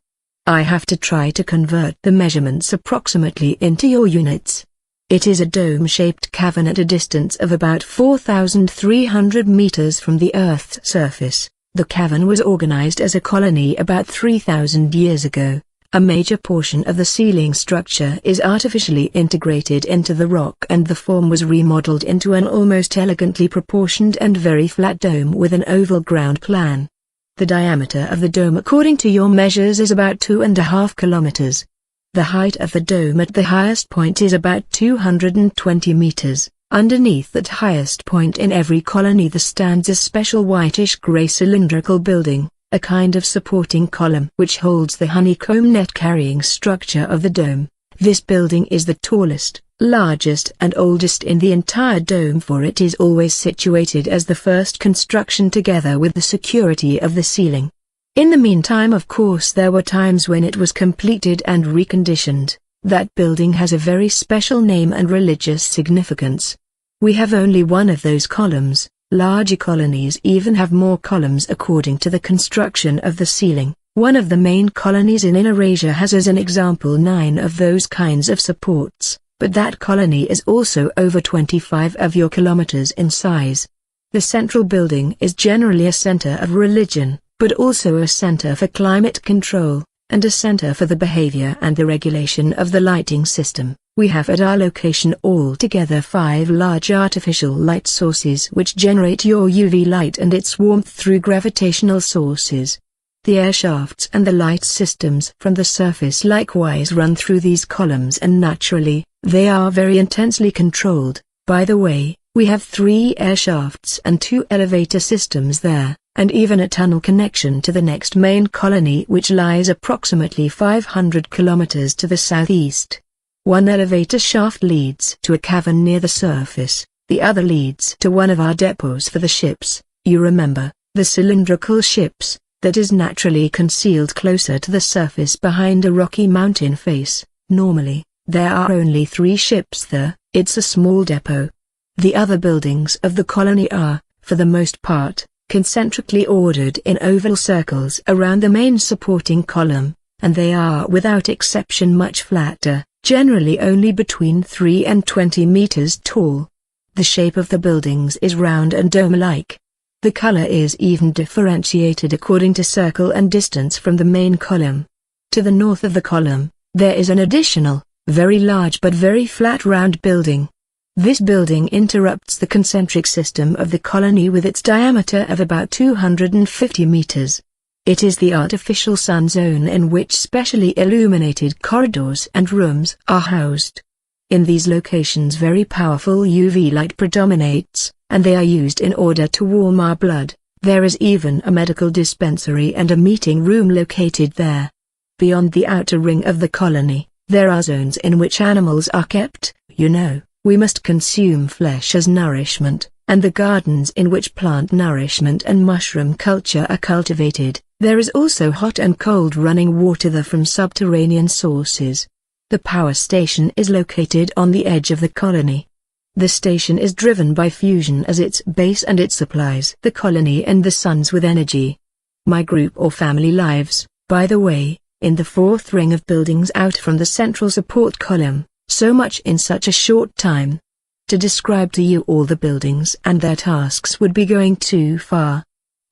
Speaker 2: I have to try to convert the measurements approximately into your units. It is a dome-shaped cavern at a distance of about 4,300 meters from the Earth's surface. The cavern was organized as a colony about 3,000 years ago. A major portion of the ceiling structure is artificially integrated into the rock and the form was remodeled into an almost elegantly proportioned and very flat dome with an oval ground plan. The diameter of the dome according to your measures is about 2.5 kilometers. The height of the dome at the highest point is about 220 meters. Underneath that highest point in every colony there stands a special whitish-gray cylindrical building, a kind of supporting column which holds the honeycomb net carrying structure of the dome. This building is the tallest, largest and oldest in the entire dome, for it is always situated as the first construction together with the security of the ceiling. In the meantime, of course, there were times when it was completed and reconditioned. That building has a very special name and religious significance. We have only one of those columns. Larger colonies even have more columns according to the construction of the ceiling. One of the main colonies in Inner Asia has as an example 9 of those kinds of supports, but that colony is also over 25 of your kilometers in size. The central building is generally a center of religion, but also a center for climate control, and a center for the behavior and the regulation of the lighting system. We have at our location altogether 5 large artificial light sources which generate your UV light and its warmth through gravitational sources. The air shafts and the light systems from the surface likewise run through these columns, and naturally, they are very intensely controlled. By the way, we have 3 air shafts and 2 elevator systems there. and even a tunnel connection to the next main colony, which lies approximately 500 kilometers to the southeast. One elevator shaft leads to a cavern near the surface, the other leads to one of our depots for the ships, you remember, the cylindrical ships, that is naturally concealed closer to the surface behind a rocky mountain face. Normally, there are only 3 ships there. It's a small depot. The other buildings of the colony are, for the most part, concentrically ordered in oval circles around the main supporting column, and they are without exception much flatter, generally only between 3 and 20 meters tall. The shape of the buildings is round and dome-like. The color is even differentiated according to circle and distance from the main column. To the north of the column, there is an additional, very large but very flat round building. This building interrupts the concentric system of the colony with its diameter of about 250 meters. It is the artificial sun zone in which specially illuminated corridors and rooms are housed. In these locations very powerful UV light predominates, and they are used in order to warm our blood. There is even a medical dispensary and a meeting room located there. Beyond the outer ring of the colony, there are zones in which animals are kept, you know, we must consume flesh as nourishment, and the gardens in which plant nourishment and mushroom culture are cultivated. There is also hot and cold running water there from subterranean sources. The power station is located on the edge of the colony. The station is driven by fusion as its base, and it supplies the colony and the suns with energy. My group or family lives, by the way, in the 4th ring of buildings out from the central support column, so much in such a short time. To describe to you all the buildings and their tasks would be going too far.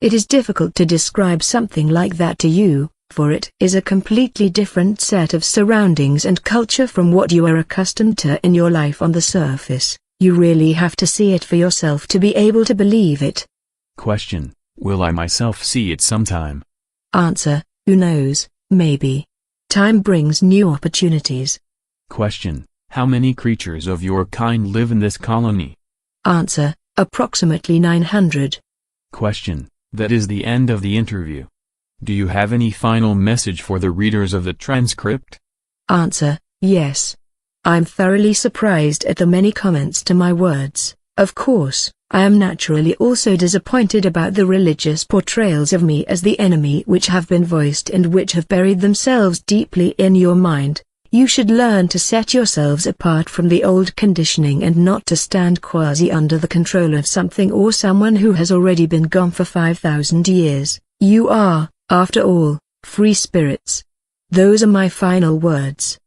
Speaker 2: It is difficult to describe something like that to you, for it is a completely different set of surroundings and culture from what you are accustomed to in your life on the surface. You really have to see it for yourself to be able to believe it.
Speaker 1: Question: will I myself see it sometime?
Speaker 2: Answer: who knows, maybe. Time brings new opportunities.
Speaker 1: Question: how many creatures of your kind live in this colony?
Speaker 2: Answer: approximately 900.
Speaker 1: Question: that is the end of the interview. Do you have any final message for the readers of the transcript?
Speaker 2: Answer: yes. I'm thoroughly surprised at the many comments to my words. Of course, I am naturally also disappointed about the religious portrayals of me as the enemy which have been voiced and which have buried themselves deeply in your mind. You should learn to set yourselves apart from the old conditioning and not to stand quasi under the control of something or someone who has already been gone for 5,000 years. You are, after all, free spirits. Those are my final words.